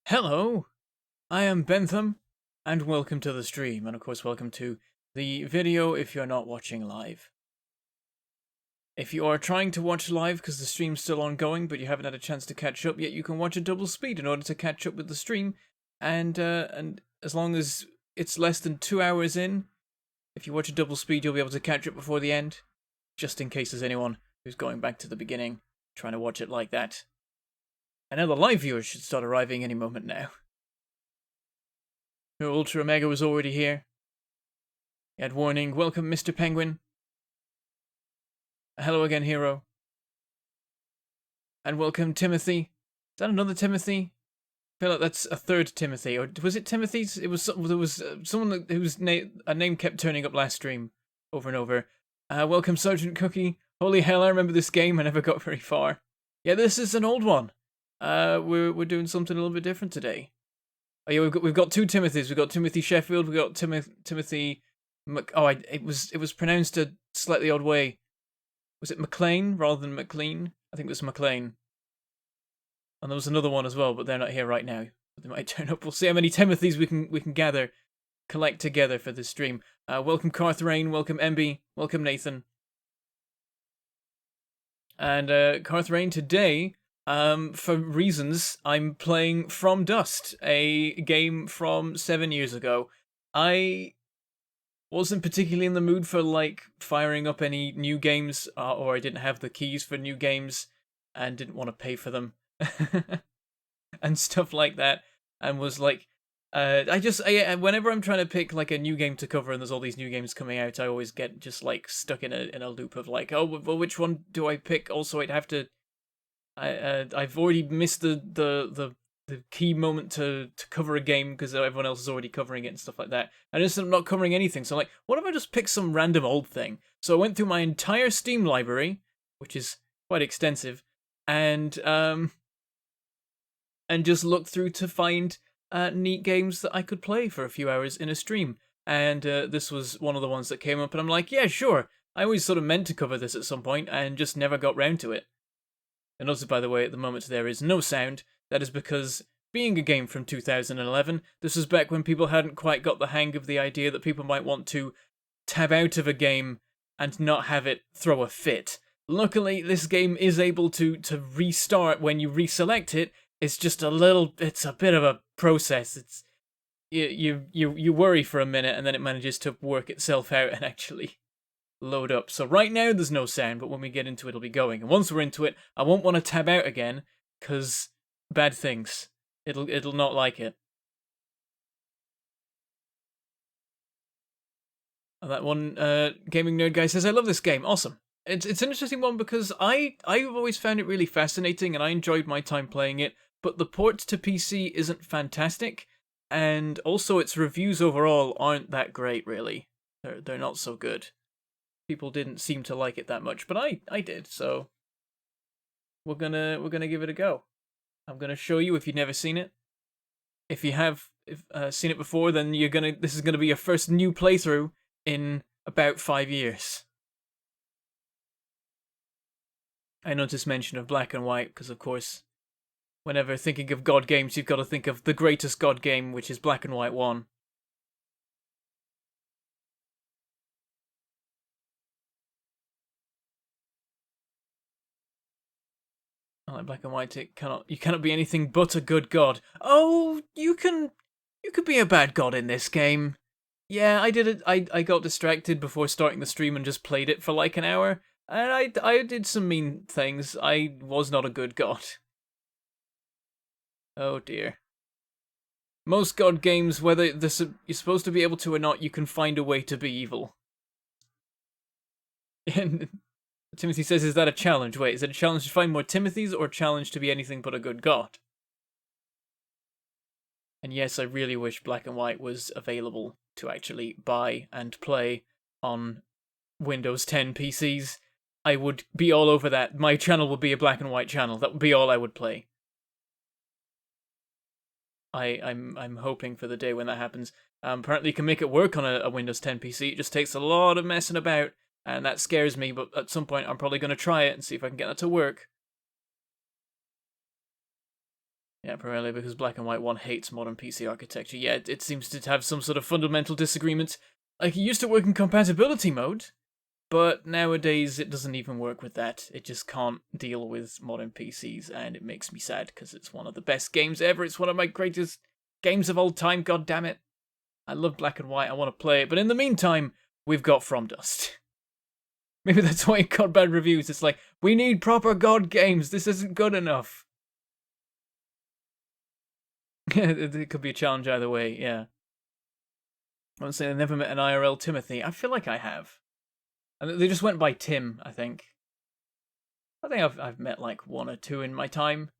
Hello, I am Bentham, and welcome to the stream, and of course welcome to the video if you're not watching live. If you are trying to watch live because the stream's still ongoing, but you haven't had a chance to catch up yet, you can watch at double speed in order to catch up with the stream, and as long as it's less than 2 hours in, if you watch at double speed, you'll be able to catch up before the end, just in case there's anyone who's going back to the beginning, trying to watch it like that. I know the live viewers should start arriving any moment now. Your Ultra Omega was already here. You had warning. Welcome, Mr. Penguin. Hello again, Hero. And welcome, Timothy. Is that another Timothy? I feel like that's a third Timothy. Or was it Timothy's? It was. There was someone whose a name kept turning up last stream, over and over. Welcome, Sergeant Cookie. Holy hell! I remember this game. I never got very far. Yeah, this is an old one. We're doing something a little bit different today. Oh yeah, we've got two Timothys. We've got Timothy Sheffield. We've got Timothy. It was pronounced a slightly odd way. Was it McLean rather than McLean? I think it was McLean. And there was another one as well, but they're not here right now. They might turn up. We'll see how many Timothys we can collect together for this stream. Welcome Carth Rain. Welcome MB. Welcome Nathan. And Carth Rain today. For reasons, I'm playing From Dust, a game from 7 years ago. I wasn't particularly in the mood for, like, firing up any new games, or I didn't have the keys for new games, and didn't want to pay for them, and stuff like that, and was like, whenever I'm trying to pick, like, a new game to cover, and there's all these new games coming out, I always get just, like, stuck in a loop of, like, oh, well, which one do I pick? Also, I'd have to... I've already missed the key moment to cover a game because everyone else is already covering it and stuff like that. And just I'm not covering anything, so I'm like, what if I just pick some random old thing? So I went through my entire Steam library, which is quite extensive, and just looked through to find neat games that I could play for a few hours in a stream. And this was one of the ones that came up, and I'm like, yeah, sure. I always sort of meant to cover this at some point and just never got round to it. And also, by the way, at the moment there is no sound. That is because, being a game from 2011, this was back when people hadn't quite got the hang of the idea that people might want to tab out of a game and not have it throw a fit. Luckily, this game is able to restart when you reselect it. It's just it's a bit of a process. It's you worry for a minute and then it manages to work itself out and actually load up. So right now there's no sound, but when we get into it, it'll be going. And once we're into it, I won't want to tab out again, because bad things. It'll not like it. And that one gaming nerd guy says, I love this game. Awesome. It's an interesting one because I've always found it really fascinating and I enjoyed my time playing it, but the port to PC isn't fantastic, and also its reviews overall aren't that great, really. They're not so good. People didn't seem to like it that much, but I did, so we're gonna give it a go. I'm gonna show you if you've never seen it. If you have seen it before, then this is gonna be your first new playthrough in about 5 years. I noticed mention of Black and White because, of course, whenever thinking of God games, you've got to think of the greatest God game, which is Black and White 1. I like Black and White. You cannot be anything but a good god. Oh, you could be a bad god in this game. Yeah, I did it. I got distracted before starting the stream and just played it for like an hour, and I did some mean things. I was not a good god. Oh dear. Most god games, whether you're supposed to be able to or not, you can find a way to be evil. And Timothy says, is that a challenge? Wait, is it a challenge to find more Timothys or a challenge to be anything but a good god? And yes, I really wish Black and White was available to actually buy and play on Windows 10 PCs. I would be all over that. My channel would be a Black and White channel. That would be all I would play. I'm hoping for the day when that happens. Apparently you can make it work on a Windows 10 PC. It just takes a lot of messing about, and that scares me, but at some point I'm probably going to try it and see if I can get that to work. Yeah, primarily because Black and White 1 hates modern PC architecture. Yeah, it seems to have some sort of fundamental disagreement. Like, it used to work in compatibility mode, but nowadays it doesn't even work with that. It just can't deal with modern PCs, and it makes me sad, because it's one of the best games ever. It's one of my greatest games of all time, god damn it. I love Black and White, I want to play it, but in the meantime, we've got From Dust. Maybe that's why it got bad reviews. It's like, we need proper god games, this isn't good enough. It could be a challenge either way, yeah. I want to say I never met an IRL Timothy. I feel like I have. And they just went by Tim, I think. I think I've met like one or two in my time.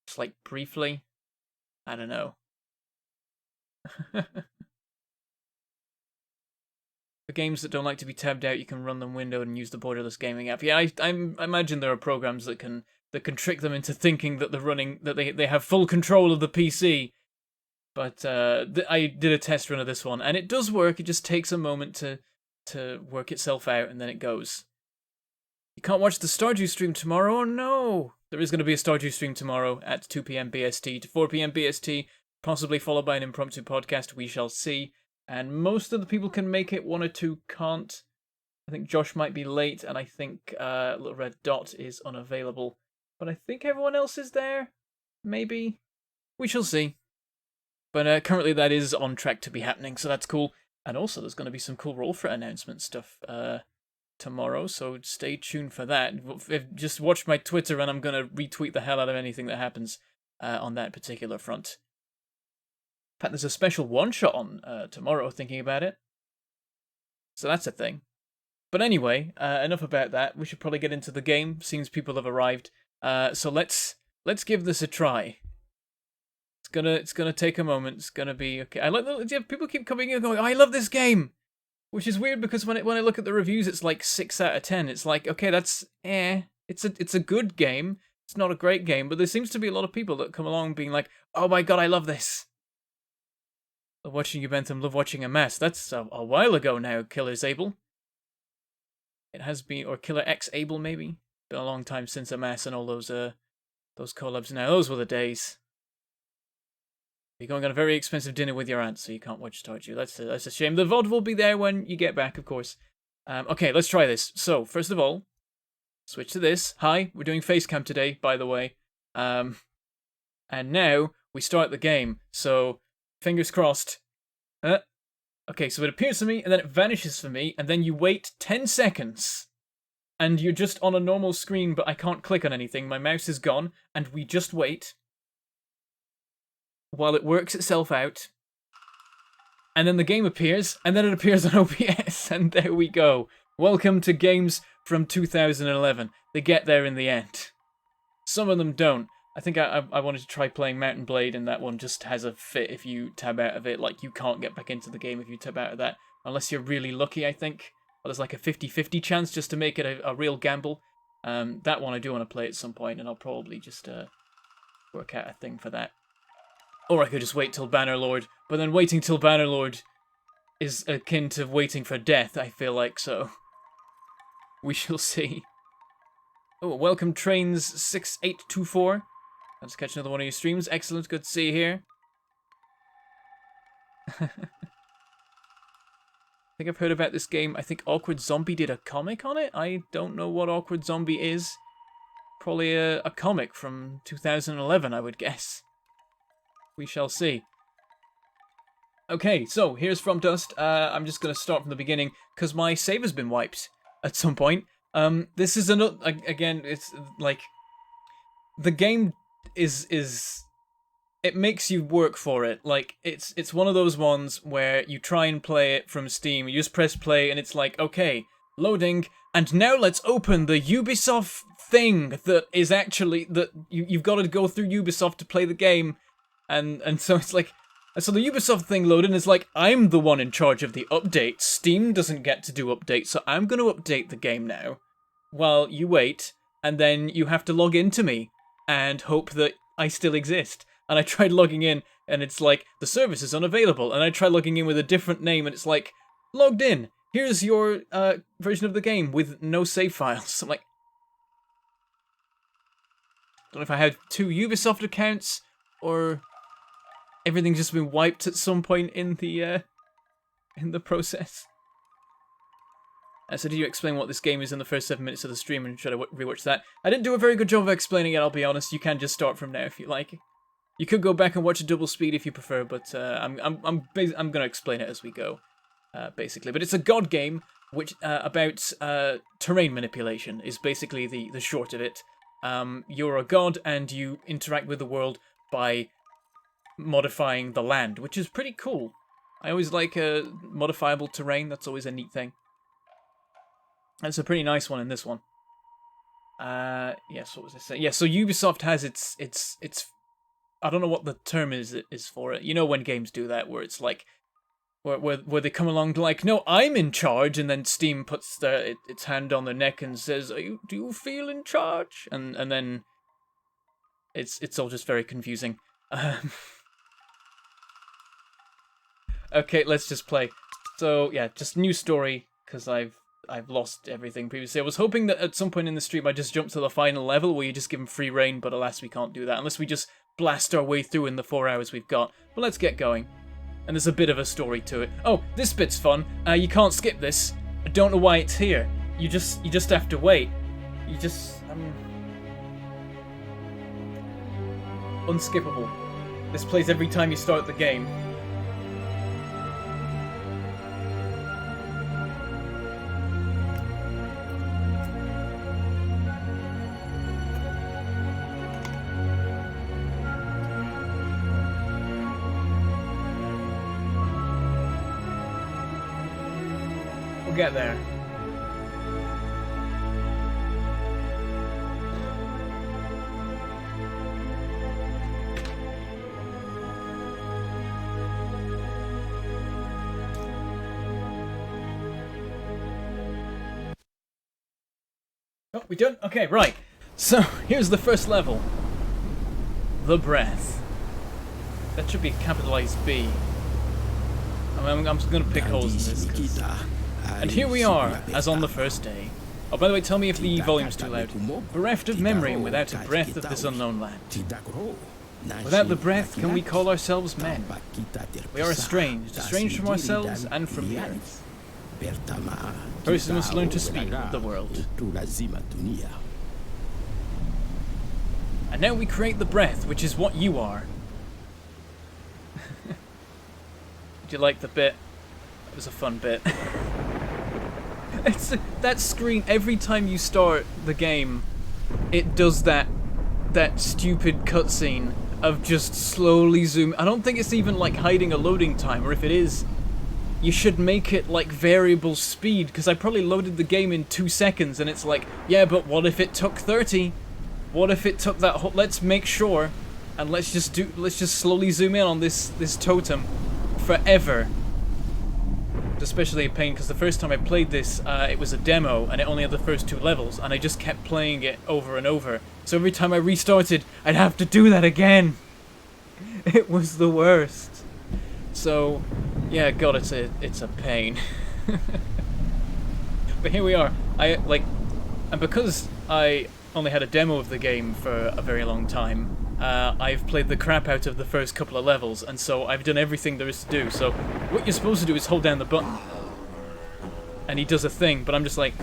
Just like briefly. I don't know. For games that don't like to be tabbed out, you can run them windowed and use the borderless gaming app. Yeah, I imagine there are programs that can trick them into thinking that they have full control of the PC. But I did a test run of this one, and it does work. It just takes a moment to work itself out, and then it goes. You can't watch the Stardew stream tomorrow? Oh no! There is going to be a Stardew stream tomorrow at 2 PM BST to 4 PM BST, possibly followed by an impromptu podcast. We shall see. And most of the people can make it, one or two can't. I think Josh might be late, and I think Little Red Dot is unavailable. But I think everyone else is there. Maybe. We shall see. But currently that is on track to be happening, so that's cool. And also there's going to be some cool Roll For It announcement stuff tomorrow, so stay tuned for that. Just watch my Twitter, and I'm going to retweet the hell out of anything that happens on that particular front. In fact, there's a special one-shot on tomorrow, thinking about it. So that's a thing. But anyway, enough about that. We should probably get into the game, seems people have arrived. So let's give this a try. It's gonna take a moment. It's gonna be okay. I like people keep coming in and going, oh, I love this game, which is weird because when I look at the reviews, it's like 6 out of 10. It's like, okay, that's It's a good game. It's not a great game, but there seems to be a lot of people that come along being like, oh my god, I love this. Love watching you, Bentham. Love watching a mess. That's a while ago now, Killer Zabel. It has been, or Killer X Abel maybe. Been a long time since a mess and all those collabs now. Those were the days. You're going on a very expensive dinner with your aunt, so you can't watch Stardew. That's a shame. The VOD will be there when you get back, of course. Okay, let's try this. So, first of all, switch to this. Hi, we're doing Facecam today, by the way. And now, we start the game. So, fingers crossed. Okay, so it appears for me, and then it vanishes for me, and then you wait 10 seconds. And you're just on a normal screen, but I can't click on anything. My mouse is gone, and we just wait while it works itself out. And then the game appears, and then it appears on OBS, and there we go. Welcome to games from 2011. They get there in the end. Some of them don't. I think I wanted to try playing Mountain Blade, and that one just has a fit if you tab out of it. Like, you can't get back into the game if you tab out of that, unless you're really lucky, I think. Well, there's like a 50-50 chance just to make it a real gamble. That one I do want to play at some point, and I'll probably just work out a thing for that. Or I could just wait till Bannerlord, but then waiting till Bannerlord is akin to waiting for death, I feel like, so we shall see. Oh, welcome Trains 6824. Let's catch another one of your streams. Excellent, good to see you here. I think I've heard about this game. I think Awkward Zombie did a comic on it. I don't know what Awkward Zombie is. Probably a comic from 2011, I would guess. We shall see. Okay, so here's From Dust. I'm just going to start from the beginning, because my save has been wiped at some point. This is another, again, it's like, the game is it makes you work for it. Like, it's one of those ones where you try and play it from Steam, you just press play, and it's like, okay, loading, and now let's open the Ubisoft thing that is actually, that you've got to go through Ubisoft to play the game, and so it's like, so the Ubisoft thing loaded, and it's like, I'm the one in charge of the updates. Steam doesn't get to do updates, so I'm going to update the game now, while you wait, and then you have to log into me, and hope that I still exist. And I tried logging in, and it's like, the service is unavailable. And I tried logging in with a different name, and it's like, logged in. Here's your version of the game with no save files. I'm like, Don't know if I have 2 Ubisoft accounts, or everything's just been wiped at some point in the process. So did you explain what this game is in the first 7 minutes of the stream, and should I rewatch that? I didn't do a very good job of explaining it, I'll be honest. You can just start from now if you like. You could go back and watch a double speed if you prefer, but I'm gonna explain it as we go, basically. But it's a god game, which about terrain manipulation is basically the short of it. You're a god and you interact with the world by modifying the land, which is pretty cool. I always like modifiable terrain. That's always a neat thing. That's a pretty nice one in this one. Yes, what was I saying? Yeah, so Ubisoft has its I don't know what the term is for it. You know when games do that, where it's like, where they come along like, no, I'm in charge, and then Steam puts its hand on their neck and says, do you feel in charge? And then it's all just very confusing. Okay, let's just play. So yeah, just new story, because I've lost everything previously. I was hoping that at some point in the stream I just jump to the final level where you just give them free reign, but alas we can't do that unless we just blast our way through in the 4 hours we've got. But let's get going. And there's a bit of a story to it. Oh, this bit's fun. You can't skip this. I don't know why it's here. You just have to wait. You just unskippable. This plays every time you start the game. Get there. Oh, we done? Okay, right. So, here's the first level. The Breath. That should be a capitalized B. I'm just gonna pick holes in this. And here we are, as on the first day. Oh, by the way, tell me if the volume's too loud. Bereft of memory and without a breath of this unknown land. Without the breath, can we call ourselves men? We are estranged from ourselves and from the earth. First, we must learn to speak with the world. And now we create the breath, which is what you are. Did you like the bit? It was a fun bit. That screen, every time you start the game, it does that stupid cutscene of just slowly zoom. I don't think it's even like hiding a loading time, or if it is, you should make it like variable speed, because I probably loaded the game in 2 seconds and it's like, yeah, but what if it took 30? What if it took that whole, let's make sure, and let's just slowly zoom in on this totem forever. Especially a pain, because the first time I played this, it was a demo, and it only had the first 2 levels, and I just kept playing it over and over. So every time I restarted, I'd have to do that again. It was the worst. So, yeah, God, it's a pain. But here we are. And because I only had a demo of the game for a very long time, I've played the crap out of the first couple of levels, and so I've done everything there is to do. So what you're supposed to do is hold down the button, and he does a thing, but I'm just like...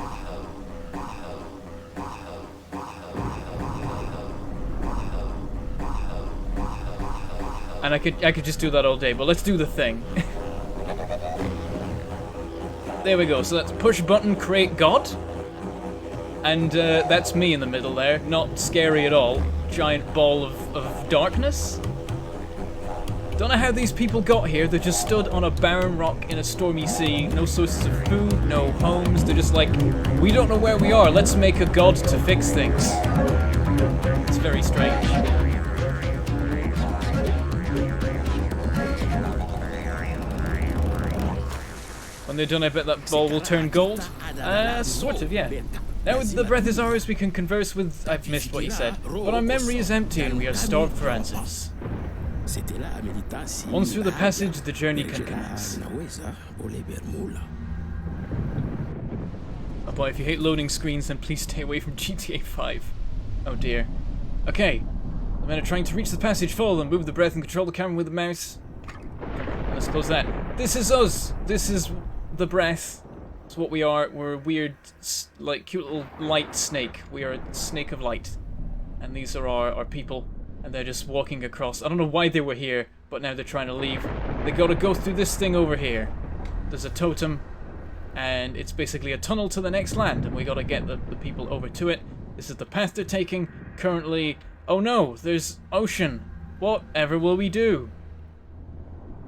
And I could just do that all day, but let's do the thing. There we go, so that's push button, create God. And that's me in the middle there, not scary at all. Giant ball of darkness. Don't know how these people got here. They're just stood on a barren rock in a stormy sea. No sources of food, no homes. They're just like, we don't know where we are. Let's make a god to fix things. It's very strange. When they're done, I bet that ball will turn gold. Sort of, yeah. Now the breath is ours, we can converse with... I've missed what you said. But our memory is empty and we are starved for answers. Once through the passage, the journey can commence. Oh boy, if you hate loading screens, then please stay away from GTA 5. Oh dear. Okay. The men are trying to reach the passage. Follow them. Move the breath and control the camera with the mouse. Let's close that. This is us. This is the breath. It's what we are. We're a weird, like, cute little light snake. We are a snake of light. And these are our people. And they're just walking across. I don't know why they were here, but now they're trying to leave. They gotta go through this thing over here. There's a totem, and it's basically a tunnel to the next land, and we gotta get the people over to it. This is the path they're taking. Currently... Oh no, there's ocean. Whatever will we do?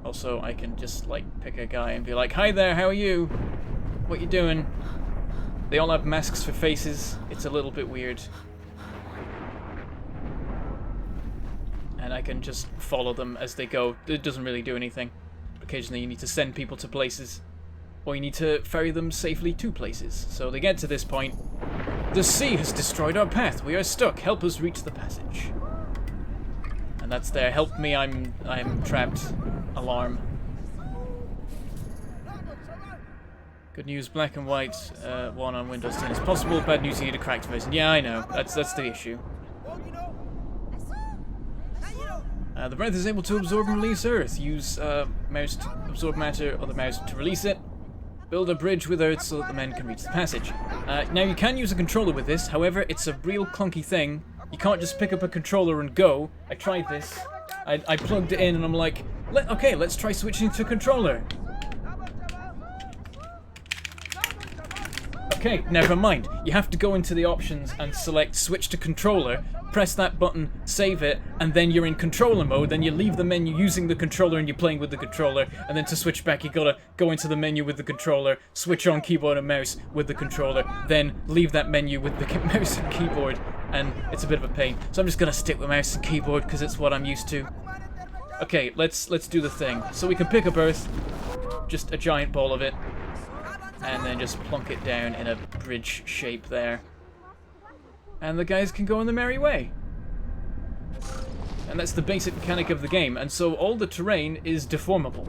Also, I can just, like, pick a guy and be like, hi there, how are you? What you doing? They all have masks for faces. It's a little bit weird. And I can just follow them as they go. It doesn't really do anything. Occasionally you need to send people to places, or you need to ferry them safely to places. So they get to this point. The sea has destroyed our path. We are stuck. Help us reach the passage. And that's their help me, I'm trapped alarm. Good news, black and white, one on Windows 10 is possible. Bad news, you need a cracked version. Yeah, I know. That's the issue. The breath is able to absorb and release earth. Use mouse to absorb matter or the mouse to release it. Build a bridge with earth so that the men can reach the passage. Now you can use a controller with this, however it's a real clunky thing. You can't just pick up a controller and go. I tried this. I plugged it in and I'm like, okay, let's try switching to controller. Okay, never mind. You have to go into the options and select switch to controller, press that button, save it, and then you're in controller mode. Then you leave the menu using the controller and you're playing with the controller, and then to switch back you gotta go into the menu with the controller, switch on keyboard and mouse with the controller, then leave that menu with the mouse and keyboard, and it's a bit of a pain. So I'm just gonna stick with mouse and keyboard because it's what I'm used to. Okay, let's do the thing. So we can pick up earth, just a giant ball of it, and then just plunk it down in a bridge shape there. And the guys can go on the merry way. And that's the basic mechanic of the game. And so all the terrain is deformable,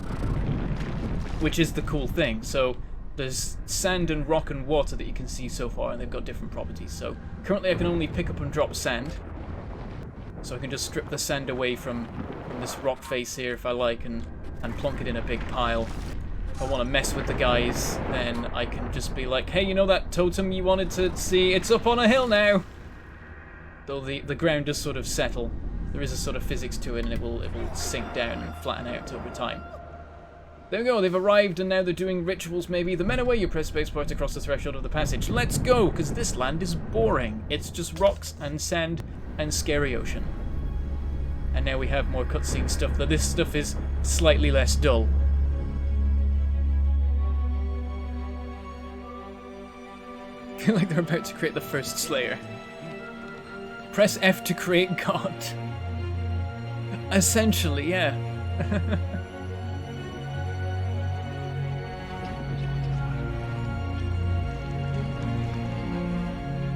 which is the cool thing. So there's sand and rock and water that you can see so far, and they've got different properties. So currently I can only pick up and drop sand. So I can just strip the sand away from this rock face here if I like, and plunk it in a big pile. If I want to mess with the guys, then I can just be like, hey, you know that totem you wanted to see? It's up on a hill now! Though the ground does sort of settle. There is a sort of physics to it, and it will sink down and flatten out over time. There we go, they've arrived, and now they're doing rituals maybe. The men away, you press spacebar to cross the threshold of the passage. Let's go, because this land is boring. It's just rocks and sand and scary ocean. And now we have more cutscene stuff, though this stuff is slightly less dull. I feel like they're about to create the first Slayer. Press F to create God. Essentially, yeah.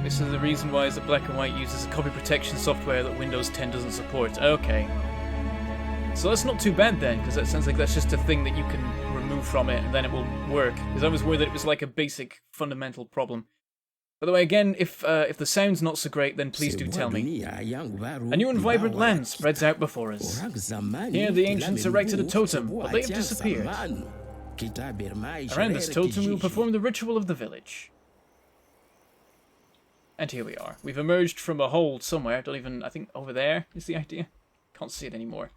This is the reason why is that Black and White uses a copy protection software that Windows 10 doesn't support. Okay. So that's not too bad then, because that sounds like that's just a thing that you can remove from it and then it will work. Because I was worried that it was like a basic fundamental problem. By the way, again, if the sound's not so great, then please do tell me. A new and vibrant land spreads out before us. Here the ancients erected a totem, but they have disappeared. Around this totem we will perform the ritual of the village. And here we are. We've emerged from a hole somewhere. I think over there is the idea. Can't see it anymore.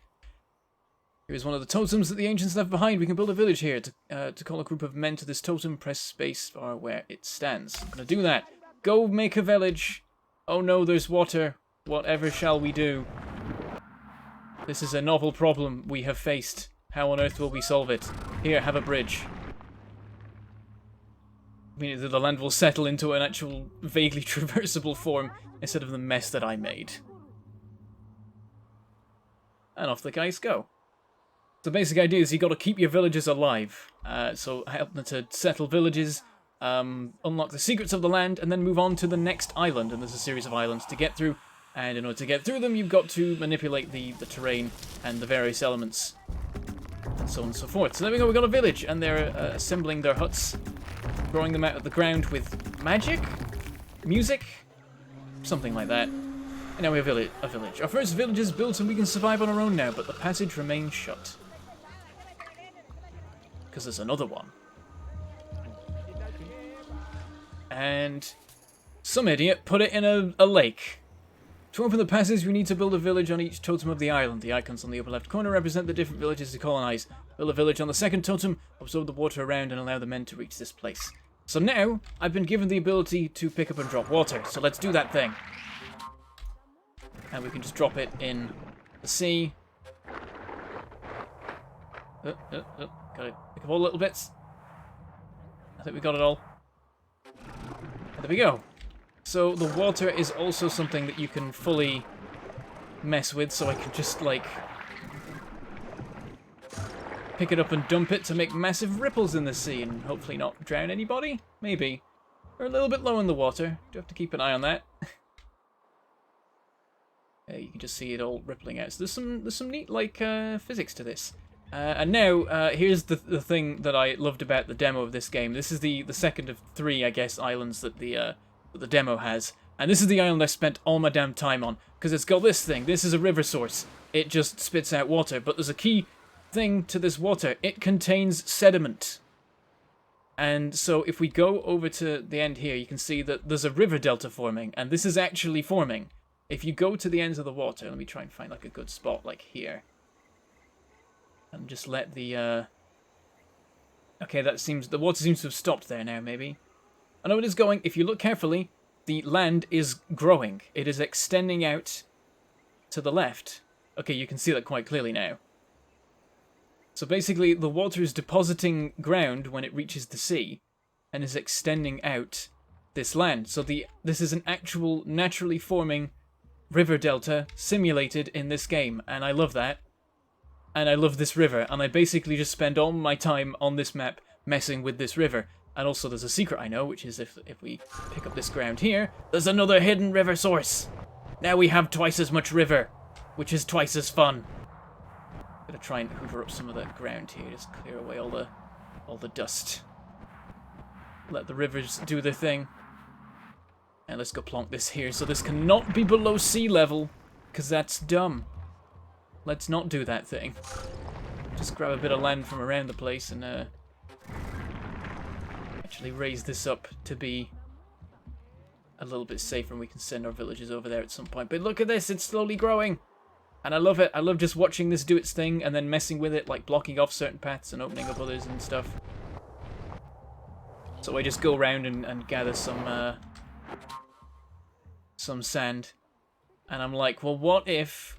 Here's one of the totems that the ancients left behind. We can build a village here. To call a group of men to this totem, press space bar where it stands. I'm gonna do that. Go make a village. Oh no, there's water. Whatever shall we do? This is a novel problem we have faced. How on earth will we solve it? Here, have a bridge. Meaning that the land will settle into an actual vaguely traversable form instead of the mess that I made. And off the guys go. The basic idea is you got to keep your villages alive. So help them to settle villages, unlock the secrets of the land, and then move on to the next island. And there's a series of islands to get through. And in order to get through them, you've got to manipulate the terrain and the various elements, and so on and so forth. So there we go, we've got a village, and they're assembling their huts, growing them out of the ground with magic? Music? Something like that. And now we have a village. Our first village is built and we can survive on our own now, but the passage remains shut. Because there's another one. And some idiot put it in a lake. To open the passage, we need to build a village on each totem of the island. The icons on the upper left corner represent the different villages to colonize. Build a village on the second totem, absorb the water around, and allow the men to reach this place. So now, I've been given the ability to pick up and drop water, so let's do that thing. And we can just drop it in the sea. Gotta pick up all the little bits. I think we got it all. And there we go. So the water is also something that you can fully mess with, so I can just, like, pick it up and dump it to make massive ripples in the sea and hopefully not drown anybody? Maybe. We're a little bit low in the water. Do have to keep an eye on that. You can just see it all rippling out. So there's some neat, like, physics to this. And now, here's the thing that I loved about the demo of this game. This is the second of 3, I guess, islands that the demo has. And this is the island I spent all my damn time on. Because it's got this thing. This is a river source. It just spits out water. But there's a key thing to this water. It contains sediment. And so if we go over to the end here, you can see that there's a river delta forming. And this is actually forming. If you go to the ends of the water, let me try and find like a good spot, like here. And just let the, okay, the water seems to have stopped there now, maybe. I know it is going. If you look carefully, the land is growing. It is extending out to the left. Okay, you can see that quite clearly now. So basically, the water is depositing ground when it reaches the sea, and is extending out this land. So this is an actual naturally forming river delta simulated in this game, and I love that. And I love this river, and I basically just spend all my time on this map messing with this river. And also there's a secret I know, which is if we pick up this ground here, there's another hidden river source. Now we have twice as much river, which is twice as fun. I'm gonna try and hoover up some of that ground here, just clear away all the dust. Let the rivers do their thing. And let's go plonk this here, so this cannot be below sea level, because that's dumb. Let's not do that thing. Just grab a bit of land from around the place and actually raise this up to be a little bit safer, and we can send our villagers over there at some point. But look at this, it's slowly growing. And I love it. I love just watching this do its thing and then messing with it, like blocking off certain paths and opening up others and stuff. So I just go around and gather some sand. And I'm like, well, what if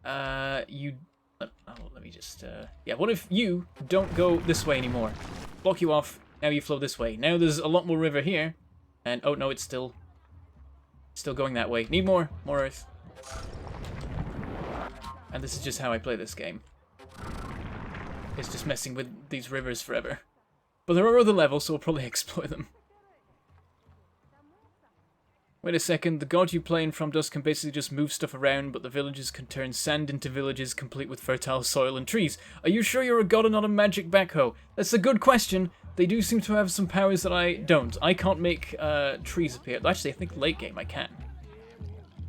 what if you don't go this way anymore? Block you off, now you flow this way. Now there's a lot more river here, and oh no, it's still going that way. Need more earth. And this is just how I play this game. It's just messing with these rivers forever. But there are other levels, so we'll probably explore them. Wait a second, the god you play in From Dusk can basically just move stuff around, but the villagers can turn sand into villages complete with fertile soil and trees. Are you sure you're a god and not a magic backhoe? That's a good question. They do seem to have some powers that I don't. I can't make trees appear. Actually, I think late game I can.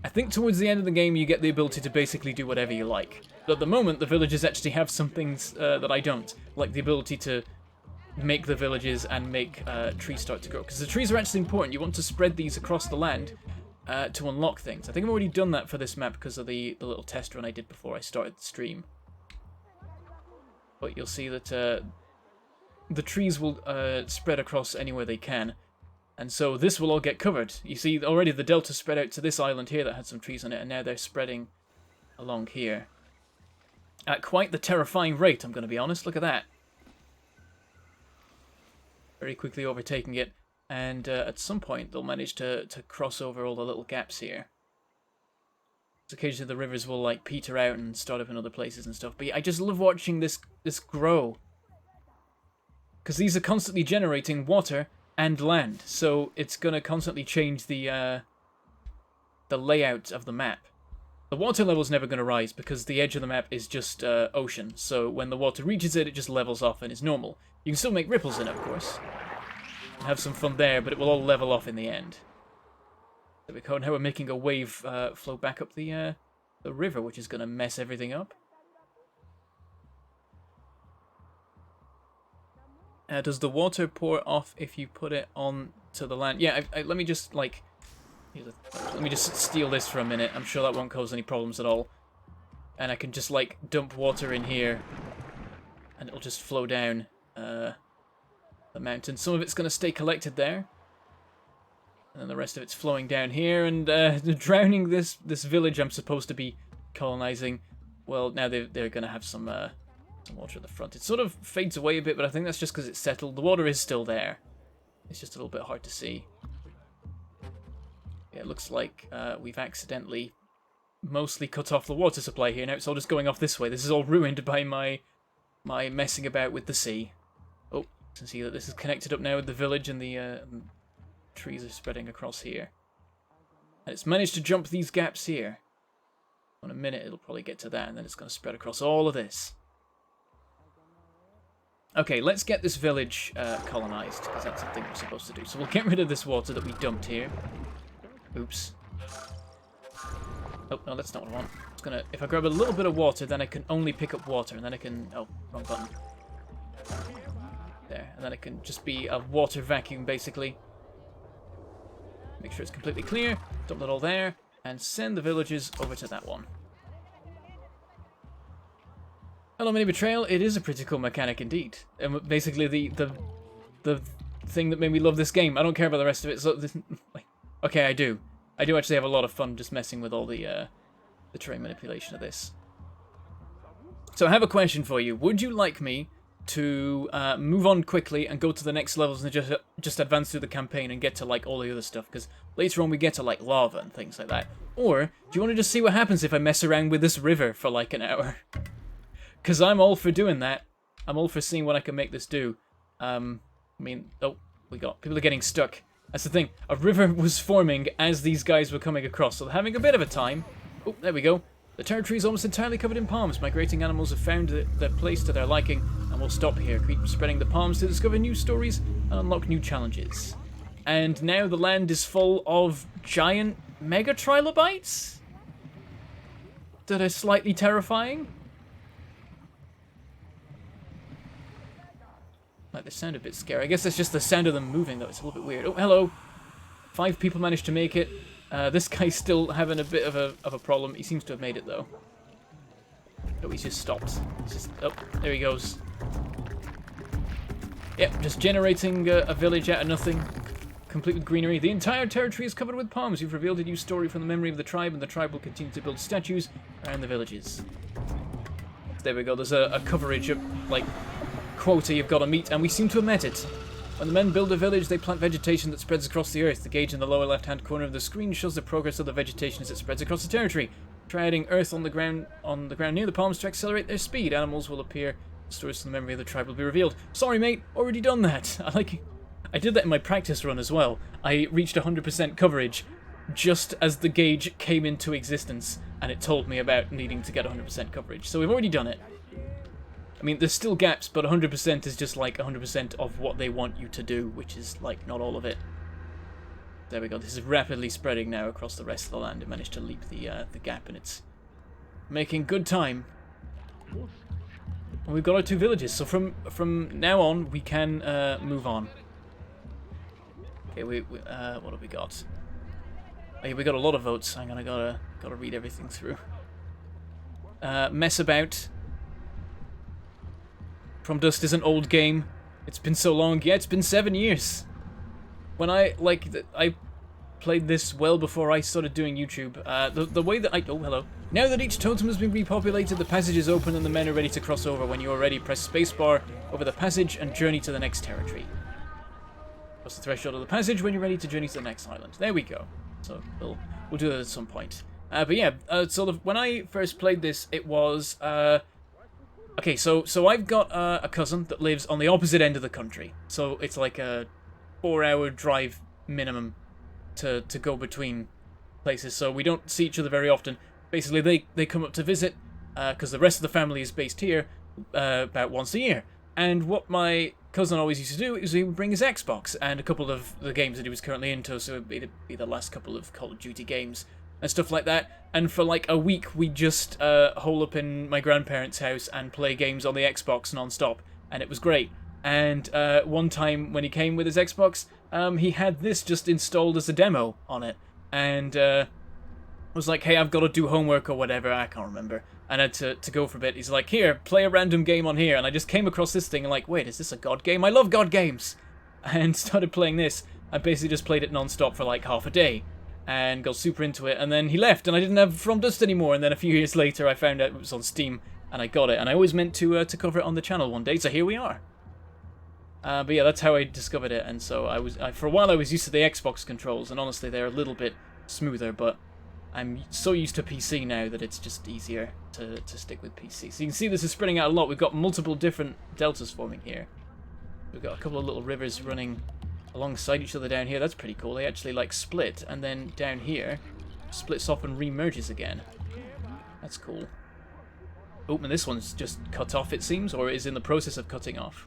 I think towards the end of the game you get the ability to basically do whatever you like. But at the moment, the villagers actually have some things that I don't. Like the ability to make the villages and make trees start to grow. Because the trees are actually important. You want to spread these across the land to unlock things. I think I've already done that for this map because of the little test run I did before I started the stream. But you'll see that the trees will spread across anywhere they can. And so this will all get covered. You see already the delta spread out to this island here that had some trees on it, and now they're spreading along here. At quite the terrifying rate, I'm going to be honest. Look at that. Very quickly overtaking it, and at some point they'll manage to cross over all the little gaps here. So occasionally the rivers will like peter out and start up in other places and stuff, but yeah, I just love watching this grow. Because these are constantly generating water and land, so it's going to constantly change the layout of the map. The water level's never going to rise because the edge of the map is just ocean, so when the water reaches it, it just levels off and is normal. You can still make ripples in it, of course, and have some fun there, but it will all level off in the end. There we go. Now we're making a wave flow back up the river, which is going to mess everything up. Does the water pour off if you put it on to the land? Yeah, let me just, like... Let me just steal this for a minute. I'm sure that won't cause any problems at all. And I can just, like, dump water in here. And it'll just flow down the mountain. Some of it's going to stay collected there. And then the rest of it's flowing down here. And drowning this village I'm supposed to be colonizing. Well, now they're going to have some water at the front. It sort of fades away a bit, but I think that's just because it's settled. The water is still there. It's just a little bit hard to see. Yeah, it looks like we've accidentally mostly cut off the water supply here. Now it's all just going off this way. This is all ruined by my messing about with the sea. Oh, you can see that this is connected up now with the village, and the trees are spreading across here. And it's managed to jump these gaps here. In a minute it'll probably get to that, and then it's going to spread across all of this. Okay, let's get this village colonized, because that's the thing we're supposed to do. So we'll get rid of this water that we dumped here. Oops. Oh, no, that's not what I want. It's gonna, if I grab a little bit of water, then I can only pick up water, and then I can... Oh, wrong button. There, and then it can just be a water vacuum, basically. Make sure it's completely clear, dump that all there, and send the villagers over to that one. Hello, Mini Betrayal. It is a pretty cool mechanic indeed. And basically the thing that made me love this game. I don't care about the rest of it. So this, like, okay, I do. I do actually have a lot of fun just messing with all the terrain manipulation of this. So I have a question for you. Would you like me to move on quickly and go to the next levels and just advance through the campaign and get to, like, all the other stuff? Because later on we get to, like, lava and things like that. Or do you want to just see what happens if I mess around with this river for, like, an hour? Because I'm all for doing that. I'm all for seeing what I can make this do. I mean, oh, people are getting stuck. That's the thing. A river was forming as these guys were coming across, so they're having a bit of a time. Oh, there we go. The territory is almost entirely covered in palms. Migrating animals have found their place to their liking, and will stop here. Keep spreading the palms to discover new stories and unlock new challenges. And now the land is full of giant mega trilobites that are slightly terrifying. Like, they sound a bit scary. I guess that's just the sound of them moving, though. It's a little bit weird. Oh, hello. 5 people managed to make it. This guy's still having a bit of a problem. He seems to have made it, though. Oh, he's just stopped. Oh, there he goes. Yep, just generating a village out of nothing. Complete with greenery. The entire territory is covered with palms. You've revealed a new story from the memory of the tribe, and the tribe will continue to build statues around the villages. There we go. There's a coverage of, like, quota you've got to meet, and we seem to have met it. When the men build a village, they plant vegetation that spreads across the earth. The gauge in the lower left-hand corner of the screen shows the progress of the vegetation as it spreads across the territory. Try adding earth on the ground near the palms to accelerate their speed. Animals will appear. Stories from the memory of the tribe will be revealed. Sorry, mate, already done that. I did that in my practice run as well. I reached 100% coverage just as the gauge came into existence, and it told me about needing to get 100% coverage. So we've already done it. I mean, there's still gaps, but 100% is just like 100% of what they want you to do, which is, like, not all of it. There we go. This is rapidly spreading now across the rest of the land. It managed to leap the gap, and it's making good time. And we've got our 2 villages, so from now on, we can move on. Okay, what have we got? Oh, yeah, we got a lot of votes. Hang on, I gotta read everything through. Mess about. From Dust is an old game. It's been so long. Yeah, it's been 7 years. When I played this well before I started doing YouTube. The way that oh, hello. Now that each totem has been repopulated, the passage is open and the men are ready to cross over. When you are ready, press spacebar over the passage and journey to the next territory. Cross the threshold of the passage when you're ready to journey to the next island. There we go. So we'll do that at some point. But yeah, sort of when I first played this, it was okay, so I've got a cousin that lives on the opposite end of the country. So it's like a 4-hour drive minimum to go between places. So we don't see each other very often. Basically, they come up to visit because the rest of the family is based here about once a year. And what my cousin always used to do is he would bring his Xbox and a couple of the games that he was currently into, so it would be the last couple of Call of Duty games and stuff like that. And for like a week, we'd just hole up in my grandparents' house and play games on the Xbox non-stop, and it was great. And one time when he came with his Xbox, he had this just installed as a demo on it, and was like, hey, I've got to do homework or whatever, I can't remember. And I had to go for a bit. He's like, here, play a random game on here. And I just came across this thing and like, wait, is this a God game? I love God games! And started playing this. I basically just played it non-stop for like half a day. And got super into it. And then he left and I didn't have From Dust anymore. And then a few years later I found out it was on Steam. And I got it. And I always meant to cover it on the channel one day. So here we are. But yeah, that's how I discovered it. And so for a while I was used to the Xbox controls. And honestly, they're a little bit smoother. But I'm so used to PC now that it's just easier to stick with PC. So you can see this is spreading out a lot. We've got multiple different deltas forming here. We've got a couple of little rivers running alongside each other down here. That's pretty cool. They actually like split, and then down here splits off and re-merges again. That's cool. Oh, and this one's just cut off, it seems, or is in the process of cutting off.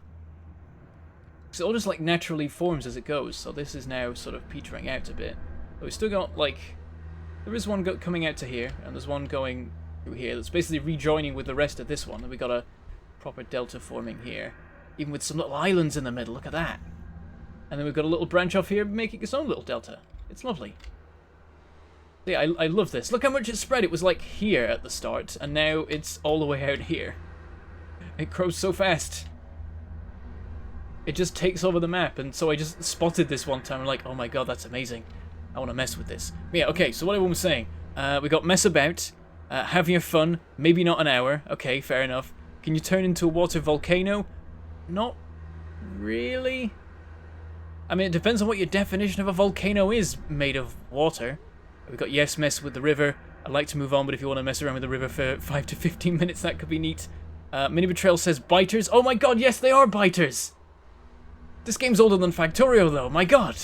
So it all just like naturally forms as it goes. So this is now sort of petering out a bit. But we've still got like... There is one coming out to here, and there's one going through here that's basically rejoining with the rest of this one. And we got a proper delta forming here, even with some little islands in the middle. Look at that. And then we've got a little branch off here making its own little delta. It's lovely. Yeah, I love this. Look how much it's spread. It was like here at the start, and now it's all the way out here. It grows so fast. It just takes over the map, and so I just spotted this one time. I'm like, oh my god, that's amazing. I want to mess with this. But yeah, okay, so what everyone was saying. We got mess about, have your fun, maybe not an hour. Okay, fair enough. Can you turn into a water volcano? Not really. I mean, it depends on what your definition of a volcano is made of water. We've got yes, mess with the river. I'd like to move on, but if you want to mess around with the river for 5 to 15 minutes, that could be neat. Mini Betrayal says biters. Oh my god, yes, they are biters! This game's older than Factorio, though. My god!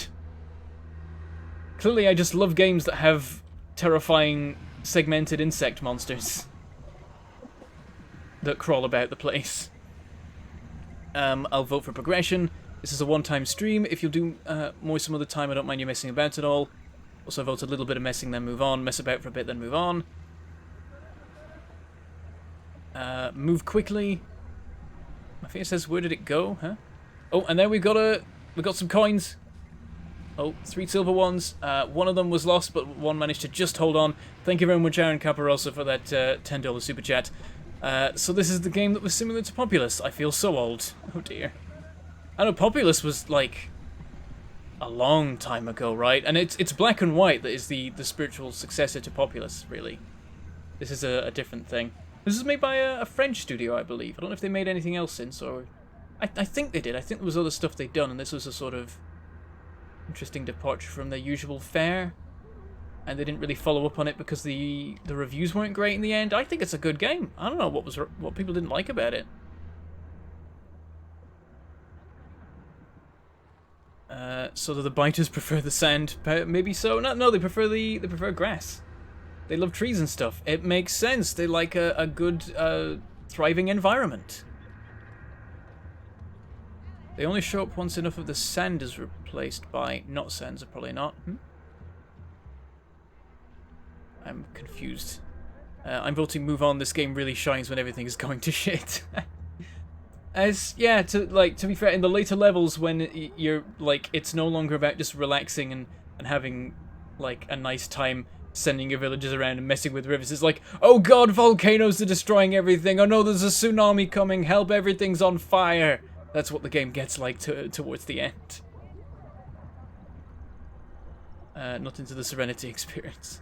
Clearly, I just love games that have terrifying, segmented insect monsters that crawl about the place. I'll vote for progression. This is a one-time stream. If you'll do more some other time, I don't mind you messing about at all. Also, vote a little bit of messing, then move on. Mess about for a bit, then move on. Move quickly. I think it says, where did it go? Huh? Oh, and then we got some coins. Oh, 3 silver ones. One of them was lost, but one managed to just hold on. Thank you very much, Aaron Caparosa, for that $10 super chat. So this is the game that was similar to Populous. I feel so old. Oh dear. I know Populous was like a long time ago, right? And it's Black and White that is the spiritual successor to Populous, really. This is a different thing. This is made by a French studio, I believe. I don't know if they made anything else since, or... I think they did. I think there was other stuff they'd done, and this was a sort of interesting departure from their usual fare. And they didn't really follow up on it because the reviews weren't great in the end. I think it's a good game. I don't know what people didn't like about it. So do the biters prefer the sand? Maybe so. No, they prefer grass. They love trees and stuff. It makes sense. They like a good thriving environment. They only show up once enough of the sand is replaced by not sands, are probably not. I'm confused. I'm voting move on. This game really shines when everything is going to shit. To be fair, in the later levels when you're like, it's no longer about just relaxing and having like a nice time sending your villagers around and messing with rivers. It's like, oh god, volcanoes are destroying everything. Oh no, there's a tsunami coming. Help, everything's on fire. That's what the game gets like towards the end. Not into the Serenity experience.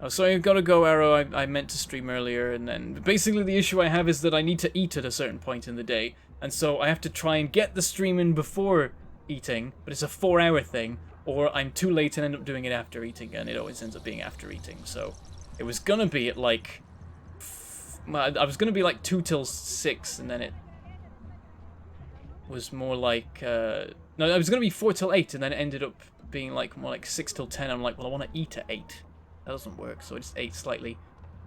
Oh, sorry, I've got to go, Arrow. I meant to stream earlier, and then basically the issue I have is that I need to eat at a certain point in the day, and so I have to try and get the stream in before eating, but it's a 4-hour thing, or I'm too late and end up doing it after eating, and it always ends up being after eating. So it was gonna be at like, I was gonna be like 2 till 6, and then it was more like, no, I was gonna be 4 till 8, and then it ended up being like more like 6 till 10. I'm like, well, I want to eat at 8. That doesn't work, so I just ate slightly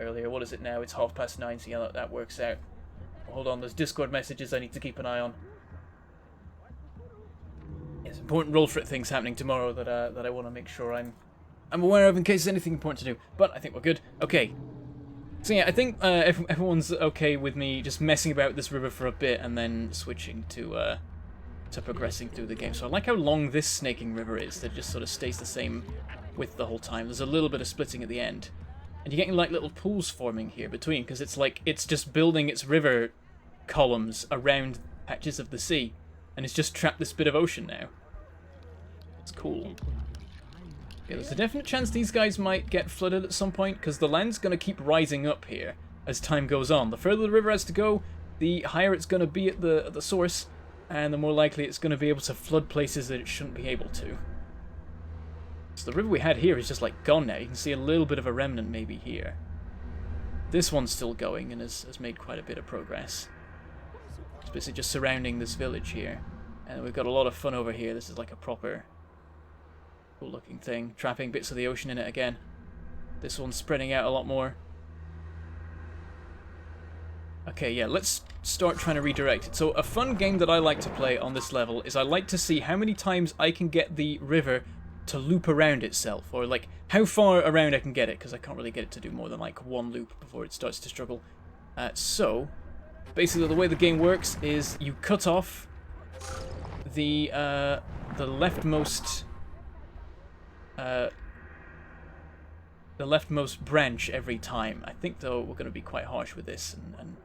earlier. What is it now? It's 9:30, so yeah, that works out. Hold on, there's Discord messages I need to keep an eye on. there's important roll for it things happening tomorrow that I want to make sure I'm aware of in case there's anything important to do. But I think we're good. Okay. So yeah, I think everyone's okay with me just messing about this river for a bit and then switching to progressing through the game. So I like how long this snaking river is. That just sort of stays the same width the whole time. There's a little bit of splitting at the end. And you're getting like little pools forming here between, because it's like it's just building its river columns around patches of the sea. And it's just trapped this bit of ocean now. It's cool. Yeah, there's a definite chance these guys might get flooded at some point, because the land's going to keep rising up here as time goes on. The further the river has to go, the higher it's going to be at the source, and the more likely it's going to be able to flood places that it shouldn't be able to. So the river we had here is just like gone now. You can see a little bit of a remnant maybe here. This one's still going and has made quite a bit of progress. It's basically just surrounding this village here. And we've got a lot of fun over here. This is like a proper cool looking thing. Trapping bits of the ocean in it again. This one's spreading out a lot more. Okay, yeah, let's start trying to redirect it. So a fun game that I like to play on this level is I like to see how many times I can get the river to loop around itself, or like how far around I can get it, because I can't really get it to do more than like one loop before it starts to struggle. So basically the way the game works is you cut off the leftmost branch every time. I think though we're going to be quite harsh with this and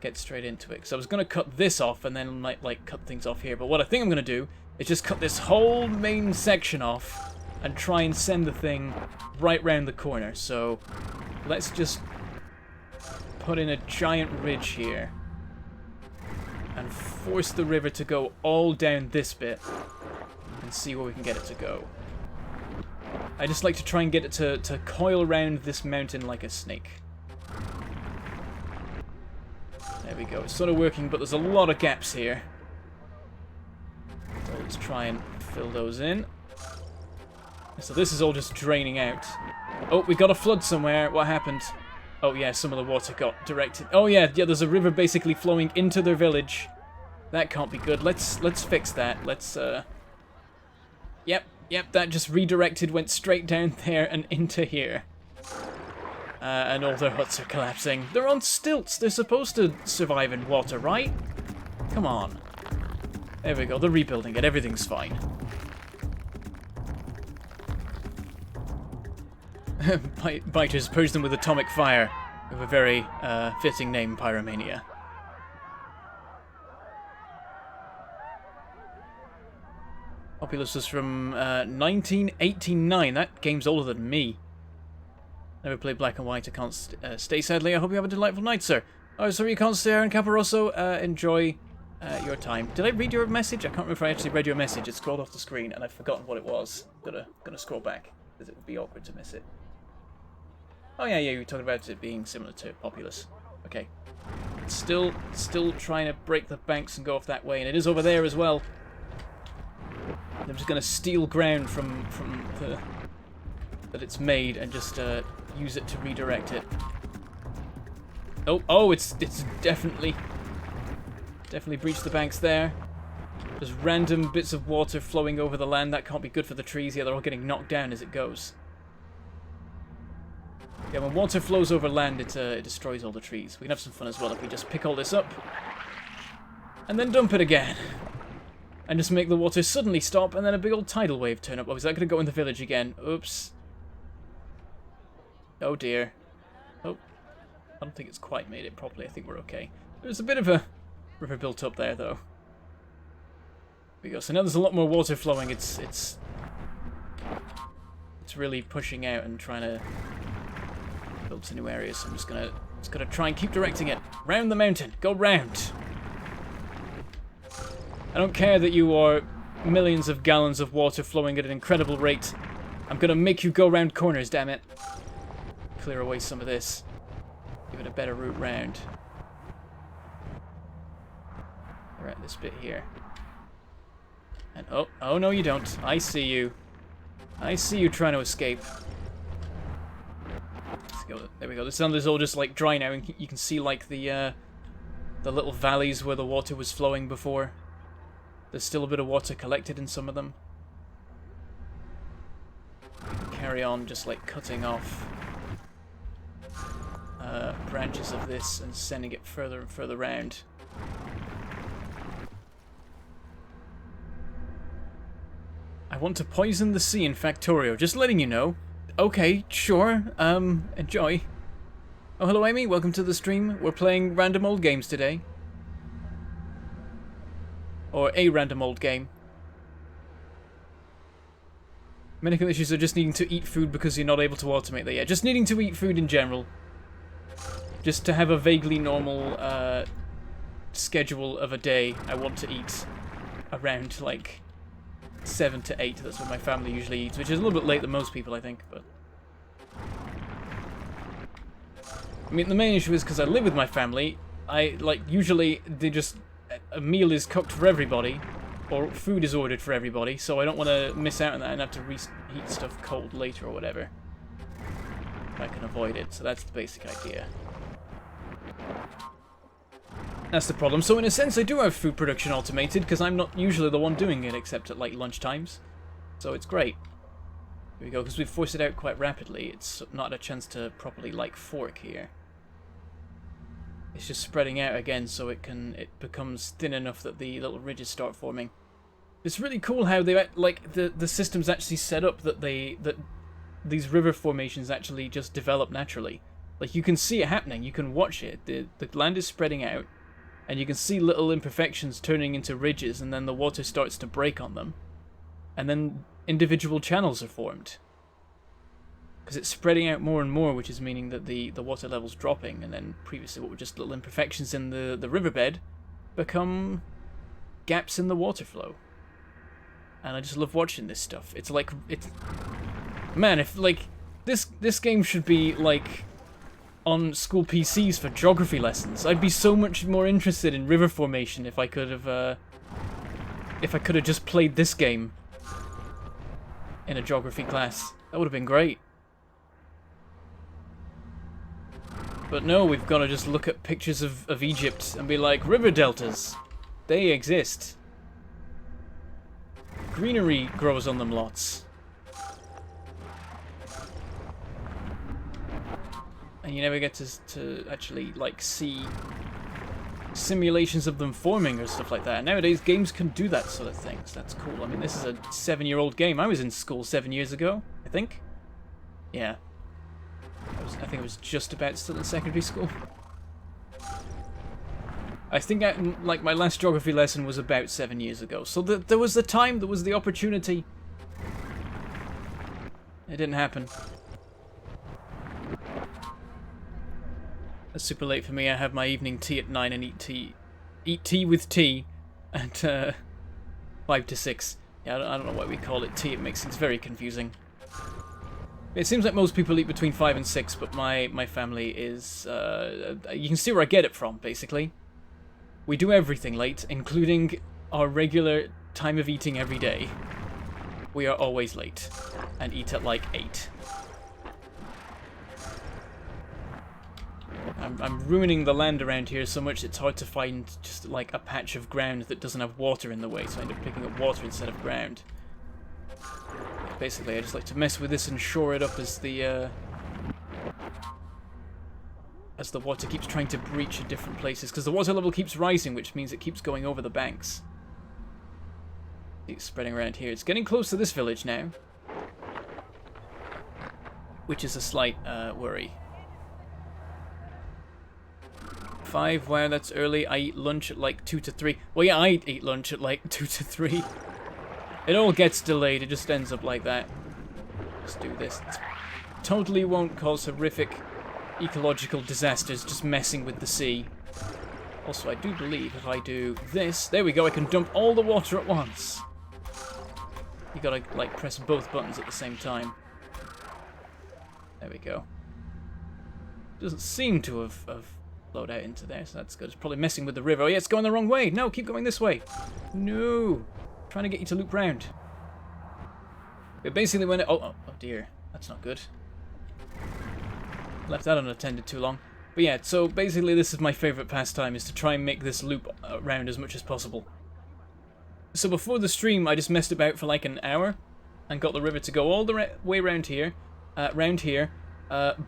get straight into it, because I was going to cut this off and then might like cut things off here, but what I think I'm going to do is just cut this whole main section off and try and send the thing right round the corner. So let's just put in a giant ridge here and force the river to go all down this bit and see where we can get it to go. I just like to try and get it to coil around this mountain like a snake. There we go. It's sort of working, but there's a lot of gaps here. So let's try and fill those in. So this is all just draining out. Oh, we got a flood somewhere. What happened? Oh yeah, some of the water got directed. Oh yeah, there's a river basically flowing into their village. That can't be good. Let's fix that. Let's Yep, that just redirected, went straight down there and into here. And all their huts are collapsing. They're on stilts. They're supposed to survive in water, right? Come on. There we go. They're rebuilding it. Everything's fine. Biters purged them with atomic fire. With a very fitting name, Pyromania. Populous was from 1989. That game's older than me. Never played Black and White. I can't stay, sadly. I hope you have a delightful night, sir. Oh, sorry you can't stay, Aaron Caparoso. Enjoy your time. Did I read your message? I can't remember if I actually read your message. It scrolled off the screen, and I've forgotten what it was. Gonna scroll back, because it would be awkward to miss it. Oh, yeah, you were talking about it being similar to Populous. Okay. Still trying to break the banks and go off that way, and it is over there as well. I'm just gonna steal ground from the that it's made and just use it to redirect it. Oh, it's definitely breached the banks there. There's random bits of water flowing over the land. That can't be good for the trees. Yeah, they're all getting knocked down as it goes. Yeah, when water flows over land, it destroys all the trees. We can have some fun as well if we just pick all this up and then dump it again. And just make the water suddenly stop, and then a big old tidal wave turn up. Oh, is that going to go in the village again? Oops. Oh dear. Oh. I don't think it's quite made it properly. I think we're okay. There's a bit of a river built up there, though. There we go. So now there's a lot more water flowing. It's really pushing out and trying to build some new areas. So I'm just gonna try and keep directing it. Round the mountain. Go round. I don't care that you are millions of gallons of water flowing at an incredible rate. I'm gonna make you go round corners, damn it. Clear away some of this. Give it a better route round. We're at this bit here. And oh no you don't. I see you. I see you trying to escape. Let's go. There we go. This is all just like dry now, and you can see like the little valleys where the water was flowing before. There's still a bit of water collected in some of them. Carry on just like cutting off branches of this and sending it further and further round. I want to poison the sea in Factorio, just letting you know. Okay, sure, enjoy. Oh, hello Amy, welcome to the stream. We're playing random old games today. Or a random old game. Medical issues are just needing to eat food because you're not able to automate that. Yeah, just needing to eat food in general. Just to have a vaguely normal schedule of a day. I want to eat around like 7 to 8. That's what my family usually eats, which is a little bit late than most people, I think. But I mean, the main issue is because I live with my family. Usually they just a meal is cooked for everybody, or food is ordered for everybody, so I don't want to miss out on that and have to reheat stuff cold later or whatever. I can avoid it, so that's the basic idea. That's the problem. So in a sense, I do have food production automated, because I'm not usually the one doing it, except at like lunch times. So it's great. Here we go, because we've forced it out quite rapidly. It's not a chance to properly like fork here. It's just spreading out again, so it becomes thin enough that the little ridges start forming. It's really cool how they like the system's actually set up that these river formations actually just develop naturally. Like you can see it happening, you can watch it. The land is spreading out, and you can see little imperfections turning into ridges, and then the water starts to break on them, and then individual channels are formed. Because it's spreading out more and more, which is meaning that the water level's dropping, and then previously what were just little imperfections in the riverbed become gaps in the water flow. And I just love watching this stuff. It's like, man, if like this game should be like on school PCs for geography lessons. I'd be so much more interested in river formation if I could have just played this game in a geography class. That would have been great. But no, we've got to just look at pictures of Egypt and be like, river deltas, they exist. Greenery grows on them lots. And you never get to actually, like, see simulations of them forming or stuff like that. And nowadays, games can do that sort of thing, so that's cool. I mean, this is a 7-year-old game. I was in school 7 years ago, I think. Yeah. I think I was just about still in secondary school. I think like my last geography lesson was about 7 years ago. So there was the time, there was the opportunity. It didn't happen. It's super late for me. I have my evening tea at 9 and eat tea with tea at 5 to 6. Yeah, I don't know why we call it tea. It makes things very confusing. It seems like most people eat between 5 and 6, but my family is... you can see where I get it from, basically. We do everything late, including our regular time of eating every day. We are always late, and eat at like 8. I'm ruining the land around here so much it's hard to find just like a patch of ground that doesn't have water in the way, so I end up picking up water instead of ground. Basically, I just like to mess with this and shore it up as the water keeps trying to breach at different places, because the water level keeps rising, which means it keeps going over the banks. It's spreading around here. It's getting close to this village now, which is a slight worry. 5, wow, that's early. I eat lunch at like 2 to 3. Well, yeah, I eat lunch at like 2 to 3. It all gets delayed, it just ends up like that. Let's do this. It totally won't cause horrific ecological disasters, just messing with the sea. Also, I do believe if I do this, there we go, I can dump all the water at once. You gotta, like, press both buttons at the same time. There we go. Doesn't seem to have flowed out into there, so that's good. It's probably messing with the river. Oh yeah, it's going the wrong way. No, keep going this way. No. Trying to get you to loop round. But basically when it... Oh dear. That's not good. Left that unattended too long. But yeah, so basically this is my favourite pastime, is to try and make this loop around as much as possible. So before the stream, I just messed about for like an hour and got the river to go all the way around here,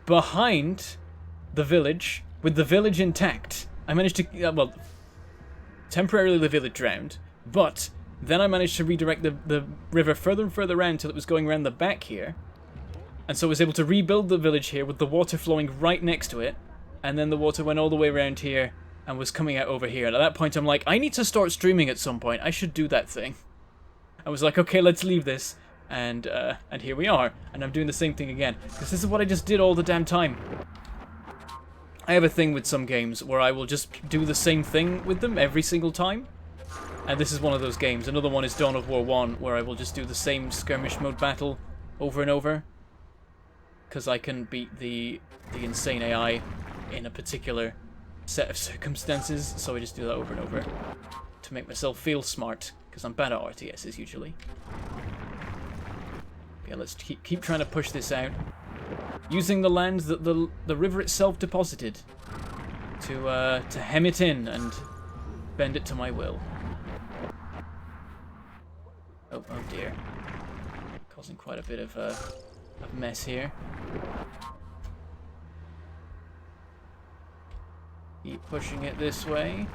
behind the village, with the village intact. I managed to, well, temporarily the village drowned, but then I managed to redirect the river further and further around till it was going around the back here. And so I was able to rebuild the village here with the water flowing right next to it. And then the water went all the way around here and was coming out over here. And at that point I'm like, I need to start streaming at some point. I should do that thing. I was like, okay, let's leave this. And here we are. And I'm doing the same thing again. Because this is what I just did all the damn time. I have a thing with some games where I will just do the same thing with them every single time. And this is one of those games. Another one is Dawn of War 1, where I will just do the same skirmish mode battle over and over. Because I can beat the insane AI in a particular set of circumstances, so I just do that over and over to make myself feel smart, because I'm bad at RTSs usually. Yeah, let's keep trying to push this out, using the land that the river itself deposited to hem it in and bend it to my will. Oh dear, causing quite a bit of a mess here. Keep pushing it this way.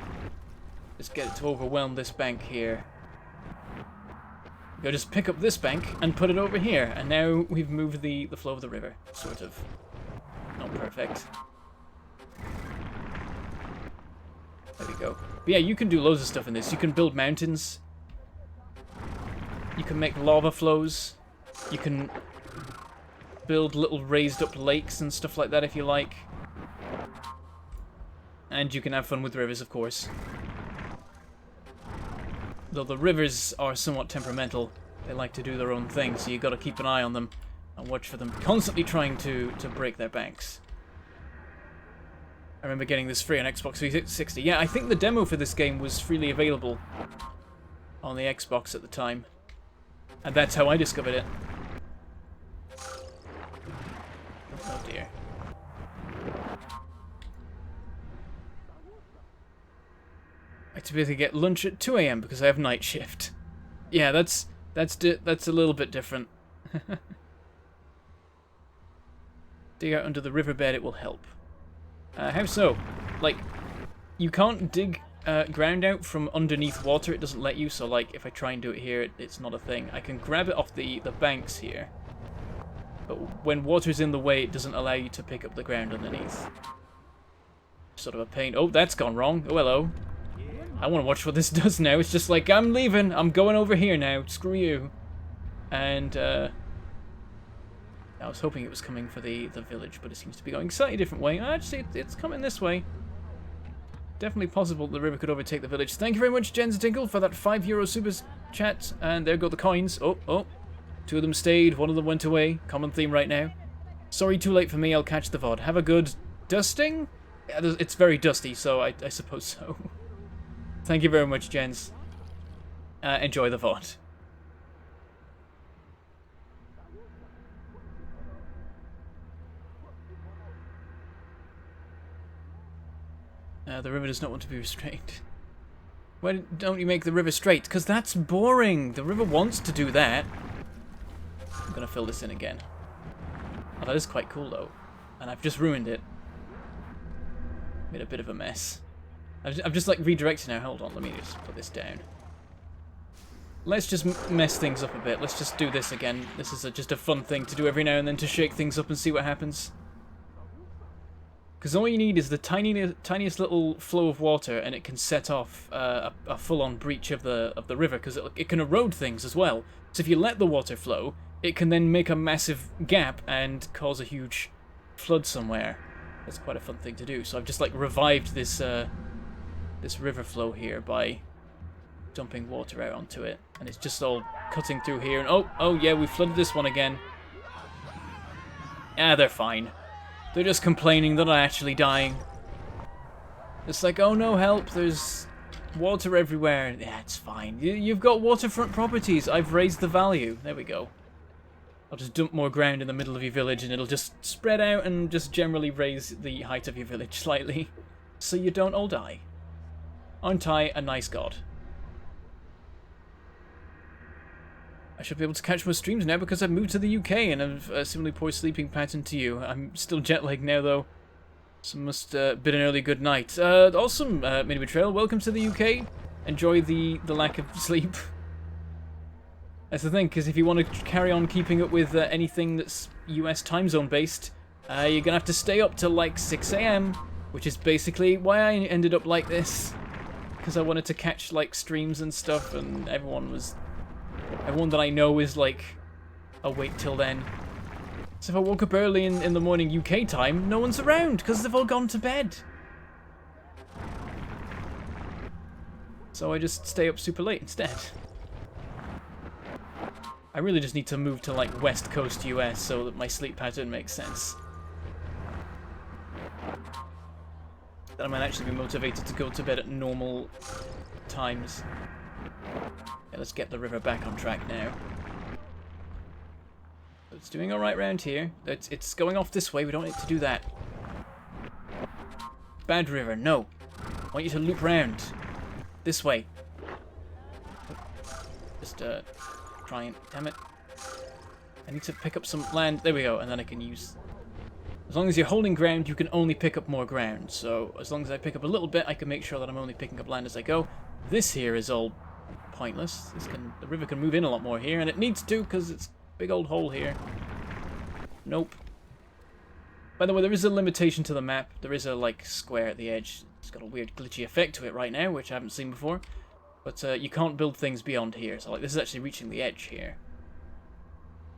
Let's get it to overwhelm this bank here. Go just pick up this bank and put it over here, and now we've moved the flow of the river, sort of. Not perfect. There we go. But yeah, you can do loads of stuff in this. You can build mountains. You can make lava flows. You can build little raised up lakes and stuff like that if you like. And you can have fun with rivers, of course. Though the rivers are somewhat temperamental, they like to do their own thing, so you got to keep an eye on them and watch for them constantly trying to break their banks. I remember getting this free on Xbox 360. Yeah, I think the demo for this game was freely available on the Xbox at the time. And that's how I discovered it. Oh dear. I have to be able to get lunch at 2 AM because I have night shift. Yeah, that's a little bit different. Dig out under the riverbed, it will help. How so? Like, you can't dig ground out from underneath water, it doesn't let you, so like, if I try and do it here, it's not a thing. I can grab it off the banks here, but when water's in the way, it doesn't allow you to pick up the ground underneath. Sort of a pain. Oh, that's gone wrong. Oh, hello. I want to watch what this does now. It's just like, I'm leaving, I'm going over here now, screw you. And, I was hoping it was coming for the village, but it seems to be going a slightly different way. Actually, it's coming this way. Definitely possible the river could overtake the village. Thank you very much, Jens Tinkle, for that €5 super chat. And there go the coins. Oh. 2 of them stayed, 1 of them went away. Common theme right now. Sorry, too late for me, I'll catch the VOD. Have a good dusting? Yeah, it's very dusty, so I suppose so. Thank you very much, Jens. Enjoy the VOD. The river does not want to be restrained. Why don't you make the river straight? Because that's boring. The river wants to do that. I'm going to fill this in again. Oh, that is quite cool, though. And I've just ruined it. Made a bit of a mess. I'm just like redirecting now. Hold on, let me just put this down. Let's just mess things up a bit. Let's just do this again. This is just a fun thing to do every now and then to shake things up and see what happens. Because all you need is the tiniest little flow of water, and it can set off a full-on breach of the river, because it can erode things as well. So if you let the water flow, it can then make a massive gap and cause a huge flood somewhere. That's quite a fun thing to do. So I've just like revived this this river flow here by dumping water out onto it, and it's just all cutting through here. And oh yeah, we flooded this one again. Ah, they're fine. They're just complaining they're not actually dying. It's like, oh no, help, there's water everywhere. Yeah, it's fine. You've got waterfront properties. I've raised the value. There we go. I'll just dump more ground in the middle of your village and it'll just spread out and just generally raise the height of your village slightly so you don't all die. Aren't I a nice god? I should be able to catch more streams now because I've moved to the UK and have a similarly poor sleeping pattern to you. I'm still jet lagged now though. So must been an early good night. Awesome, Mini Betrayal. Welcome to the UK. Enjoy the lack of sleep. That's the thing, because if you want to carry on keeping up with anything that's US time zone based, you're gonna have to stay up till like 6 AM, which is basically why I ended up like this. Because I wanted to catch like streams and stuff, and everyone that I know is like awake till then. So if I woke up early in the morning UK time, no one's around because they've all gone to bed. So I just stay up super late instead. I really just need to move to like West Coast US so that my sleep pattern makes sense. Then I might actually be motivated to go to bed at normal times. Yeah, let's get the river back on track now. It's doing alright around here. It's going off this way, we don't need to do that. Bad river, no. I want you to loop round. This way. Just try and... damn it. I need to pick up some land. There we go, and then I can use... As long as you're holding ground, you can only pick up more ground. So as long as I pick up a little bit, I can make sure that I'm only picking up land as I go. This here is all pointless. The river can move in a lot more here, and it needs to because it's a big old hole here. Nope. By the way, there is a limitation to the map. There is a like square at the edge. It's got a weird glitchy effect to it right now, which I haven't seen before. But you can't build things beyond here. So like this is actually reaching the edge here.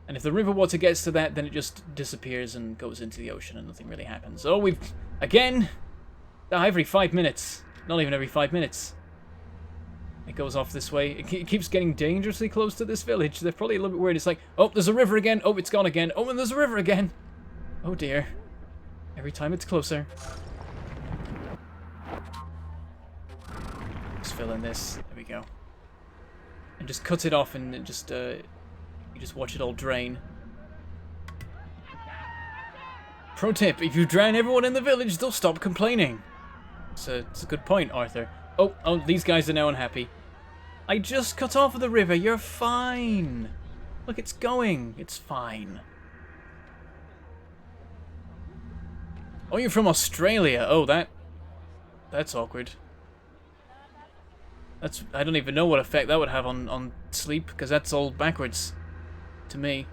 And if the river water gets to that, then it just disappears and goes into the ocean and nothing really happens. Oh, we've... again! Every 5 minutes. Not even every 5 minutes. It goes off this way. It keeps getting dangerously close to this village. They're probably a little bit worried. It's like, oh, there's a river again. Oh, it's gone again. Oh, and there's a river again. Oh, dear. Every time it's closer. Just fill in this. There we go. And just cut it off and it just... you just watch it all drain. Pro tip, if you drown everyone in the village, they'll stop complaining. It's a good point, Arthur. Oh, these guys are now unhappy. I just cut off the river, you're fine. Look, it's going. It's fine. Oh, you're from Australia. Oh, that's awkward. I don't even know what effect that would have on sleep, because that's all backwards. To me.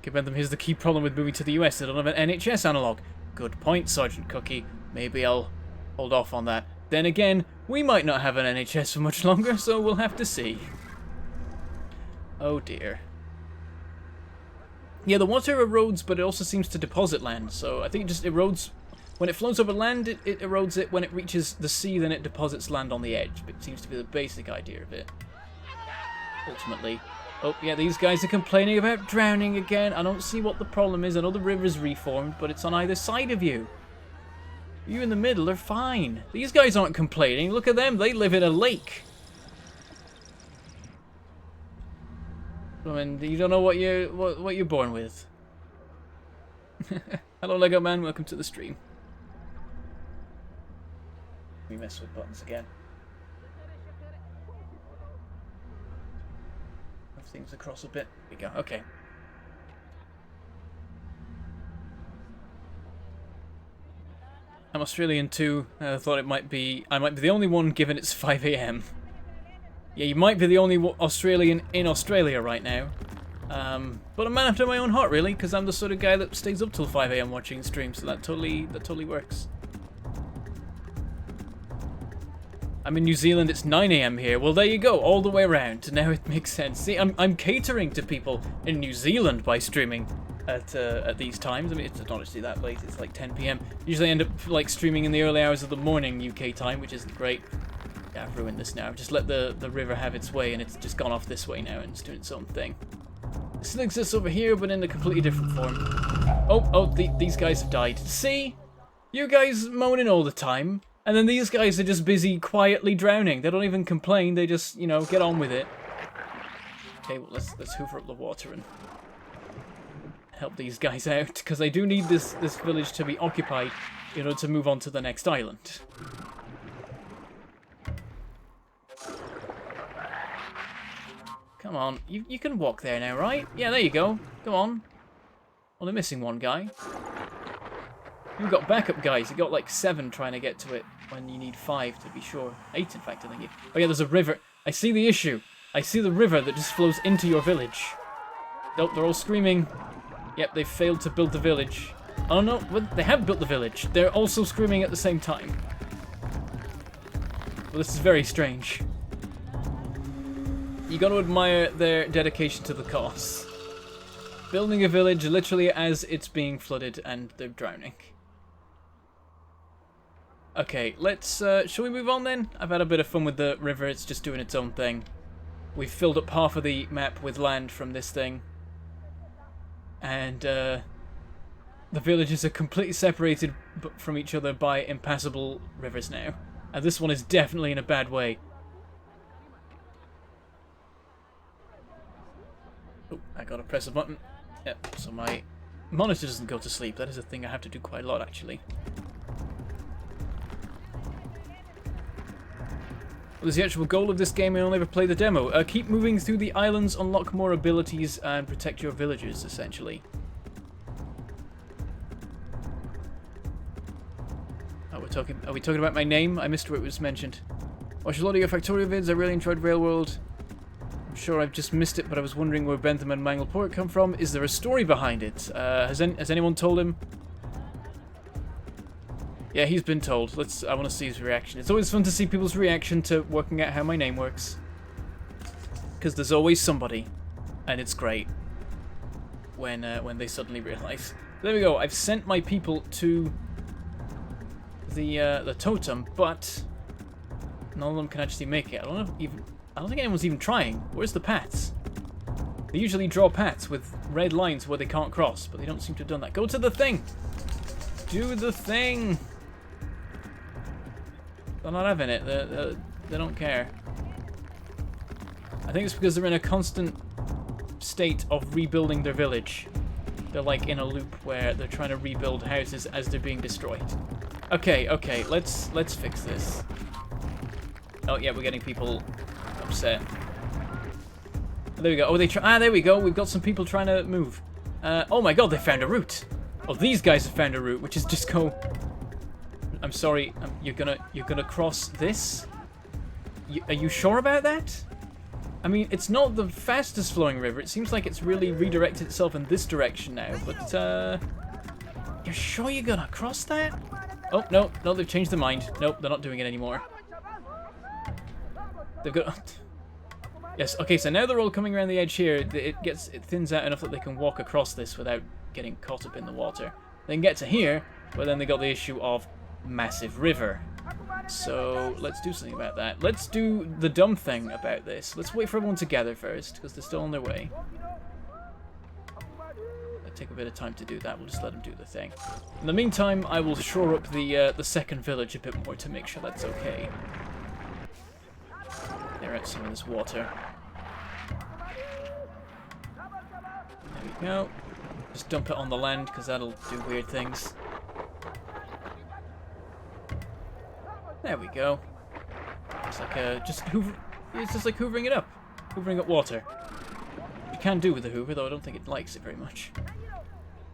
Okay, Bentham, here's the key problem with moving to the US. They don't have an NHS analog. Good point, Sergeant Cookie. Maybe I'll hold off on that. Then again, we might not have an NHS for much longer, so we'll have to see. Oh dear. Yeah, the water erodes, but it also seems to deposit land, so I think it just erodes... When it flows over land, it erodes it. When it reaches the sea, then it deposits land on the edge. It seems to be the basic idea of it. Ultimately. Oh, yeah, these guys are complaining about drowning again. I don't see what the problem is. I know the river's reformed, but it's on either side of you. You in the middle are fine. These guys aren't complaining. Look at them. They live in a lake. I mean, you don't know what you're born with. Hello, Lego Man. Welcome to the stream. We mess with buttons again. Move things across a bit. There we go. Okay. I'm Australian too. I thought I might be the only one given it's 5 AM. Yeah, you might be the only Australian in Australia right now. But I'm a man after my own heart, really, because I'm the sort of guy that stays up till 5 AM watching streams, so that totally works. I'm in New Zealand, it's 9 AM here. Well, there you go, all the way around. Now it makes sense. See, I'm catering to people in New Zealand by streaming at these times. I mean, it's not actually that late, it's like 10 PM. Usually I end up like streaming in the early hours of the morning UK time, which isn't great. Yeah, I've ruined this now. I've just let the river have its way, and it's just gone off this way now, and it's doing its own thing. It still exists over here, but in a completely different form. These guys have died. See? You guys moaning all the time. And then these guys are just busy quietly drowning. They don't even complain. They just, you know, get on with it. Okay, well, let's hoover up the water and help these guys out, because I do need this village to be occupied in order to move on to the next island. Come on. You can walk there now, right? Yeah, there you go. Go on. Only missing one guy. You've got backup guys. You got like 7 trying to get to it when you need 5 to be sure. 8, in fact, I think. Oh yeah, there's a river. I see the issue. I see the river that just flows into your village. Nope, they're all screaming. Yep, they failed to build the village. Oh no, well, they have built the village. They're also screaming at the same time. Well, this is very strange. You got to admire their dedication to the cause. Building a village literally as it's being flooded and they're drowning. Okay, let's, shall we move on then? I've had a bit of fun with the river, it's just doing its own thing. We've filled up half of the map with land from this thing. And, the villages are completely separated from each other by impassable rivers now. And this one is definitely in a bad way. Oh, I gotta press a button. Yep, so my monitor doesn't go to sleep. That is a thing I have to do quite a lot, actually. What is the actual goal of this game? I only ever play the demo. Keep moving through the islands, unlock more abilities, and protect your villagers, essentially. Oh, are we talking about my name? I missed where it was mentioned. Watched a lot of your Factorio vids. I really enjoyed Railworld. I'm sure I've just missed it, but I was wondering where Bentham and Mangledpork come from. Is there a story behind it? Has anyone told him? Yeah, he's been told. I want to see his reaction. It's always fun to see people's reaction to working out how my name works. Because there's always somebody. And it's great. When they suddenly realise. There we go. I've sent my people to the totem, but none of them can actually make it. I don't think anyone's even trying. Where's the paths? They usually draw paths with red lines where they can't cross, but they don't seem to have done that. Go to the thing! Do the thing! They're not having it. They don't care. I think it's because they're in a constant state of rebuilding their village. They're like in a loop where they're trying to rebuild houses as they're being destroyed. Okay, let's fix this. Oh yeah, we're getting people upset. There we go. Oh, there we go. We've got some people trying to move. Oh my god, they found a route. Oh, these guys have found a route, which is just go. I'm sorry. You're gonna cross this. Are you sure about that? I mean, it's not the fastest flowing river. It seems like it's really redirected itself in this direction now. But you're sure you're gonna cross that? Oh no, they've changed their mind. Nope, they're not doing it anymore. They've got. Yes, okay, so now they're all coming around the edge here. It thins out enough that they can walk across this without getting caught up in the water. They can get to here, but then they got the issue of massive river. So let's do something about that. Let's do the dumb thing about this. Let's wait for everyone to gather first, because they're still on their way. It'll take a bit of time to do that. We'll just let them do the thing. In the meantime, I will shore up the second village a bit more to make sure that's okay. They're out some of this water. There we go. Just dump it on the land, because that'll do weird things. There we go. It's like it's just like hoovering it up. Hoovering up water. You can do with the hoover, though I don't think it likes it very much.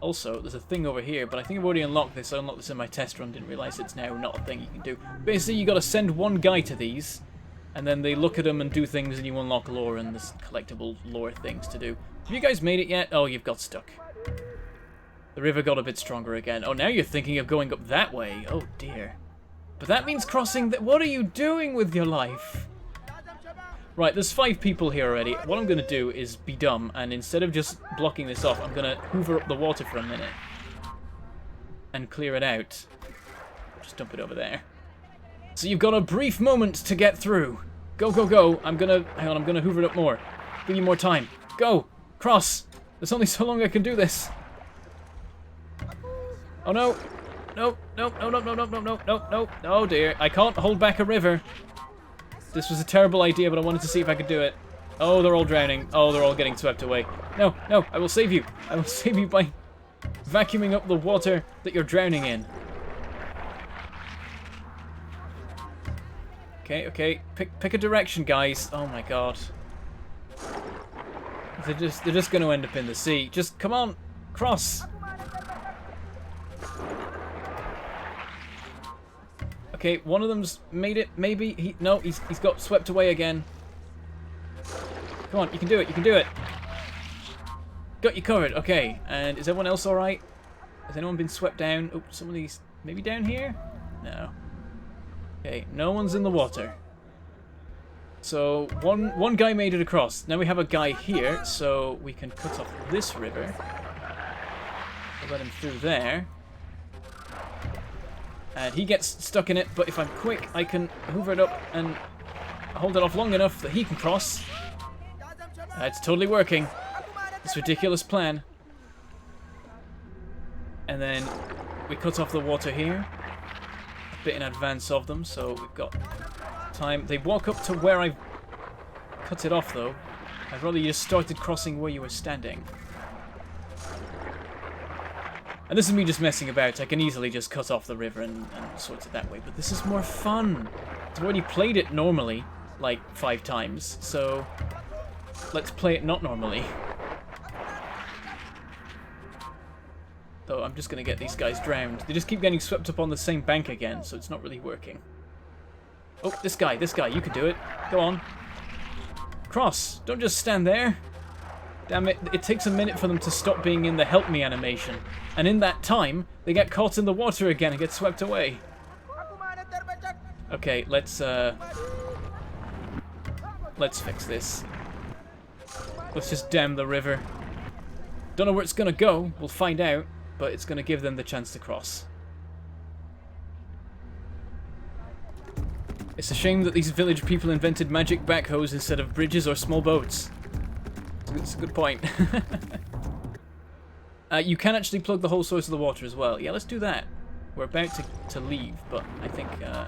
Also, there's a thing over here, but I think I've already unlocked this. I unlocked this in my test run, didn't realise it's now not a thing you can do. Basically, you gotta send one guy to these, and then they look at them and do things, and you unlock lore and there's collectible lore things to do. Have you guys made it yet? Oh, you've got stuck. The river got a bit stronger again. Oh, now you're thinking of going up that way. Oh, dear. But that means crossing that. What are you doing with your life? Right, there's 5 people here already. What I'm going to do is be dumb, and instead of just blocking this off, I'm going to hoover up the water for a minute. And clear it out. Just dump it over there. So you've got a brief moment to get through. Go, go, go. I'm going to hoover it up more. Give you more time. Go. Cross. There's only so long I can do this. Oh, no. No, no, no, no, no, no, no, no, no, no. Oh, dear. I can't hold back a river. This was a terrible idea, but I wanted to see if I could do it. Oh, they're all drowning. Oh, they're all getting swept away. No, no, I will save you. I will save you by vacuuming up the water that you're drowning in. Okay, okay. Pick a direction, guys. Oh, my God. They're just going to end up in the sea. Just come on, cross. Okay, one of them's made it. Maybe no, he's got swept away again. Come on, you can do it. You can do it. Got you covered. Okay, and is everyone else all right? Has anyone been swept down? Oh, some of these maybe down here. No. Okay, no one's in the water. So one guy made it across. Now we have a guy here, so we can cut off this river. We'll let him through there. And he gets stuck in it, but if I'm quick, I can hoover it up and hold it off long enough that he can cross. It's totally working. This ridiculous plan. And then we cut off the water here. A bit in advance of them, so we've got time. They walk up to where I've cut it off, though. I'd rather you just started crossing where you were standing. And this is me just messing about. I can easily just cut off the river and sort it that way. But this is more fun. I've already played it normally, like 5 times. So let's play it not normally. Though I'm just going to get these guys drowned. They just keep getting swept up on the same bank again, so it's not really working. Oh, this guy, you can do it. Go on. Cross. Don't just stand there. Damn it, it takes a minute for them to stop being in the help me animation. And in that time, they get caught in the water again and get swept away. Okay, let's fix this. Let's just dam the river. Don't know where it's gonna go, we'll find out, but it's gonna give them the chance to cross. It's a shame that these village people invented magic backhoes instead of bridges or small boats. It's a good point. You can actually plug the whole source of the water as well. Yeah, let's do that. We're about to leave, but I think I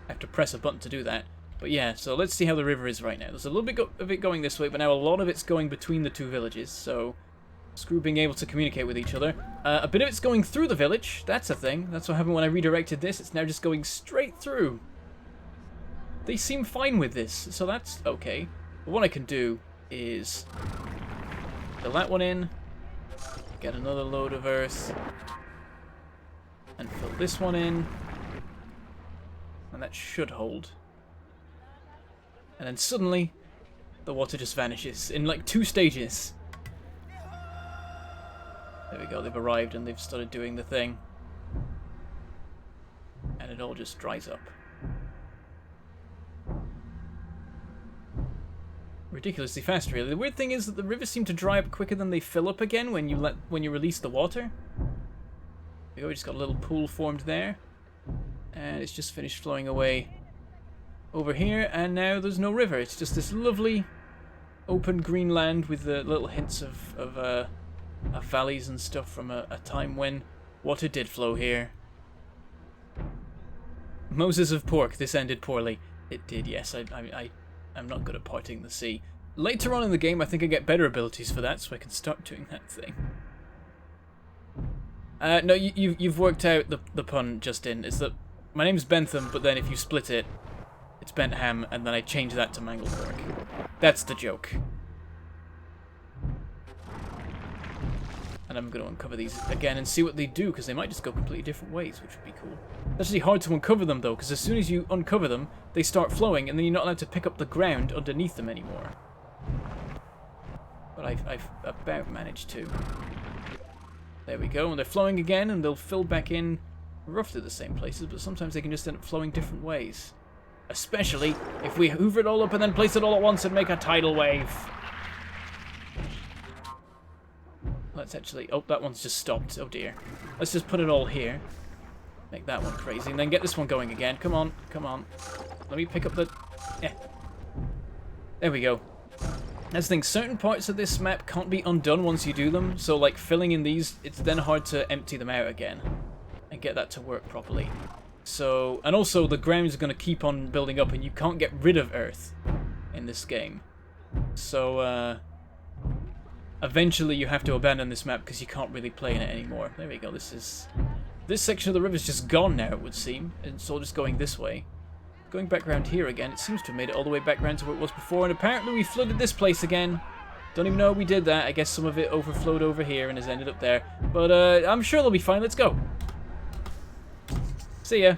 have to press a button to do that. But yeah, so let's see how the river is right now. There's a little bit of it going this way, but now a lot of it's going between the 2 villages, so screw being able to communicate with each other. A bit of it's going through the village. That's a thing. That's what happened when I redirected this. It's now just going straight through. They seem fine with this, so that's okay. But what I can do is fill that one in, get another load of earth, and fill this one in, and that should hold. And then suddenly, the water just vanishes in like 2 stages. There we go, they've arrived and they've started doing the thing. And it all just dries up. Ridiculously fast, really. The weird thing is that the rivers seem to dry up quicker than they fill up again when you release the water. There we go, we just got a little pool formed there. And it's just finished flowing away over here, and now there's no river. It's just this lovely open green land with the little hints of valleys and stuff from a time when water did flow here. Moses of Pork, this ended poorly. It did, yes. I'm not good at parting the sea. Later on in the game, I think I get better abilities for that, so I can start doing that thing. No, you've worked out the pun, Justin. It's that my name's Bentham, but then if you split it, it's Bentham, and then I change that to Mangledpork. That's the joke. And I'm going to uncover these again and see what they do, because they might just go completely different ways, which would be cool. It's actually hard to uncover them, though, because as soon as you uncover them, they start flowing, and then you're not allowed to pick up the ground underneath them anymore. But I've about managed to. There we go, and they're flowing again, and they'll fill back in roughly the same places, but sometimes they can just end up flowing different ways. Especially if we hoover it all up and then place it all at once and make a tidal wave. Let's actually... Oh, that one's just stopped. Oh dear. Let's just put it all here. Make that one crazy. And then get this one going again. Come on. Come on. Let me pick up the... Yeah. There we go. That's the thing. Certain parts of this map can't be undone once you do them. So, like, filling in these, it's then hard to empty them out again. And get that to work properly. So... And also, the ground is going to keep on building up. And you can't get rid of Earth in this game. So, eventually you have to abandon this map because you can't really play in it anymore. There we go, this section of the river is just gone now, it would seem. It's all just going this way. Going back around here again, it seems to have made it all the way back around to where it was before, and apparently we flooded this place again. Don't even know we did that. I guess some of it overflowed over here and has ended up there. But I'm sure they'll be fine. Let's go. See ya.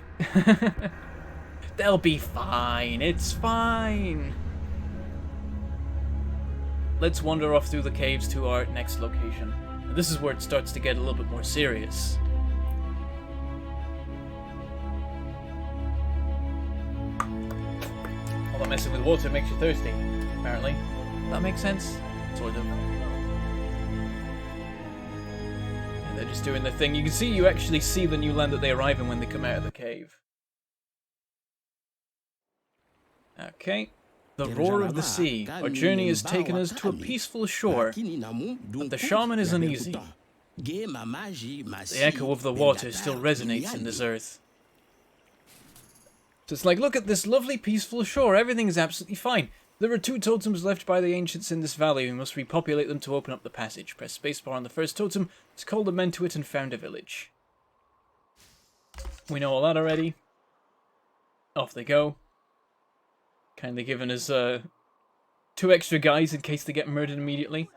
They'll be fine. It's fine. Let's wander off through the caves to our next location. And this is where it starts to get a little bit more serious. All that messing with water makes you thirsty, apparently. That makes sense? Sort of. And they're just doing their thing. You actually see the new land that they arrive in when they come out of the cave. Okay. The roar of the sea. Our journey has taken us to a peaceful shore, but the shaman is uneasy. The echo of the water still resonates in this earth. So it's like, look at this lovely peaceful shore, everything is absolutely fine. There are 2 totems left by the ancients in this valley, we must repopulate them to open up the passage. Press spacebar on the first totem to call the men to it and found a village. We know all that already. Off they go. Kindly given us 2 extra guys in case they get murdered immediately.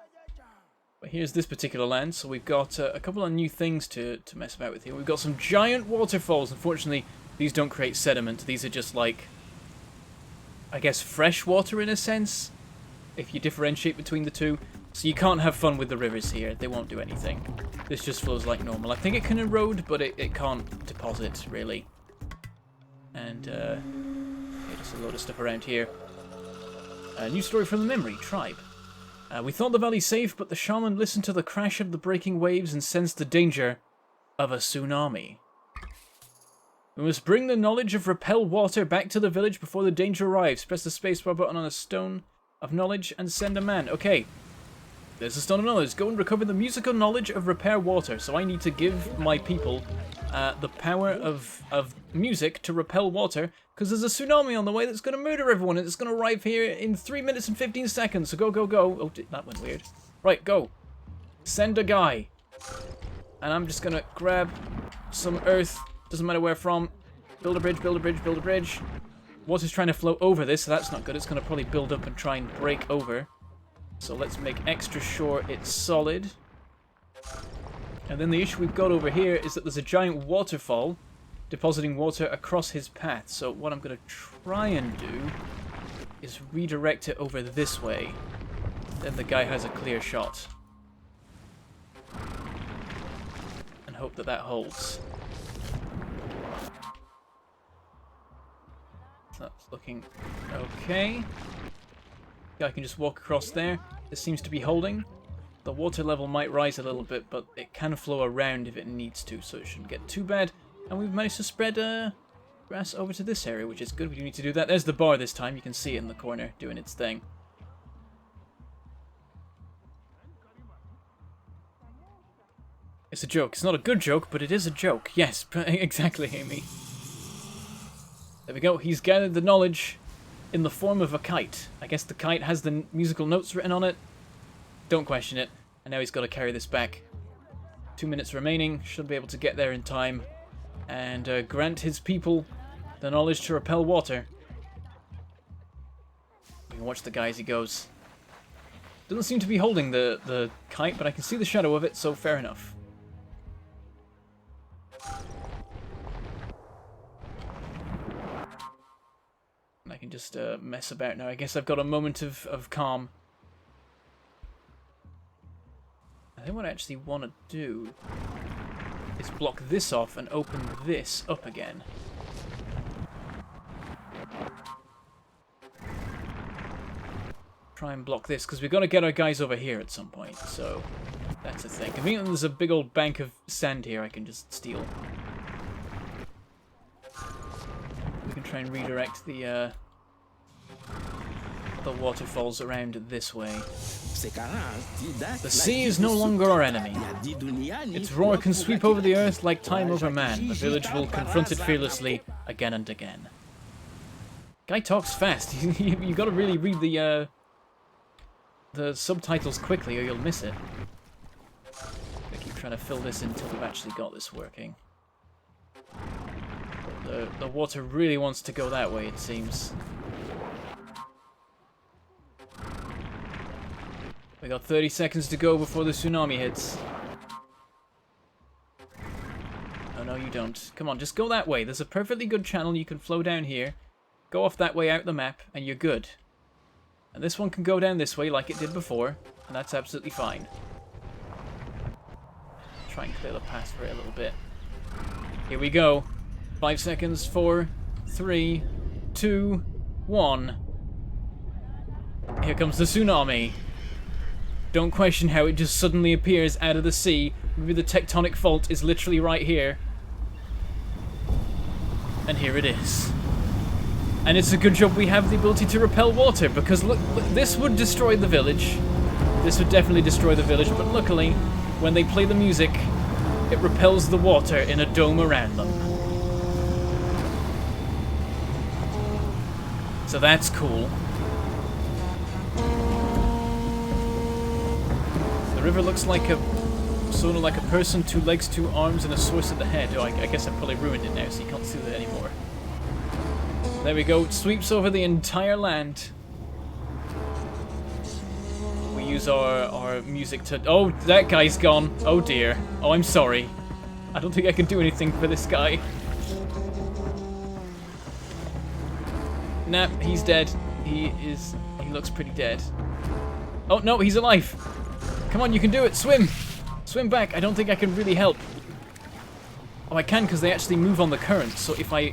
But here's this particular land, so we've got a couple of new things to mess about with here. We've got some giant waterfalls. Unfortunately, these don't create sediment. These are just like, I guess, fresh water in a sense, if you differentiate between the two. So you can't have fun with the rivers here. They won't do anything. This just flows like normal. I think it can erode, but it can't deposit, really. And, just a load of stuff around here. A new story from the Memory Tribe. We thought the valley safe, but the shaman listened to the crash of the breaking waves and sensed the danger of a tsunami. We must bring the knowledge of repel water back to the village before the danger arrives. Press the spacebar button on a stone of knowledge and send a man. Okay. There's a stone of knowledge. Go and recover the musical knowledge of repair water. So I need to give my people the power of music to repel water, because there's a tsunami on the way that's going to murder everyone, and it's going to arrive here in 3 minutes and 15 seconds. So go, go, go. Oh, that went weird. Right, go. Send a guy. And I'm just going to grab some earth. Doesn't matter where from. Build a bridge, build a bridge, build a bridge. Water's trying to flow over this, so that's not good. It's going to probably build up and try and break over. So let's make extra sure it's solid. And then the issue we've got over here is that there's a giant waterfall depositing water across his path. So what I'm going to try and do is redirect it over this way. Then the guy has a clear shot. And hope that that holds. That's looking okay. I can just walk across there. This seems to be holding. The water level might rise a little bit, but it can flow around if it needs to, so it shouldn't get too bad. And we've managed to spread grass over to this area, which is good. We do need to do that. There's the bar this time. You can see it in the corner doing its thing. It's a joke. It's not a good joke, but it is a joke. Yes, exactly, Amy. There we go. He's gathered the knowledge in the form of a kite. I guess the kite has the musical notes written on it. Don't question it. And now he's got to carry this back. 2 minutes remaining. Should be able to get there in time. And grant his people the knowledge to repel water. We can watch the guy as he goes. Doesn't seem to be holding the kite, but I can see the shadow of it, so fair enough. I can just mess about now. I guess I've got a moment of calm. I think what I actually want to do is block this off and open this up again. Try and block this, because we've got to get our guys over here at some point, so that's the thing. Conveniently, there's a big old bank of sand here I can just steal. We can try and redirect the waterfalls around this way. The sea is no longer our enemy. Its roar can sweep over the earth like time over man. The village will confront it fearlessly again and again. Guy talks fast. You got to really read the subtitles quickly or you'll miss it. I keep trying to fill this in until we've actually got this working. But the water really wants to go that way, it seems. We got 30 seconds to go before the tsunami hits. Oh, no, you don't. Come on, just go that way. There's a perfectly good channel. You can flow down here. Go off that way out the map, and you're good. And this one can go down this way like it did before, and that's absolutely fine. Try and clear the path for it a little bit. Here we go. 5 seconds. 4, 3, 2, 1. Here comes the tsunami. Don't question how it just suddenly appears out of the sea. Maybe the tectonic fault is literally right here. And here it is. And it's a good job we have the ability to repel water, because look, this would destroy the village. This would definitely destroy the village, but luckily, when they play the music, it repels the water in a dome around them. So that's cool. The river looks like sort of like a person, 2 legs, 2 arms, and a source at the head. Oh, I guess I probably ruined it now, so you can't see that anymore. There we go. It sweeps over the entire land. We use our music to... Oh, that guy's gone. Oh dear. Oh, I'm sorry. I don't think I can do anything for this guy. Nah, he's dead. He looks pretty dead. Oh, no, he's alive. Come on, you can do it. Swim. Swim back. I don't think I can really help. Oh, I can, because they actually move on the current. So if I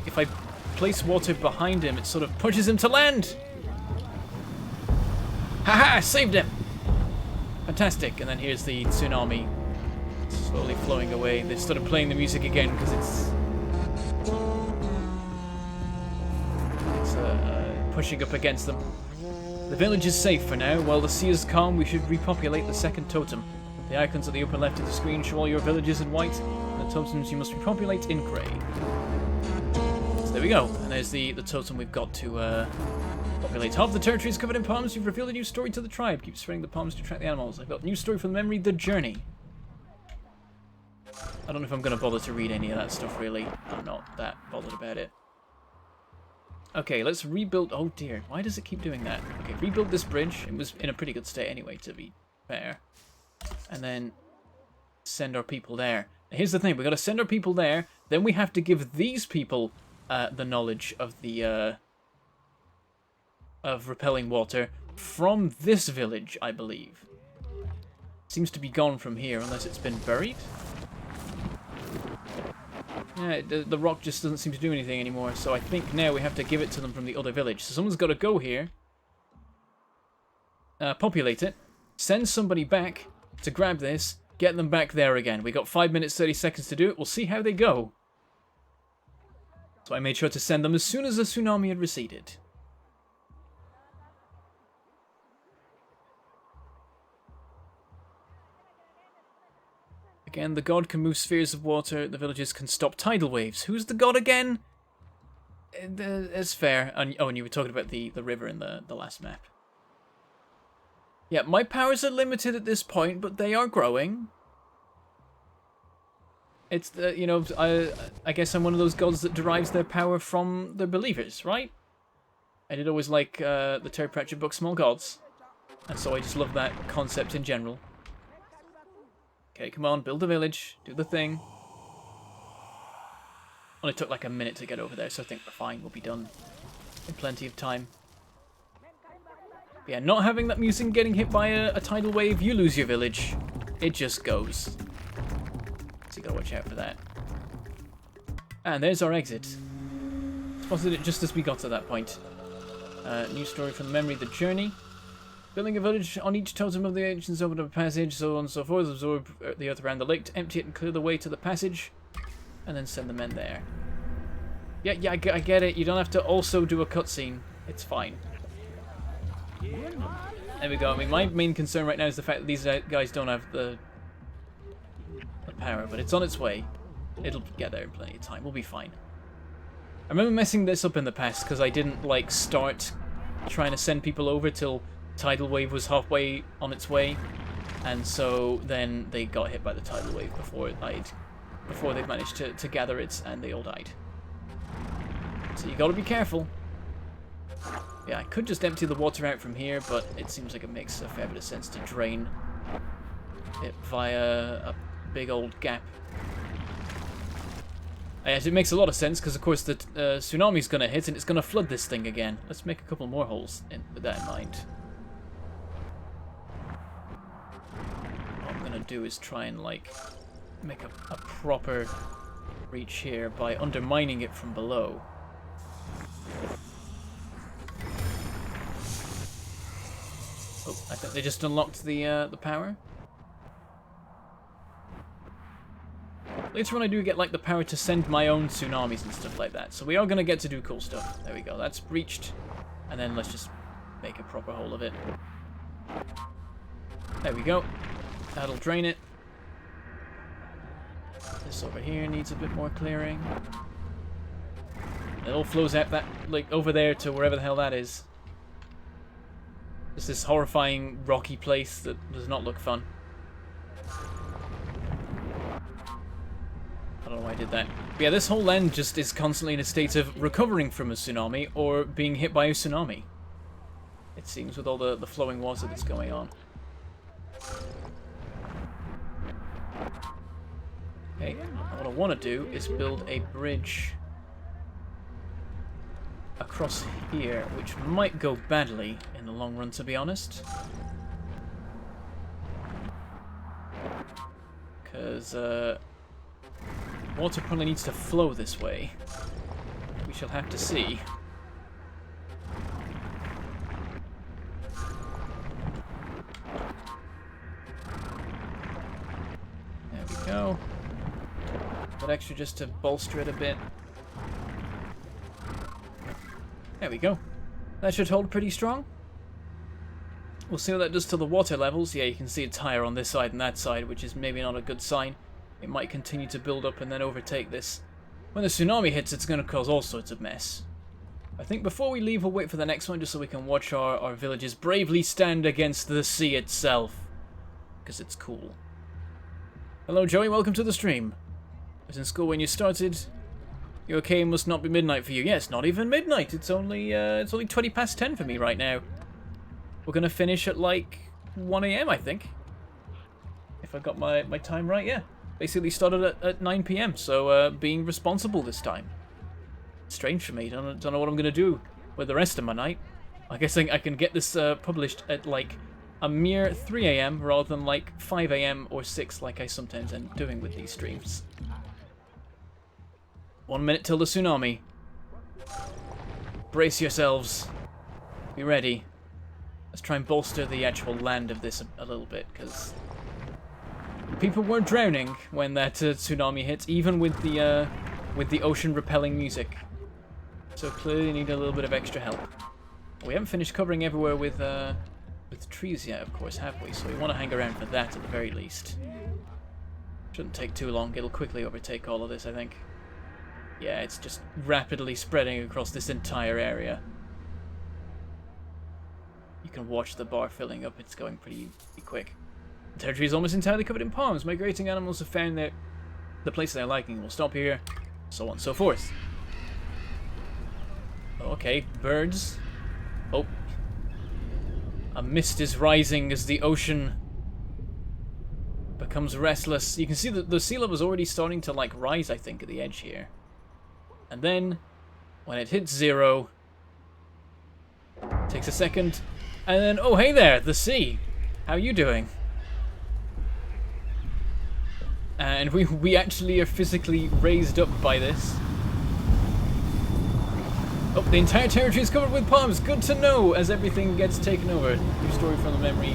place water behind him, it sort of pushes him to land. Haha, saved him. Fantastic. And then here's the tsunami slowly flowing away. They started playing the music again because it's pushing up against them. The village is safe for now. While the sea is calm, we should repopulate the second totem. The icons at the upper left of the screen show all your villages in white, and the totems you must repopulate in grey. So there we go. And there's the totem we've got to populate. Half the territory is covered in palms. You've revealed a new story to the tribe. Keep spreading the palms to attract the animals. I've got a new story from the memory, The Journey. I don't know if I'm going to bother to read any of that stuff, really. I'm not that bothered about it. Okay, let's rebuild... Oh dear, why does it keep doing that? Okay, rebuild this bridge. It was in a pretty good state anyway, to be fair. And then send our people there. Now, here's the thing, we've got to send our people there, then we have to give these people the knowledge of the... of repelling water from this village, I believe. Seems to be gone from here, unless it's been buried. Yeah, the rock just doesn't seem to do anything anymore, so I think now we have to give it to them from the other village. So someone's got to go here, populate it, send somebody back to grab this, get them back there again. We got 5 minutes, 30 seconds to do it. We'll see how they go. So I made sure to send them as soon as the tsunami had receded. Again, the god can move spheres of water. The villages can stop tidal waves. Who's the god again? It's fair. And you were talking about the river in the last map. Yeah, my powers are limited at this point, but they are growing. It's you know, I guess I'm one of those gods that derives their power from their believers, right? I did always like the Terry Pratchett book Small Gods, and so I just love that concept in general. Okay, come on, build a village, do the thing. Only took like a minute to get over there, so I think we're fine. We'll be done in plenty of time. But yeah, not having that music getting hit by a tidal wave, you lose your village. It just goes. So you gotta watch out for that. And there's our exit. Spotted it just as we got to that point. New story from the memory, The Journey. Building a village on each totem of the ancients, open up a passage, so on and so forth. Absorb the earth around the lake to empty it and clear the way to the passage. And then send the men there. Yeah, I get it. You don't have to also do a cutscene. It's fine. There we go. I mean, my main concern right now is the fact that these guys don't have the power, but it's on its way. It'll get there in plenty of time. We'll be fine. I remember messing this up in the past because I didn't like start trying to send people over till tidal wave was halfway on its way, and so then they got hit by the tidal wave before it died, before they managed to gather it, and they all died. So you got to be careful. Yeah, I could just empty the water out from here, but it seems like it makes a fair bit of sense to drain it via a big old gap. Yes, it makes a lot of sense, because of course the tsunami's going to hit and it's going to flood this thing again. Let's make a couple more holes with that in mind. What I'm going to do is try and, like, make a proper reach here by undermining it from below. Oh, I think they just unlocked the power. Later on I do get like the power to send my own tsunamis and stuff like that. So we are going to get to do cool stuff. There we go. That's breached. And then let's just make a proper hole of it. There we go. That'll drain it. This over here needs a bit more clearing. It all flows out that, like, over there to wherever the hell that is. Just this horrifying rocky place that does not look fun. I don't know why I did that. But yeah, this whole land just is constantly in a state of recovering from a tsunami or being hit by a tsunami. It seems, with all the flowing water that's going on. Okay, what I want to do is build a bridge across here, which might go badly in the long run, to be honest. Because water probably needs to flow this way. We shall have to see. There we go. But extra just to bolster it a bit. There we go. That should hold pretty strong. We'll see what that does to the water levels. Yeah, you can see it's higher on this side and that side, which is maybe not a good sign. It might continue to build up and then overtake this. When the tsunami hits, it's going to cause all sorts of mess. I think before we leave, we'll wait for the next one just so we can watch our villages bravely stand against the sea itself. Because it's cool. Hello, Joey. Welcome to the stream. I was in school when you started. You okay? Must not be midnight for you. Yes, not even midnight. It's only 20 past 10 for me right now. We're gonna finish at like 1 AM, I think. If I got my time right, yeah. Basically started at 9 PM. So being responsible this time. Strange for me. Don't know what I'm gonna do with the rest of my night. I guess I can get this published at like a mere 3 AM rather than like 5 AM or 6 like I sometimes end doing with these streams. 1 minute till the tsunami. Brace yourselves. Be ready. Let's try and bolster the actual land of this a little bit, because people were drowning when that tsunami hit, even with the ocean repelling music. So clearly need a little bit of extra help. We haven't finished covering everywhere with trees yet, of course, have we? So we want to hang around for that at the very least. Shouldn't take too long. It'll quickly overtake all of this, I think. Yeah, it's just rapidly spreading across this entire area. You can watch the bar filling up. It's going pretty quick. The territory is almost entirely covered in palms. Migrating animals have found the place they're liking will stop here, so on and so forth. Okay, birds. Oh. A mist is rising as the ocean becomes restless. You can see that the sea level is already starting to like rise, I think, at the edge here. And then, when it hits 0, takes a second, and then, oh hey there, the sea. How you doing? And we actually are physically raised up by this. Oh, the entire territory is covered with palms. Good to know as everything gets taken over. New story from the memory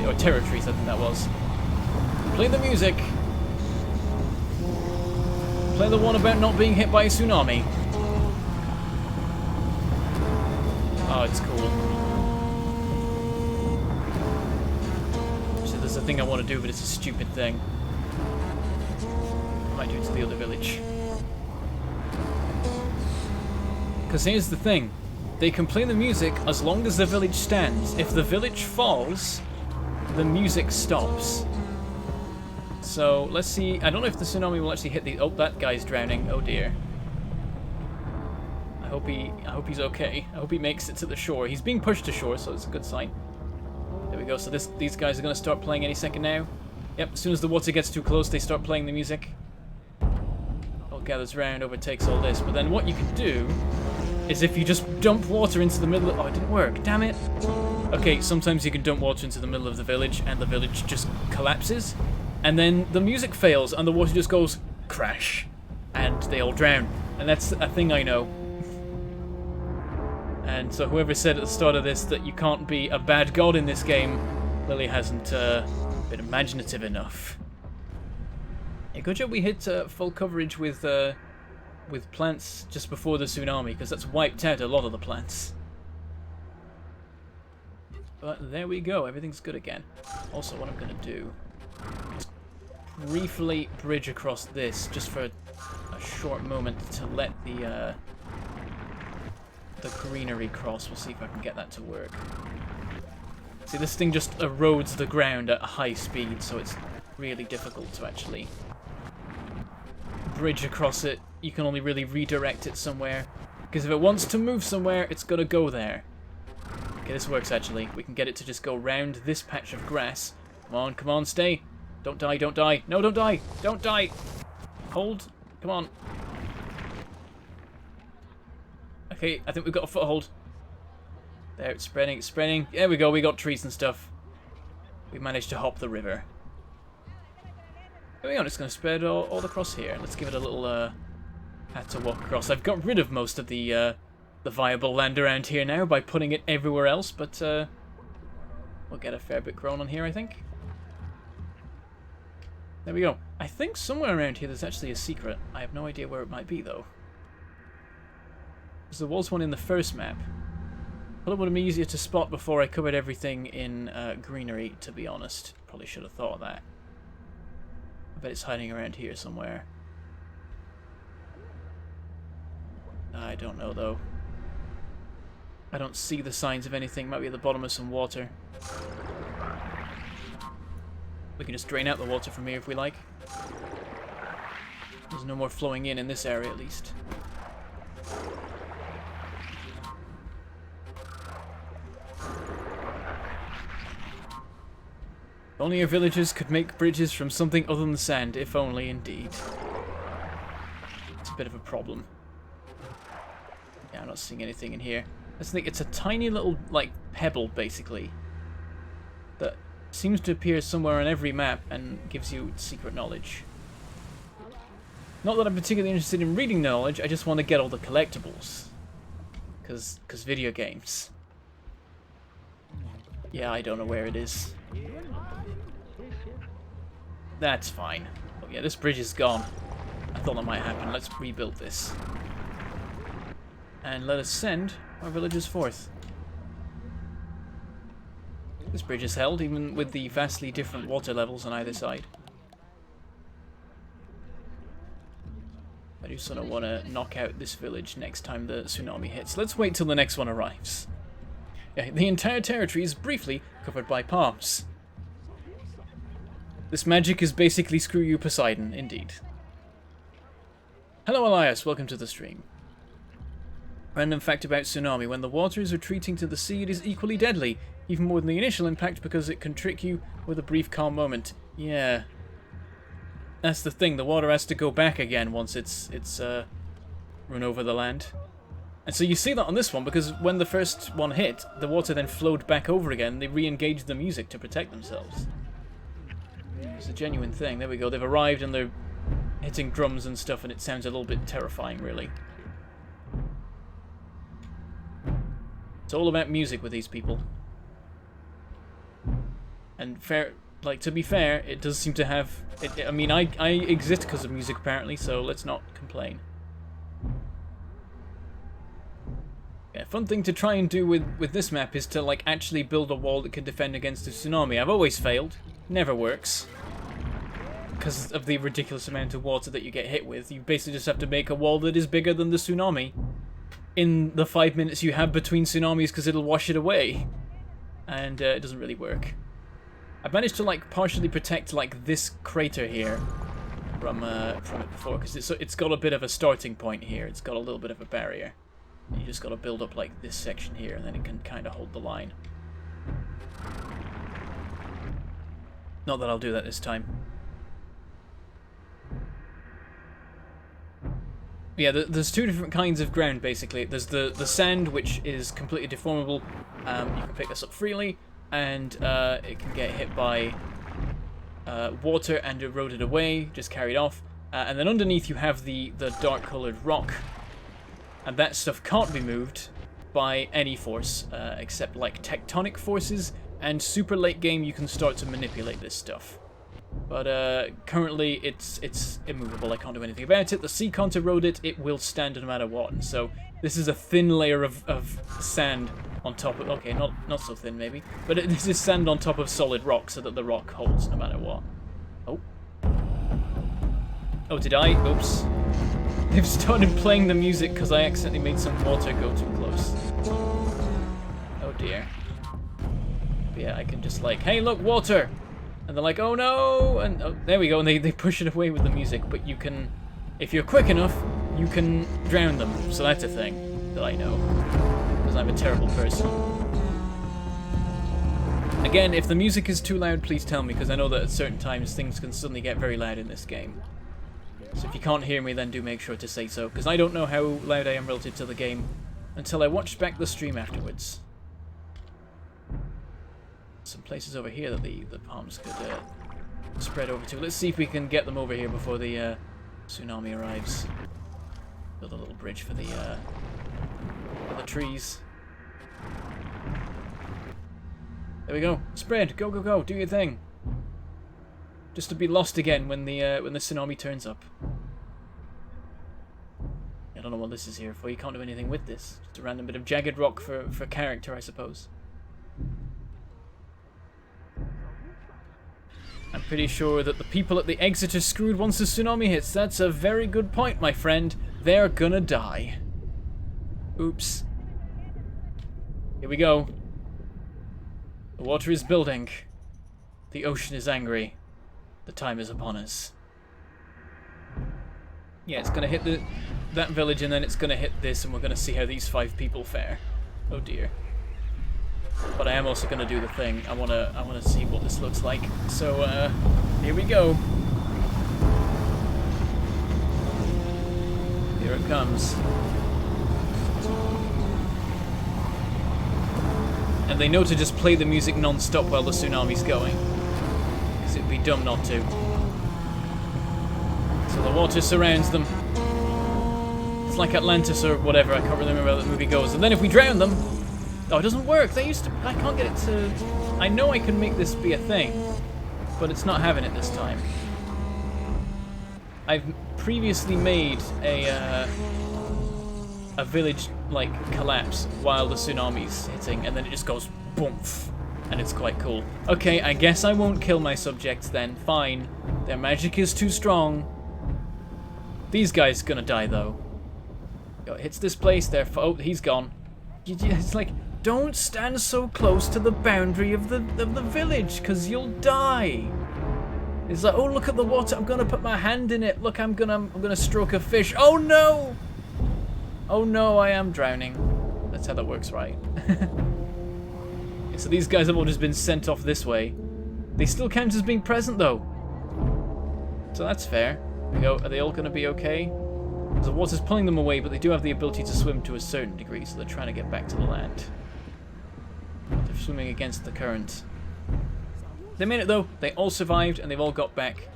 or territories, I think that was. Play the music. Play the one about not being hit by a tsunami. Oh, it's cool. So there's a thing I want to do, but it's a stupid thing. I might do it to the other village. Because here's the thing. They can play the music as long as the village stands. If the village falls, the music stops. So, let's see. I don't know if the tsunami will actually hit the... Oh, that guy's drowning. Oh, dear. I I hope he's okay. I hope he makes it to the shore. He's being pushed to shore, so it's a good sign. There we go. So these guys are going to start playing any second now. Yep, as soon as the water gets too close, they start playing the music. All gathers round, overtakes all this. But then what you can do is if you just dump water into the middle of... Oh, it didn't work. Damn it. Okay, sometimes you can dump water into the middle of the village, and the village just collapses. And then the music fails, and the water just goes crash. And they all drown. And that's a thing I know. And so whoever said at the start of this that you can't be a bad god in this game, Lily hasn't been imaginative enough. Yeah, good job we hit full coverage with plants just before the tsunami, because that's wiped out a lot of the plants. But there we go, everything's good again. Also, what I'm going to do is briefly bridge across this, just for a short moment, to let the greenery cross. We'll see if I can get that to work. See, this thing just erodes the ground at a high speed, so it's really difficult to actually bridge across it. You can only really redirect it somewhere, because if it wants to move somewhere, it's got to go there. Okay, this works actually. We can get it to just go round this patch of grass. Come on, stay. Don't die, don't die. No, don't die. Don't die. Hold. Come on. Okay, I think we've got a foothold. There, it's spreading, it's spreading. There we go, we got trees and stuff. We managed to hop the river. There we go, it's going to spread all across here. Let's give it a little had to walk across. I've got rid of most of the viable land around here now by putting it everywhere else, but we'll get a fair bit grown on here, I think. There we go. I think somewhere around here there's actually a secret. I have no idea where it might be, though. Because there was one in the first map. Well, it would have been easier to spot before I covered everything in greenery, to be honest. Probably should have thought of that. I bet it's hiding around here somewhere. I don't know, though. I don't see the signs of anything. Might be at the bottom of some water. We can just drain out the water from here if we like. There's no more flowing in this area, at least. If only your villagers could make bridges from something other than sand, if only, indeed. It's a bit of a problem. Yeah, I'm not seeing anything in here. I just think it's a tiny little, like, pebble, basically, that seems to appear somewhere on every map and gives you secret knowledge. Not that I'm particularly interested in reading knowledge, I just want to get all the collectibles. Because video games. Yeah, I don't know where it is. That's fine. Oh yeah, this bridge is gone. I thought that might happen. Let's rebuild this. And let us send our villagers forth. This bridge is held, even with the vastly different water levels on either side. I do sort of want to knock out this village next time the tsunami hits. Let's wait till the next one arrives. Yeah, the entire territory is briefly covered by palms. This magic is basically screw you Poseidon, indeed. Hello Elias, welcome to the stream. Random fact about tsunami. When the water is retreating to the sea, it is equally deadly, even more than the initial impact, because it can trick you with a brief calm moment. Yeah. That's the thing, the water has to go back again once it's run over the land. And so you see that on this one, because when the first one hit, the water then flowed back over again, they re-engaged the music to protect themselves. It's a genuine thing. There we go, they've arrived and they're hitting drums and stuff, and it sounds a little bit terrifying, really. It's all about music with these people. And to be fair, it does seem to have... I mean, I exist because of music, apparently, so let's not complain. Yeah, fun thing to try and do with this map is to, like, actually build a wall that can defend against a tsunami. I've always failed. Never works. Because of the ridiculous amount of water that you get hit with. You basically just have to make a wall that is bigger than the tsunami in the 5 minutes you have between tsunamis, because it'll wash it away. And it doesn't really work. I've managed to, like, partially protect, like, this crater here from it before, because it's got a bit of a starting point here. It's got a little bit of a barrier. You just got to build up like this section here, and then it can kind of hold the line. Not that I'll do that this time. Yeah, there's two different kinds of ground, basically. There's the sand, which is completely deformable. You can pick this up freely, and it can get hit by water and eroded away, just carried off. And then underneath you have the dark-coloured rock. And that stuff can't be moved by any force, except like tectonic forces. And super late game, you can start to manipulate this stuff. But currently, it's immovable. I can't do anything about it. The sea can't erode it. It will stand no matter what. And so this is a thin layer of sand on top of... Okay, not so thin, maybe. But this is sand on top of solid rock, so that the rock holds no matter what. Oh. Oh, did I? Oops. They've started playing the music because I accidentally made some water go too close. Oh, dear. But yeah, I can just like, hey, look, water! And they're like, oh no! And oh, there we go, and they push it away with the music. But you can, if you're quick enough, you can drown them. So that's a thing that I know. Because I'm a terrible person. Again, if the music is too loud, please tell me, because I know that at certain times things can suddenly get very loud in this game. So if you can't hear me, then do make sure to say so, because I don't know how loud I am relative to the game until I watched back the stream afterwards. Some places over here that the palms could spread over to. Let's see if we can get them over here before the tsunami arrives. Build a little bridge for the trees. There we go. Spread. Go, go, go. Do your thing. Just to be lost again when the tsunami turns up. I don't know what this is here for. You can't do anything with this. Just a random bit of jagged rock for character, I suppose. I'm pretty sure that the people at the exit are screwed once the tsunami hits. That's a very good point, my friend. They're gonna die. Oops. Here we go. The water is building. The ocean is angry. The time is upon us. Yeah, it's gonna hit that village, and then it's gonna hit this, and we're gonna see how these 5 people fare. Oh dear. But I am also gonna do the thing. I wanna see what this looks like. So here we go. Here it comes. And they know to just play the music non-stop while the tsunami's going. Because it'd be dumb not to. So the water surrounds them. It's like Atlantis or whatever, I can't really remember how the movie goes. And then if we drown them... Oh, it doesn't work. They used to... I can't get it to... I know I can make this be a thing, but it's not having it this time. I've previously made a village, like, collapse while the tsunami's hitting, and then it just goes boomf, and it's quite cool. Okay, I guess I won't kill my subjects then. Fine. Their magic is too strong. These guys gonna die, though. It hits this place, there. Oh, he's gone. It's like... Don't stand so close to the boundary of the village, because you'll die. It's like, oh, look at the water. I'm gonna put my hand in it. Look, I'm gonna stroke a fish. Oh no! Oh no, I am drowning. That's how that works, right? Okay, so these guys have all just been sent off this way. They still count as being present, though. So that's fair. There we go. Are they all gonna be okay? The water's pulling them away, but they do have the ability to swim to a certain degree, so they're trying to get back to the land. They're swimming against the current. They made it, though. They all survived, and they've all got back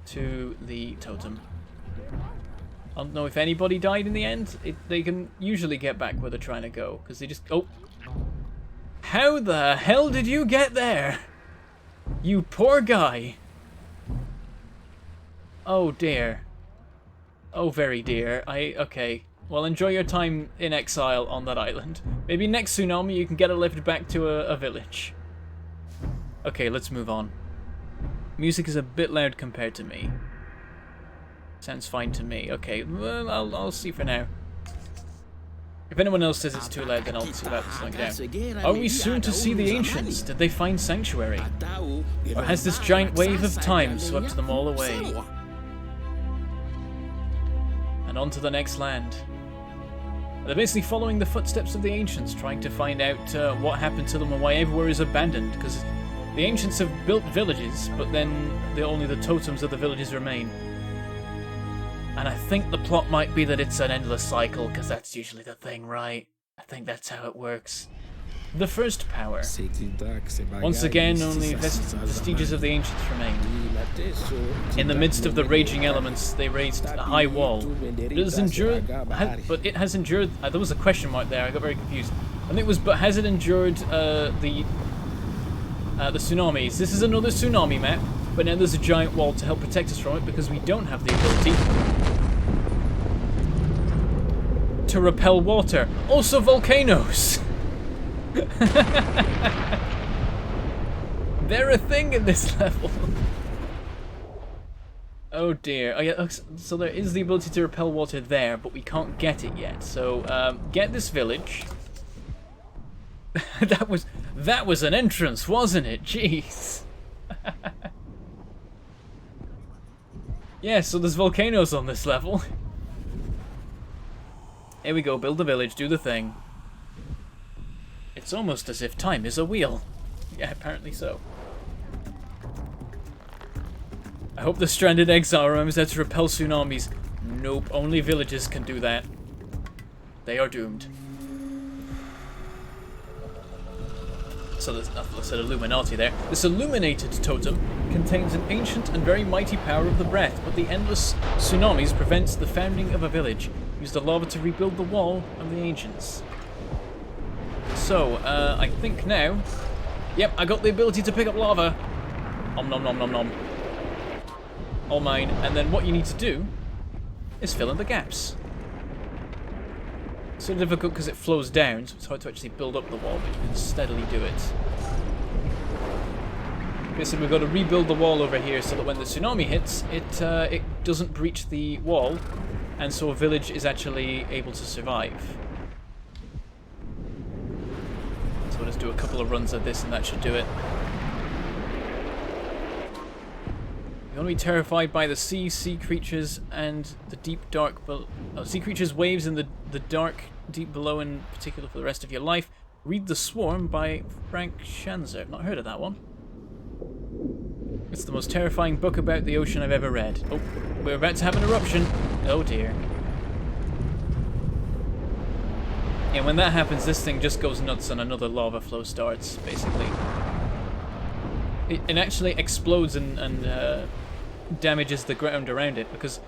to the totem. I don't know if anybody died in the end. They can usually get back where they're trying to go, because they just... Oh! How the hell did you get there? You poor guy. Oh, dear. Oh, very dear. Okay. Well, enjoy your time in exile on that island. Maybe next tsunami you can get a lift back to a village. Okay, let's move on. Music is a bit loud compared to me. Sounds fine to me. Okay, well, I'll see for now. If anyone else says it's too loud, then I'll see about slowing it down. Are we soon to see the ancients? Did they find sanctuary? Or has this giant wave of time swept them all away? And on to the next land. They're basically following the footsteps of the ancients, trying to find out what happened to them and why everywhere is abandoned, because the ancients have built villages, but then only the totems of the villages remain. And I think the plot might be that it's an endless cycle, because that's usually the thing, right? I think that's how it works. The first power. Once again, only vestiges of the ancients remain. In the midst of the raging elements, they raised a high wall. It has endured, but it has endured. There was a question mark there. I got very confused. I think it was, but has it endured the tsunamis? This is another tsunami map, but now there's a giant wall to help protect us from it because we don't have the ability to repel water. Also, volcanoes. They're a thing in this level. Oh dear. Oh yeah. So there is the ability to repel water there, but we can't get it yet. So get this village. that was an entrance, wasn't it? Jeez. Yeah. So there's volcanoes on this level. Here we go. Build the village. Do the thing. It's almost as if time is a wheel. Yeah, apparently so. I hope the stranded exile remembers how to repel tsunamis. Nope, only villages can do that. They are doomed. So there's, I said Illuminati there. This illuminated totem contains an ancient and very mighty power of the breath, but the endless tsunamis prevents the founding of a village. Use the lava to rebuild the wall of the ancients. So, I think now... Yep, I got the ability to pick up lava. Om nom nom nom nom. All mine. And then what you need to do is fill in the gaps. It's sort of difficult because it flows down, so it's hard to actually build up the wall, but you can steadily do it. Basically, we've got to rebuild the wall over here so that when the tsunami hits, it doesn't breach the wall, and so a village is actually able to survive. So let's do a couple of runs of this and that should do it. You want to be terrified by the sea creatures and the deep dark sea creatures, waves and the dark deep below in particular for the rest of your life. Read The Swarm by Frank Schanzer. I've not heard of that one. It's the most terrifying book about the ocean I've ever read. Oh, we're about to have an eruption. Oh dear. And when that happens, this thing just goes nuts and another lava flow starts, basically. It actually explodes and damages the ground around it, because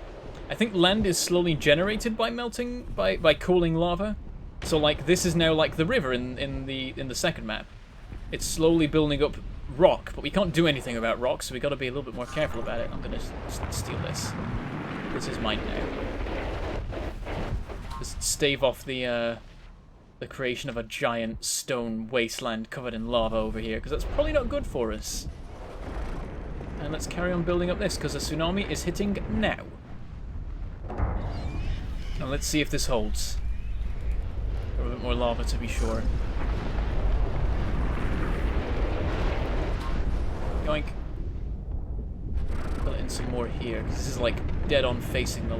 I think land is slowly generated by melting, by cooling lava. So like this is now like the river in the second map. It's slowly building up rock, but we can't do anything about rock, so we got to be a little bit more careful about it. I'm gonna steal this. This is mine now. Just stave off the creation of a giant stone wasteland covered in lava over here, because that's probably not good for us. And let's carry on building up this, because a tsunami is hitting now. And let's see if this holds. A little bit more lava to be sure. Yoink. Put in some more here, because this is like dead on facing the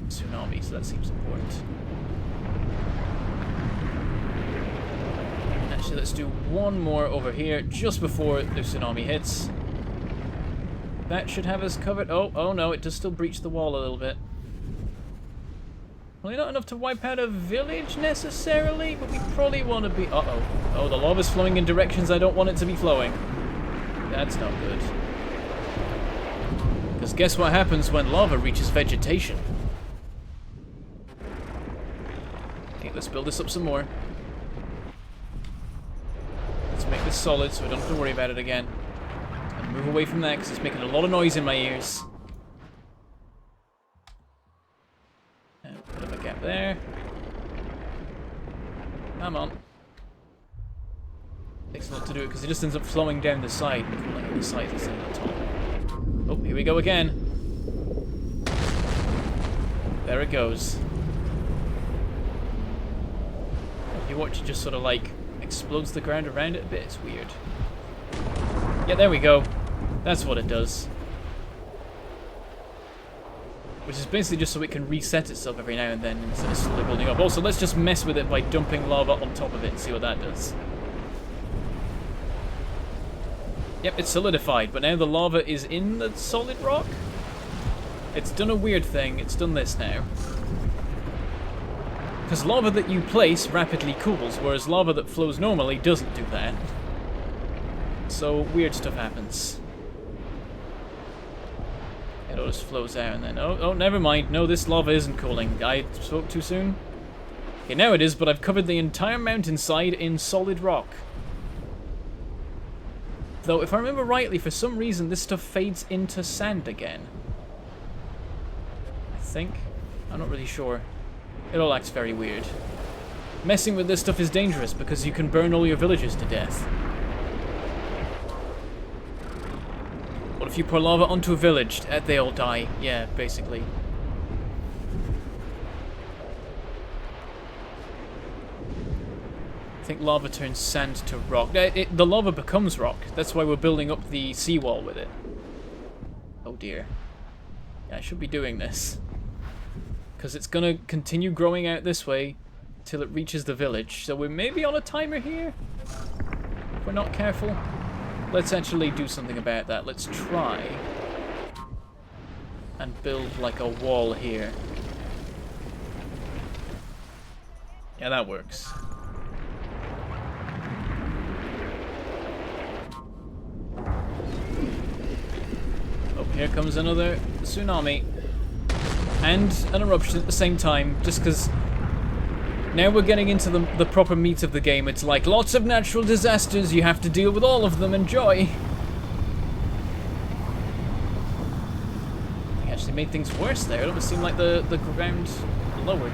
tsunami, so that seems important. Actually, let's do one more over here just before the tsunami hits. That should have us covered. Oh no, it does still breach the wall a little bit. Probably not enough to wipe out a village necessarily, but we probably want to be... Uh-oh. Oh, the lava's flowing in directions I don't want it to be flowing. That's not good. Because guess what happens when lava reaches vegetation? Okay, let's build this up some more. Let's make this solid so we don't have to worry about it again. And move away from that because it's making a lot of noise in my ears. And put up a gap there. Come on. Takes a lot to do it because it just ends up flowing down the side and cooling on the side instead of the top. Oh, here we go again. There it goes. If you watch, it just sort of like explodes the ground around it a bit. It's weird. Yeah, there we go. That's what it does. which is basically just so it can reset itself every now and then instead of slowly building up. Also, let's just mess with it by dumping lava on top of it and see what that does. Yep, it's solidified, but now the lava is in the solid rock. It's done a weird thing. It's done this now. Because lava that you place rapidly cools, whereas lava that flows normally doesn't do that. So, weird stuff happens. It all just flows out and then... Oh, never mind. No, this lava isn't cooling. I spoke too soon. Okay, now it is, but I've covered the entire mountainside in solid rock. Though, if I remember rightly, for some reason, this stuff fades into sand again. I think. I'm not really sure. It all acts very weird. Messing with this stuff is dangerous because you can burn all your villagers to death. What if you pour lava onto a village? They all die. Yeah, basically. I think lava turns sand to rock. The lava becomes rock. That's why we're building up the seawall with it. Oh dear. Yeah, I should be doing this. Because it's going to continue growing out this way till it reaches the village. So we're maybe on a timer here. If we're not careful. Let's actually do something about that. Let's try and build like a wall here. Yeah, that works. Oh, here comes another tsunami. And an eruption at the same time, just because now we're getting into the proper meat of the game. It's like, lots of natural disasters, you have to deal with all of them, enjoy! He actually made things worse there. It almost seemed like the ground lowered.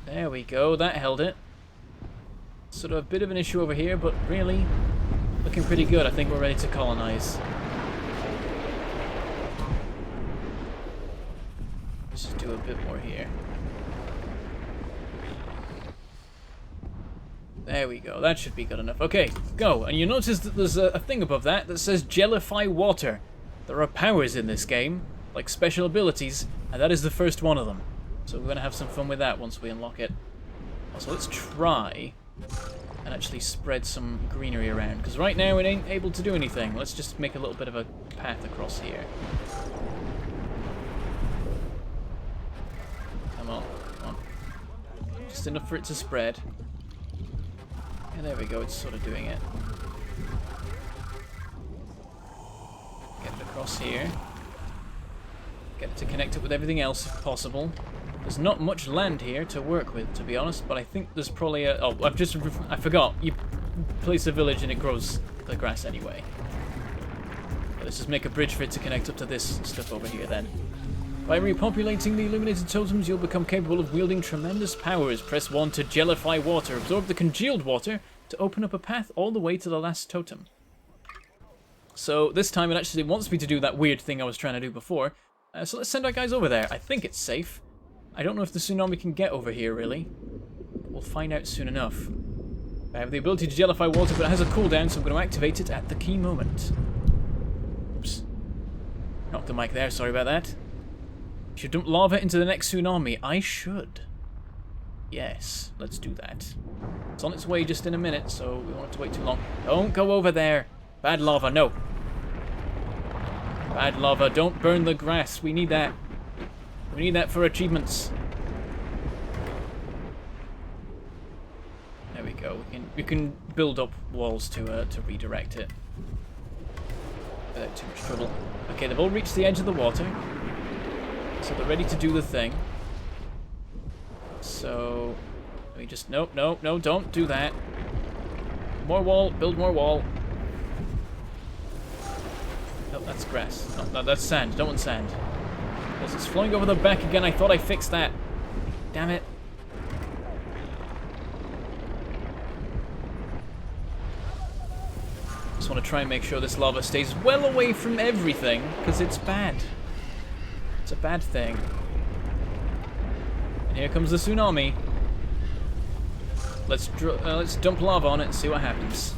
There we go, that held it. Sort of a bit of an issue over here, but really looking pretty good. I think we're ready to colonize. Let's just do a bit more here. There we go. That should be good enough. Okay, go. And you notice that there's a thing above that that says Jelify Water. There are powers in this game, like special abilities, and that is the first one of them. So we're going to have some fun with that once we unlock it. Also, let's try and actually spread some greenery around, because right now it ain't able to do anything. Let's just make a little bit of a path across here. Come on, come on. Just enough for it to spread. Yeah, there we go, it's sort of doing it. Get it across here. Get it to connect it with everything else if possible. There's not much land here to work with, to be honest, but I think there's probably a... Oh, I forgot. You place a village and it grows the grass anyway. But let's just make a bridge for it to connect up to this stuff over here then. By repopulating the illuminated totems, you'll become capable of wielding tremendous powers. Press 1 to Jelify Water. Absorb the congealed water to open up a path all the way to the last totem. So this time it actually wants me to do that weird thing I was trying to do before. So let's send our guys over there. I think it's safe. I don't know if the tsunami can get over here, really. We'll find out soon enough. I have the ability to Jelify Water, but it has a cooldown, so I'm going to activate it at the key moment. Oops. Knocked the mic there, sorry about that. Should dump lava into the next tsunami. I should. Yes, let's do that. It's on its way just in a minute, so we won't have to wait too long. Don't go over there. Bad lava, no. Bad lava, don't burn the grass. We need that. We need that for achievements. There we go. We can build up walls to redirect it without too much trouble. Okay, they've all reached the edge of the water, so they're ready to do the thing. So let me just no, don't do that. More wall, build more wall. No, that's grass. No, that's sand. Don't want sand. It's flowing over the back again. I thought I fixed that. Damn it. Just want to try and make sure this lava stays well away from everything, because it's bad. It's a bad thing. And here comes the tsunami. let's dump lava on it and see what happens.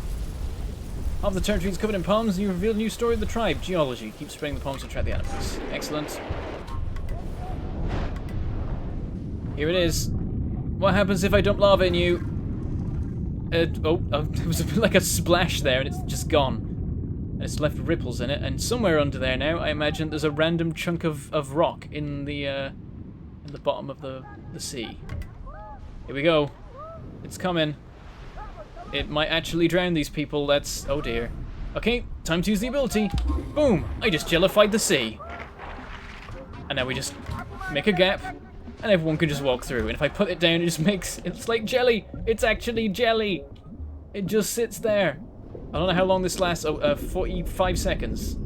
Half the territory is covered in palms, and you reveal a new story of the tribe. Geology. Keep spraying the palms to attract the animals. Excellent. Here it is. What happens if I dump lava in you? Oh, there was like a splash there, and it's just gone. And it's left ripples in it, and somewhere under there now, I imagine there's a random chunk of rock in the bottom of the sea. Here we go. It's coming. It might actually drown these people. That's... oh dear. Okay, time to use the ability. Boom! I just jellified the sea. And now we just make a gap, and everyone can just walk through. And if I put it down, it just makes... it's like jelly! It's actually jelly! It just sits there. I don't know how long this lasts. Oh, 45 seconds.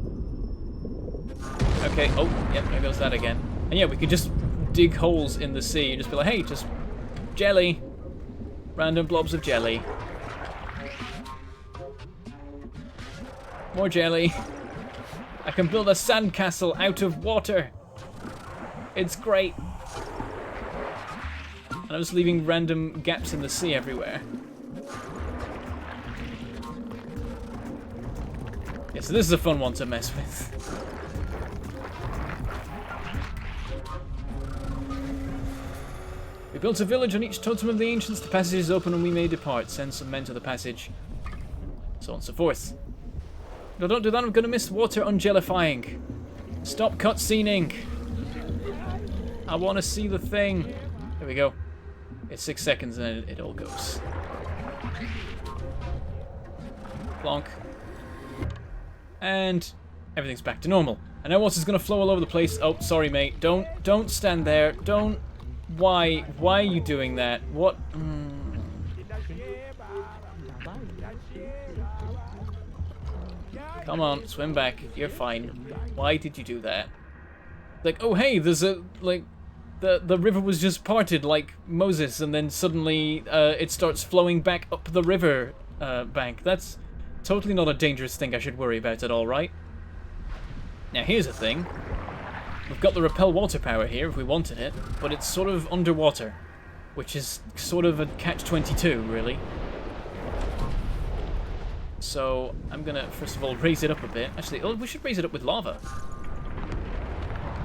Okay, oh, yep, there goes that again. And yeah, we could just dig holes in the sea and just be like, hey, just jelly. Random blobs of jelly. More jelly. I can build a sandcastle out of water. It's great. And I'm just leaving random gaps in the sea everywhere. Yeah, so this is a fun one to mess with. We built a village on each totem of the ancients. The passage is open and we may depart. Send some men to the passage. So on and so forth. No, don't do that. I'm going to miss water ungellifying. Stop cutscening. I want to see the thing. There we go. It's 6 seconds and it all goes. Plonk. And everything's back to normal. And now water's going to flow all over the place. Oh, sorry, mate. Don't stand there. Don't. Why are you doing that? What? Come on, swim back. You're fine. Why did you do that? Like, oh hey, there's a, like, the river was just parted like Moses, and then suddenly it starts flowing back up the river bank. That's totally not a dangerous thing I should worry about at all, right? Now here's the thing. We've got the repel water power here if we wanted it, but it's sort of underwater, which is sort of a catch-22, really. So I'm gonna first of all raise it up a bit. Actually, oh, we should raise it up with lava.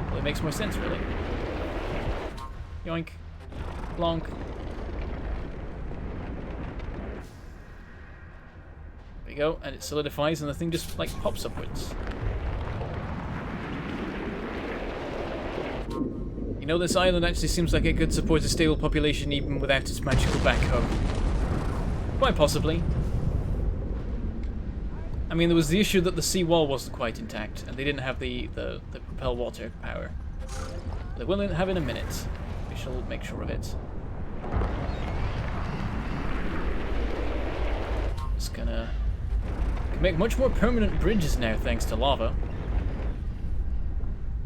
Well, it makes more sense, really. Yoink. Plonk. There we go, and it solidifies, and the thing just like pops upwards. You know, this island actually seems like it could support a stable population even without its magical backhoe. Quite possibly. I mean, there was the issue that the seawall wasn't quite intact, and they didn't have the propel water power. They will have in a minute. We shall make sure of it. Just gonna make much more permanent bridges now, thanks to lava.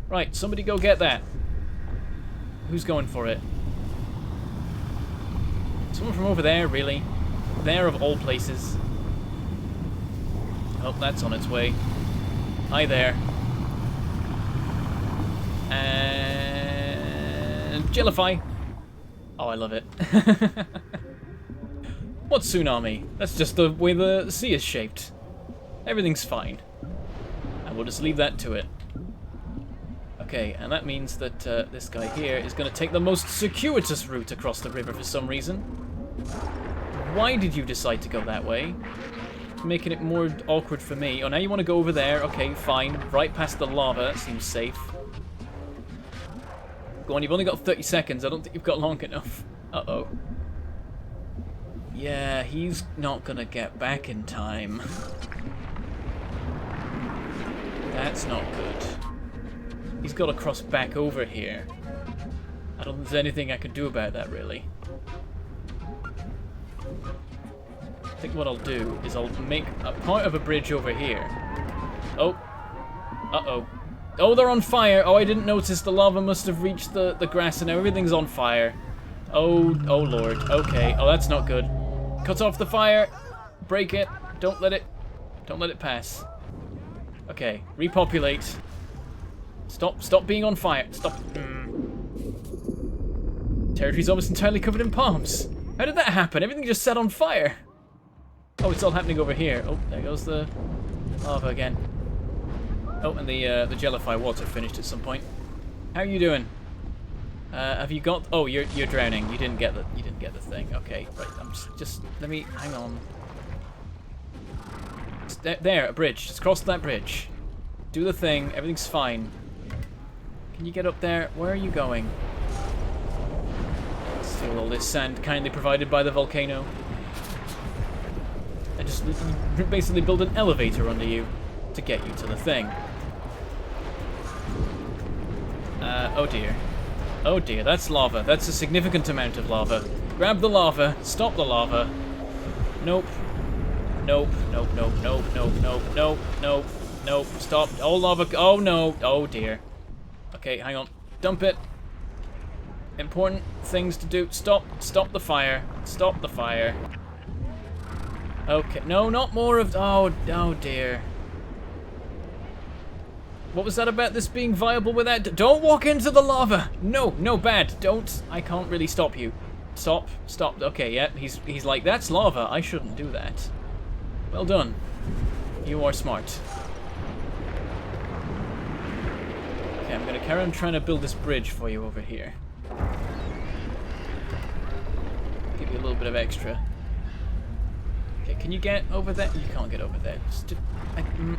Right, somebody go get that. Who's going for it? Someone from over there, really? There of all places. Oh, that's on its way. Hi there. And Jellify. Oh, I love it. What's Tsunami? That's just the way the sea is shaped. Everything's fine. And we'll just leave that to it. Okay, and that means that this guy here is going to take the most circuitous route across the river for some reason. Why did you decide to go that way? Making it more awkward for me. Oh, now you want to go over there. Okay, fine. Right past the lava. That seems safe. Go on, you've only got 30 seconds. I don't think you've got long enough. Uh-oh. Yeah, he's not going to get back in time. That's not good. He's got to cross back over here. I don't think there's anything I can do about that, really. I think what I'll do is I'll make a part of a bridge over here. Oh. Uh-oh. Oh, they're on fire. Oh, I didn't notice. The lava must have reached the grass and now everything's on fire. Oh lord. Okay. Oh, that's not good. Cut off the fire. Break it. Don't let it pass. Okay. Repopulate. Stop being on fire. Stop. Territory's almost entirely covered in palms. How did that happen? Everything just set on fire. Oh, it's all happening over here. Oh, there goes the lava again. Oh, and the jellified water finished at some point. How are you doing? Have you got? Oh, you're drowning. You didn't get the thing. Okay, right. I'm just let me hang on. There, a bridge. Just cross that bridge. Do the thing. Everything's fine. Can you get up there? Where are you going? Steal all this sand kindly provided by the volcano. And just basically build an elevator under you to get you to the thing. Oh dear. Oh dear, that's lava. That's a significant amount of lava. Grab the lava. Stop the lava. Nope. Nope. Nope. Nope. Nope. Nope. Nope. Nope. Nope. Nope. Stop. Oh, lava. Oh no. Oh dear. Okay, hang on. Dump it. Important things to do. Stop. Stop the fire. Stop the fire. Okay. No, not more of... Oh dear. What was that about this being viable without... Don't walk into the lava! No, no, bad. Don't. I can't really stop you. Stop. Stop. Okay, yeah. He's like, that's lava. I shouldn't do that. Well done. You are smart. Okay, I'm going to carry on trying to build this bridge for you over here. Give you a little bit of extra. Okay, can you get over there? You can't get over there.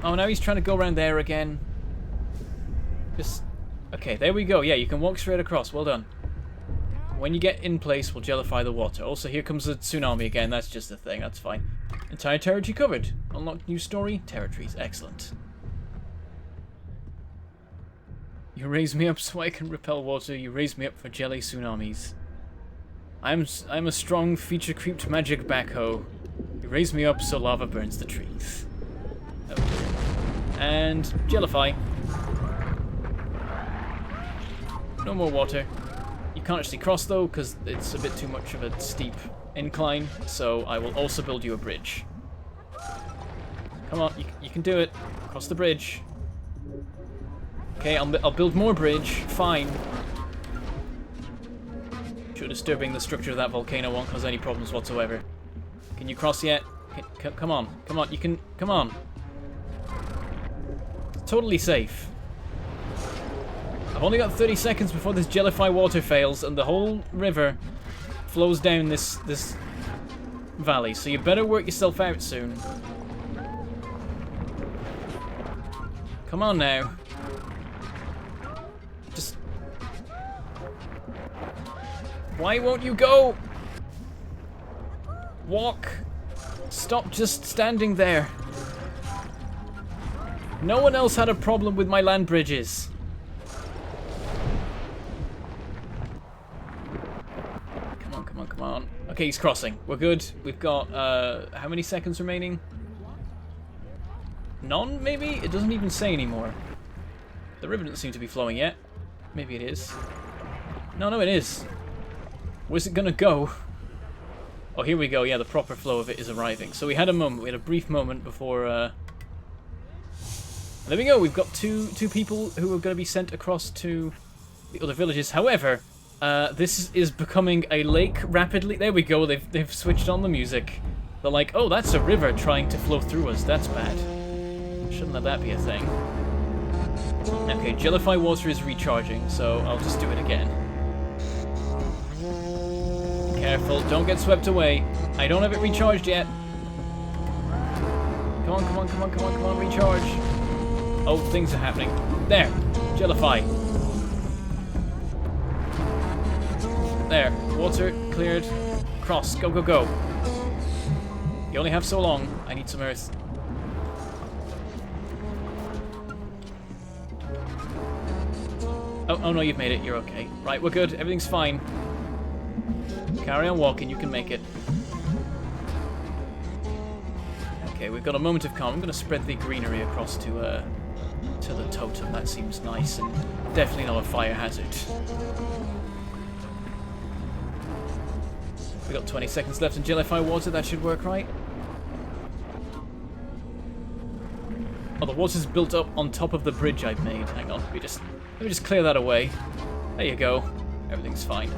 Oh, now he's trying to go around there again. Just... Okay, there we go. Yeah, you can walk straight across. Well done. When you get in place, we'll jellify the water. Also, here comes the tsunami again. That's just a thing. That's fine. Entire territory covered. Unlocked new story. Territories. Excellent. You raise me up so I can repel water. You raise me up for jelly tsunamis. I'm a strong, feature-creeped magic backhoe. You raise me up so lava burns the trees. Okay. And jellify. No more water. You can't actually cross though, because it's a bit too much of a steep incline, so I will also build you a bridge. Come on, you can do it. Cross the bridge. Okay, I'll build more bridge. Fine. Sure, disturbing the structure of that volcano won't cause any problems whatsoever. Can you cross yet? Come on. Come on, you can... Come on. Totally safe. I've only got 30 seconds before this jellify water fails and the whole river flows down this valley, so you better work yourself out soon. Come on now. Just... Why won't you go? Walk. Stop just standing there. No one else had a problem with my land bridges. Come on. Okay, he's crossing. We're good. We've got, how many seconds remaining? None, maybe? It doesn't even say anymore. The river doesn't seem to be flowing yet. Maybe it is. No, it is. Where's it gonna go? Oh, here we go. Yeah, the proper flow of it is arriving. So we had a moment. We had a brief moment before, There we go. We've got two people who are going to be sent across to the other villages. However... this is becoming a lake rapidly. There we go. They've switched on the music. They're like, oh, that's a river trying to flow through us. That's bad. Shouldn't let that be a thing. Okay, jellify water is recharging, so I'll just do it again. Careful, don't get swept away. I don't have it recharged yet. Come on, recharge. Oh, things are happening. There, jellify. There, water cleared. Cross, go. You only have so long. I need some earth. Oh no, you've made it. You're okay. Right, we're good. Everything's fine. Carry on walking. You can make it. Okay, we've got a moment of calm. I'm going to spread the greenery across to the totem. That seems nice and definitely not a fire hazard. We got 20 seconds left in jellify water. That should work, right? Oh, the water's built up on top of the bridge I've made. Hang on, let me just clear that away. There you go. Everything's fine.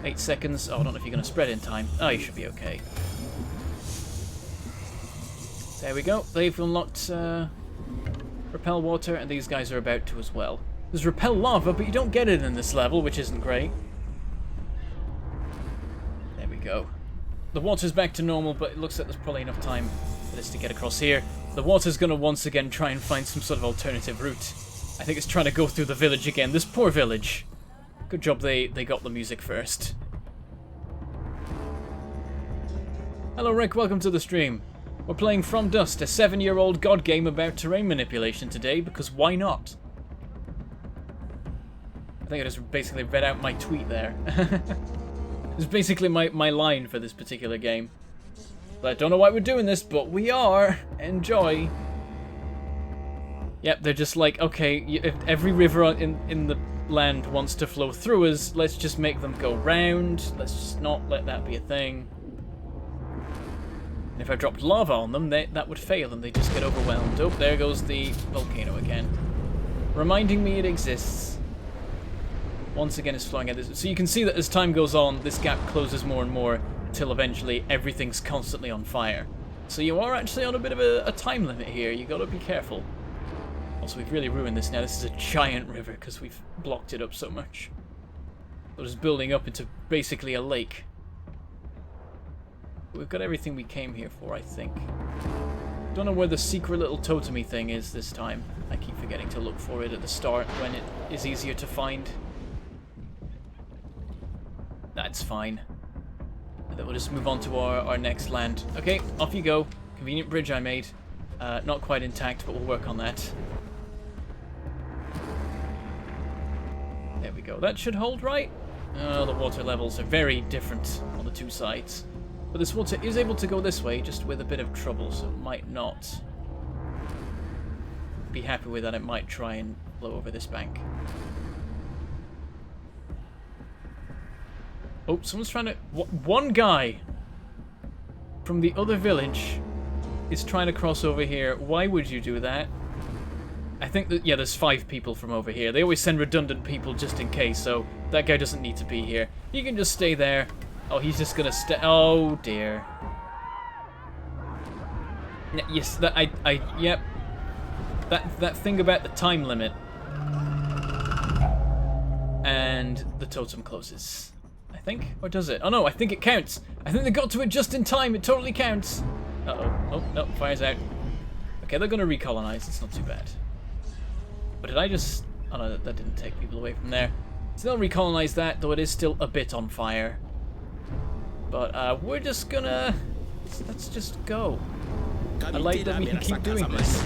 8 seconds. Oh, I don't know if you're going to spread in time. Oh, you should be okay. There we go. They've unlocked repel water, and these guys are about to as well. There's repel lava, but you don't get it in this level, which isn't great. There we go. The water's back to normal, but it looks like there's probably enough time for this to get across here. The water's going to once again try and find some sort of alternative route. I think it's trying to go through the village again. This poor village. Good job they got the music first. Hello Rick, welcome to the stream. We're playing From Dust, a 7-year-old god game about terrain manipulation today, because why not? I think I just basically read out my tweet there. It's basically my line for this particular game. But I don't know why we're doing this, but we are. Enjoy. Yep, they're just like, okay, if every river in the land wants to flow through us, let's just make them go round. Let's just not let that be a thing. And if I dropped lava on them, that would fail and they just get overwhelmed. Oh, there goes the volcano again. Reminding me it exists. Once again, it's flowing out. So you can see that as time goes on, this gap closes more and more until eventually everything's constantly on fire. So you are actually on a bit of a time limit here. You gotta be careful. Also, we've really ruined this now. This is a giant river because we've blocked it up so much. So it's building up into basically a lake. We've got everything we came here for, I think. Don't know where the secret little totemy thing is this time. I keep forgetting to look for it at the start when it is easier to find. That's fine. And then we'll just move on to our next land. Okay, off you go. Convenient bridge I made. Not quite intact, but we'll work on that. There we go. That should hold, right? Oh, the water levels are very different on the two sides. But this water is able to go this way, just with a bit of trouble, so it might not be happy with that. It might try and flow over this bank. Oh, someone's trying to... One guy from the other village is trying to cross over here. Why would you do that? I think that, yeah, there's 5 people from over here. They always send redundant people just in case, so that guy doesn't need to be here. He can just stay there. Oh, he's just gonna stay. Oh, dear. Yes, yep. That thing about the time limit. And the totem closes. I think? Or does it? Oh no, I think it counts. I think they got to it just in time. It totally counts. Uh-oh. Oh, no, fire's out. Okay, they're gonna recolonize. It's not too bad. But did I just... Oh no, that didn't take people away from there. So they'll recolonize that, though it is still a bit on fire. But we're just gonna... Let's just go. I like that we can keep doing this.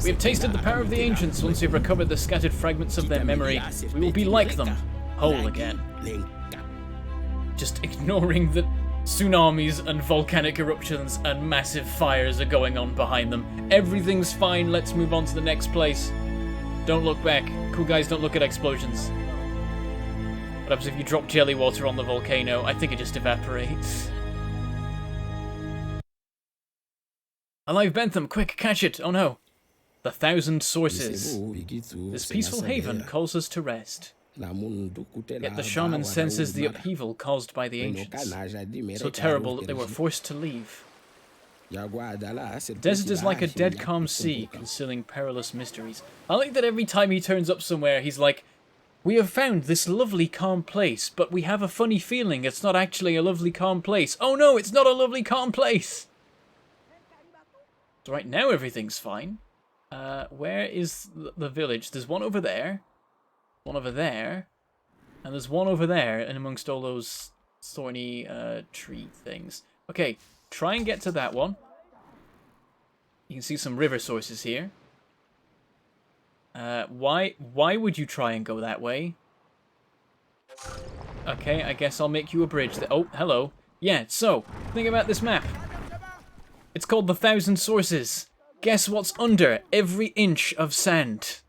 We have tasted the power of the ancients. Once we've recovered the scattered fragments of their memory, we will be like them, whole again. Just ignoring that tsunamis and volcanic eruptions and massive fires are going on behind them. Everything's fine. Let's move on to the next place. Don't look back. Cool guys, don't look at explosions. What happens if you drop jelly water on the volcano? I think it just evaporates. Alive Bentham, quick, catch it! Oh no. The 1,000 sources. This peaceful haven calls us to rest. Yet the shaman senses the upheaval caused by the ancients. So terrible that they were forced to leave. The desert is like a dead calm sea, concealing perilous mysteries. I like that every time he turns up somewhere, he's like, we have found this lovely calm place, but we have a funny feeling it's not actually a lovely calm place. Oh no, it's not a lovely calm place! So right now everything's fine. Where is the village? There's one over there. One over there. And there's one over there, and amongst all those thorny tree things. Okay, try and get to that one. You can see some river sources here. Why would you try and go that way? Okay, I guess I'll make you a bridge. Oh, hello. Yeah, so, think about this map. It's called the 1,000 Sources. Guess what's under every inch of sand?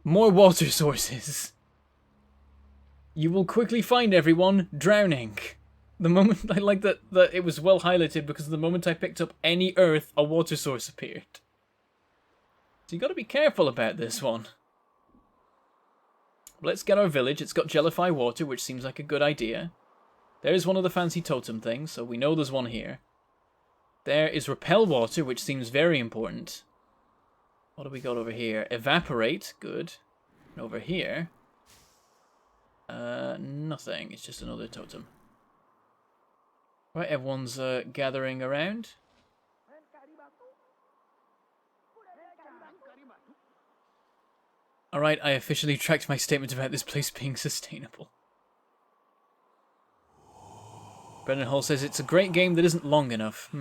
More water sources. You will quickly find everyone drowning. The moment, I like that it was well highlighted because the moment I picked up any earth, a water source appeared. So you gotta be careful about this one. let's get our village. It's got Jellyfy water, which seems like a good idea. There's one of the fancy totem things, so we know there's one here. There is Repel water, which seems very important. What do we got over here? Evaporate, good. And over here, nothing. It's just another totem. Right, everyone's gathering around. Alright, I officially tracked my statement about this place being sustainable. Brendan Hall says it's a great game that isn't long enough.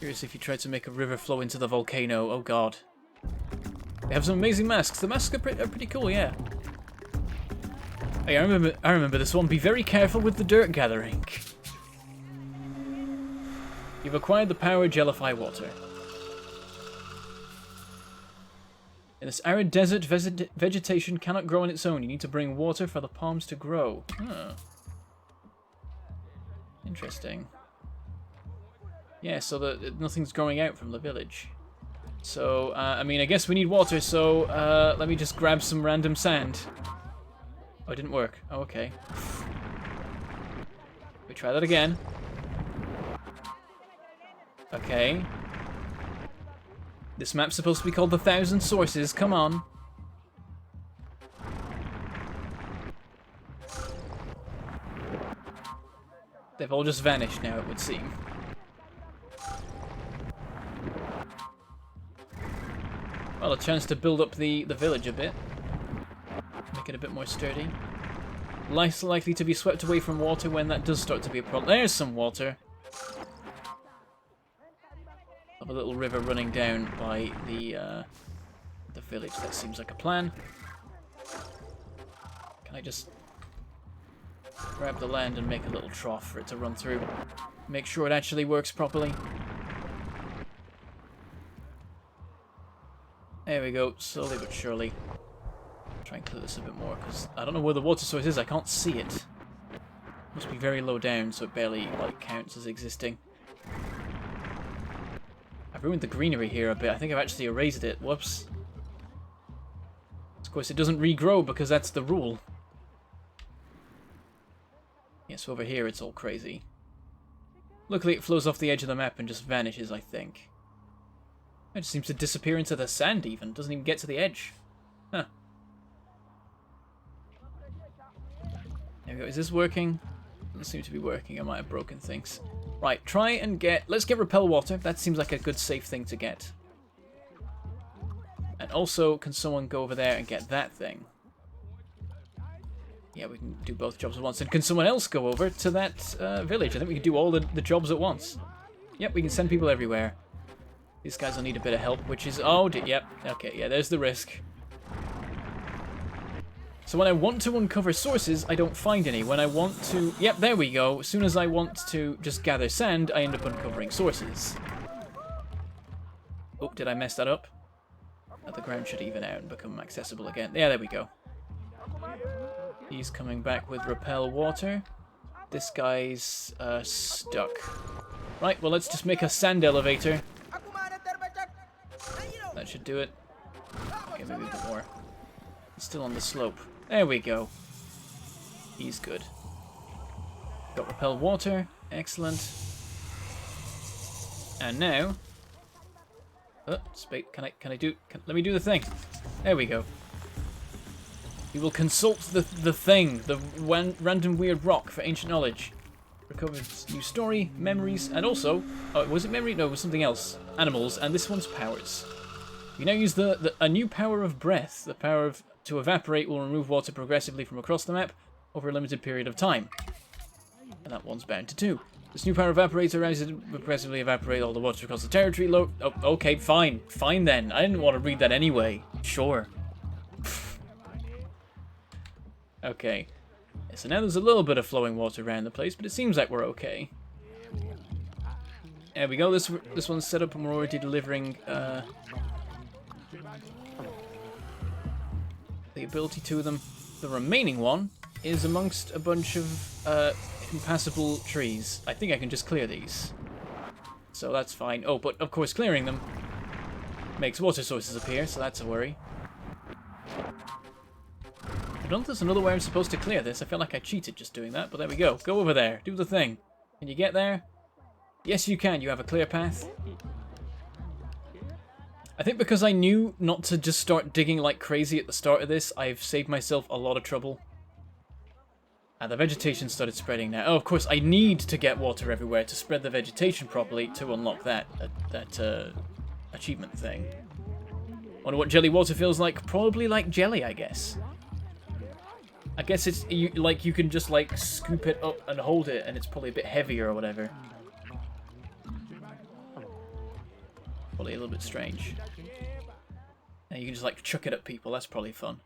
Curious if you tried to make a river flow into the volcano. Oh god. They have some amazing masks. The masks are pretty cool, yeah. Hey, I remember this one. Be very careful with the dirt gathering. You've acquired the power Jellyfy water. In this arid desert, vegetation cannot grow on its own. You need to bring water for the palms to grow. Huh. Interesting. Yeah, so nothing's growing out from the village. So, I mean, I guess we need water, so let me just grab some random sand. Oh, it didn't work. Oh, okay. We try that again. Okay. This map's supposed to be called the 1,000 Sources. Come on. They've all just vanished now, it would seem. Well, a chance to build up the village a bit. Make it a bit more sturdy. Less likely to be swept away from water when that does start to be a problem. There's some water. Of a little river running down by the village. That seems like a plan. Can I just grab the land and make a little trough for it to run through? Make sure it actually works properly. There we go, slowly but surely. Try and clear this a bit more, because I don't know where the water source is, I can't see it. Must be very low down, so it barely counts as existing. I've ruined the greenery here a bit, I think I've actually erased it, whoops. Of course it doesn't regrow because that's the rule. Yeah, so over here it's all crazy. Luckily it flows off the edge of the map and just vanishes, I think. It just seems to disappear into the sand even. Doesn't even get to the edge. Huh. There we go. Is this working? Doesn't seem to be working. I might have broken things. Right, try and get... Let's get Repel Water. That seems like a good safe thing to get. And also, can someone go over there and get that thing? Yeah, we can do both jobs at once. And can someone else go over to that village? I think we can do all the jobs at once. Yep, we can send people everywhere. These guys will need a bit of help, which is... Oh, yep. Okay, yeah, there's the risk. So when I want to uncover sources, I don't find any. When I want to... Yep, there we go. As soon as I want to just gather sand, I end up uncovering sources. Oh, did I mess that up? Oh, the ground should even out and become accessible again. Yeah, there we go. He's coming back with Repel Water. This guy's stuck. Right, well, let's just make a sand elevator. That should do it. Okay, maybe a bit more. It's still on the slope. There we go. He's good. Got Repel Water. Excellent. And now... let me do the thing. There we go. We will consult the thing, the random weird rock for ancient knowledge. Recovers new story, memories, and also... Oh, was it memory? No, it was something else. Animals, and this one's powers. We now use a new power of breath. The power to evaporate will remove water progressively from across the map over a limited period of time. And that one's bound to do. This new power evaporates allows it to progressively evaporate all the water across the territory. Oh, okay, fine. Fine then. I didn't want to read that anyway. Sure. Okay. Yeah, so now there's a little bit of flowing water around the place, but it seems like we're okay. There we go. This one's set up and we're already delivering... the ability to them. The remaining one is amongst a bunch of impassable trees. I think I can just clear these. So that's fine. Oh, but of course clearing them makes water sources appear, so that's a worry. I don't know if there's another way I'm supposed to clear this. I feel like I cheated just doing that, but there we go. Go over there. Do the thing. Can you get there? Yes, you can. You have a clear path. I think because I knew not to just start digging like crazy at the start of this, I've saved myself a lot of trouble. And the vegetation started spreading now. Oh, of course, I need to get water everywhere to spread the vegetation properly to unlock that achievement thing. Wonder what jelly water feels like? Probably like jelly, I guess. I guess it's you can just like scoop it up and hold it, and it's probably a bit heavier or whatever. Probably a little bit strange. And you can just like chuck it at people. That's probably fun.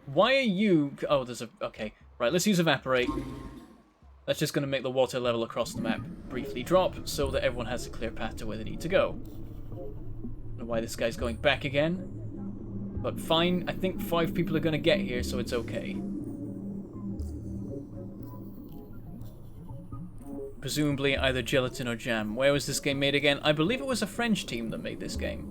Why are you? Oh, there's a okay. Right, let's use evaporate. That's just going to make the water level across the map briefly drop so that everyone has a clear path to where they need to go. I don't know why this guy's going back again. But fine, I think 5 people are going to get here, so it's okay. Presumably either gelatin or jam. Where was this game made again? I believe it was a French team that made this game.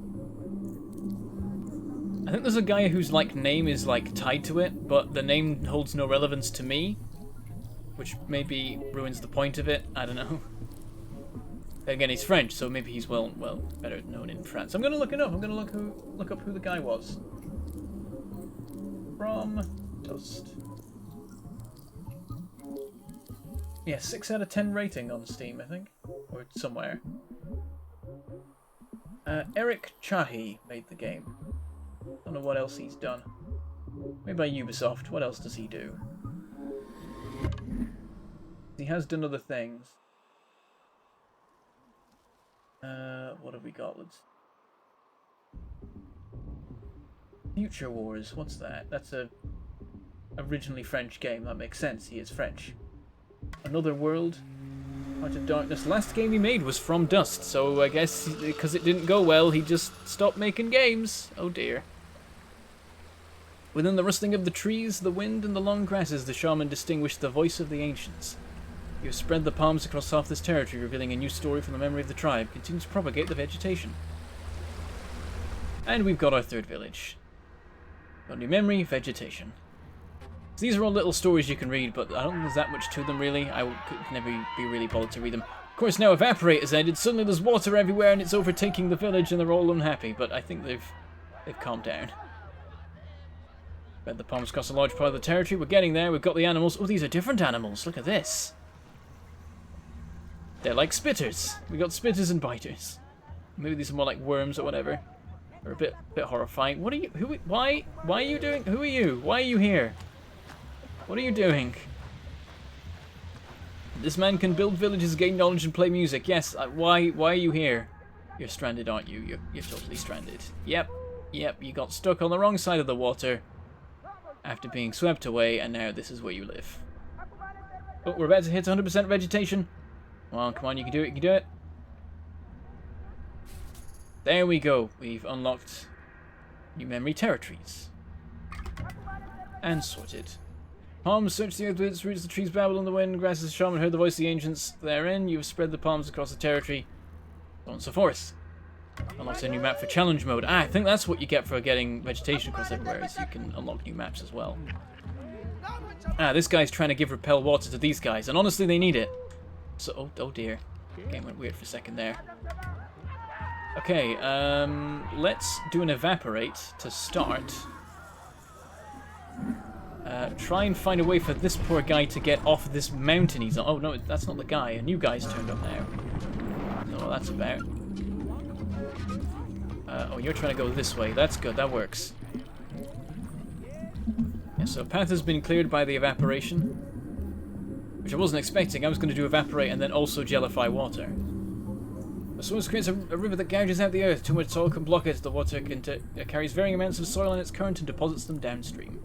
I think there's a guy whose like name is like tied to it, but the name holds no relevance to me, which maybe ruins the point of it. I don't know. Again, he's French, so maybe he's well better known in France. I'm gonna look it up. I'm gonna look up who the guy was. From Dust. Yeah, 6 out of 10 rating on Steam, I think, or somewhere. Eric Chahi made the game. Don't know what else he's done. Made by Ubisoft. What else does he do? He has done other things. What have we got? Let's... Future Wars. What's that? That's a originally French game. That makes sense. He is French. Another World. Heart of Darkness. Last game he made was From Dust, so I guess because it didn't go well, he just stopped making games. Oh dear. Within the rustling of the trees, the wind, and the long grasses, the shaman distinguished the voice of the ancients. You have spread the palms across half this territory, revealing a new story from the memory of the tribe. Continue to propagate the vegetation. And we've got our 3rd village. Got new memory, vegetation. So these are all little stories you can read, but I don't think there's that much to them, really. I could never be really bothered to read them. Of course, now Evaporate has ended. Suddenly there's water everywhere, and it's overtaking the village, and they're all unhappy. But I think they've calmed down. Spread the palms across a large part of the territory. We're getting there. We've got the animals. Oh, these are different animals. Look at this. They're like spitters. We got spitters and biters. Maybe these are more like worms or whatever. They're a bit horrifying. What are you? Why are you doing? Who are you? Why are you here? What are you doing? This man can build villages, gain knowledge, and play music. Yes. Why are you here? You're stranded, aren't you? You're totally stranded. Yep. You got stuck on the wrong side of the water after being swept away, and now this is where you live. Oh, we're about to hit 100% vegetation. Come on, you can do it, you can do it. There we go. We've unlocked new memory territories. And sorted. Palms search the earth with its roots, the trees babble in the wind, grasses the shaman heard the voice of the ancients therein. You've spread the palms across the territory, so on and so forth. Unlocks a new map for challenge mode. I think that's what you get for getting vegetation across everywhere, is you can unlock new maps as well. This guy's trying to give repel water to these guys, and honestly they need it. So, oh dear. Game went weird for a second there. Okay, let's do an evaporate to start. Try and find a way for this poor guy to get off this mountain he's on. Oh no, that's not the guy. A new guy's turned up now. I don't know what that's about. Oh, you're trying to go this way. That's good, that works. Yeah, so path has been cleared by the evaporation, which I wasn't expecting. I was going to do evaporate and then also gellify water. The soil creates a river that gouges out the earth. Too much soil can block it. The water carries varying amounts of soil in its current and deposits them downstream.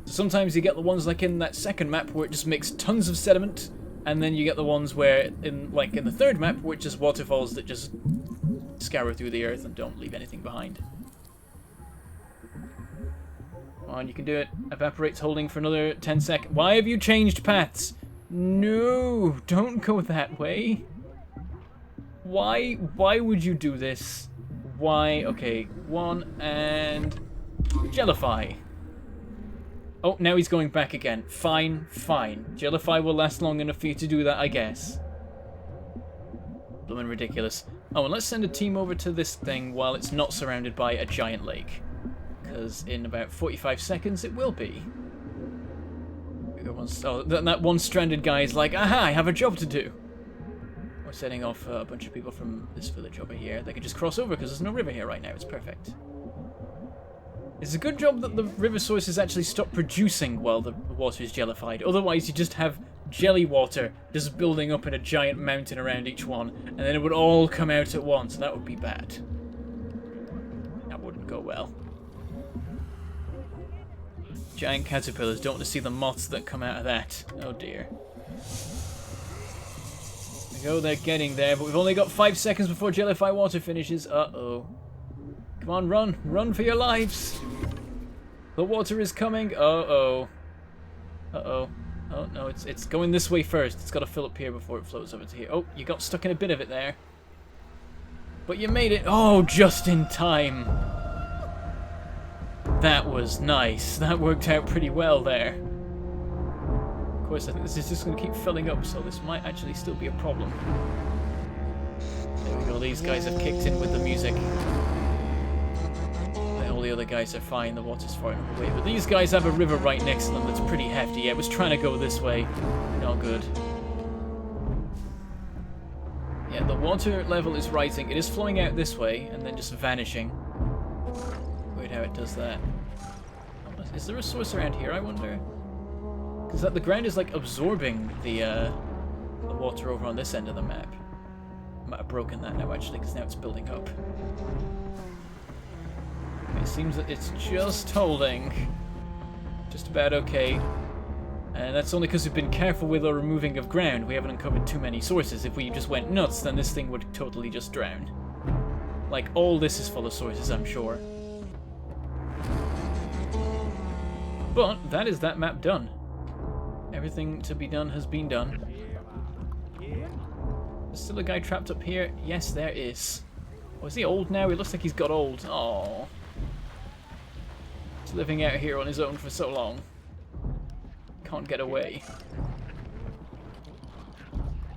So sometimes you get the ones like in that second map where it just makes tons of sediment, and then you get the ones where, in the third map, where it's just waterfalls that just scour through the earth and don't leave anything behind. Come on, you can do it. Evaporate's holding for another 10 seconds. Why have you changed paths? No, don't go that way. Why would you do this? Why? Okay, 1 and gellify. Oh, now he's going back again. Fine, fine. Jellyfy will last long enough for you to do that, I guess. Bloomin' ridiculous. Oh, and let's send a team over to this thing while it's not surrounded by a giant lake. Because in about 45 seconds it will be. Oh, that one stranded guy is like, aha, I have a job to do. We're setting off a bunch of people from this village over here. They can just cross over because there's no river here right now. It's perfect. It's a good job that the river sources actually stop producing while the water is jellified. Otherwise, you just have jelly water just building up in a giant mountain around each one, and then it would all come out at once. That would be bad. That wouldn't go well. Giant caterpillars. Don't want to see the moths that come out of that. Oh dear. There we go, they're getting there, but we've only got 5 seconds before jellyfy water finishes. Uh-oh. Come on, run. Run for your lives. The water is coming. Uh-oh. Uh-oh. Oh, no, it's going this way first. It's got to fill up here before it flows over to here. Oh, you got stuck in a bit of it there. But you made it. Oh, just in time. That was nice. That worked out pretty well there. Of course, I think this is just going to keep filling up, so this might actually still be a problem. There we go. These guys have kicked in with the music. All the other guys are fine. The water's far enough away. But these guys have a river right next to them that's pretty hefty. Yeah, it was trying to go this way. Not good. Yeah, the water level is rising. It is flowing out this way and then just vanishing. Weird how it does that. Is there a source around here, I wonder? Because the ground is like absorbing the water over on this end of the map. I might have broken that now actually, because now it's building up. Okay, it seems that it's just holding. Just about okay. And that's only because we've been careful with our removing of ground. We haven't uncovered too many sources. If we just went nuts, then this thing would totally just drown. Like, all this is full of sources, I'm sure. But that is that map done. Everything to be done has been done. There's still a guy trapped up here. Yes, there is. Oh, is he old now? He looks like he's got old. Oh, he's living out here on his own for so long. Can't get away.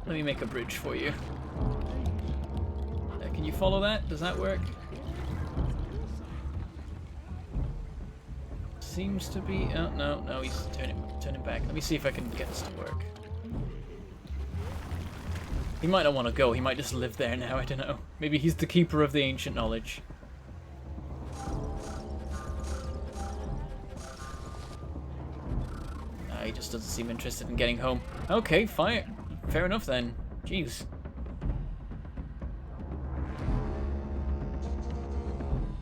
Let me make a bridge for you. Can you follow that? Does that work? Seems to be... Oh, no, he's turning back. Let me see if I can get this to work. He might not want to go. He might just live there now. I don't know. Maybe he's the keeper of the ancient knowledge. He just doesn't seem interested in getting home. Okay, fine. Fair enough then. Jeez.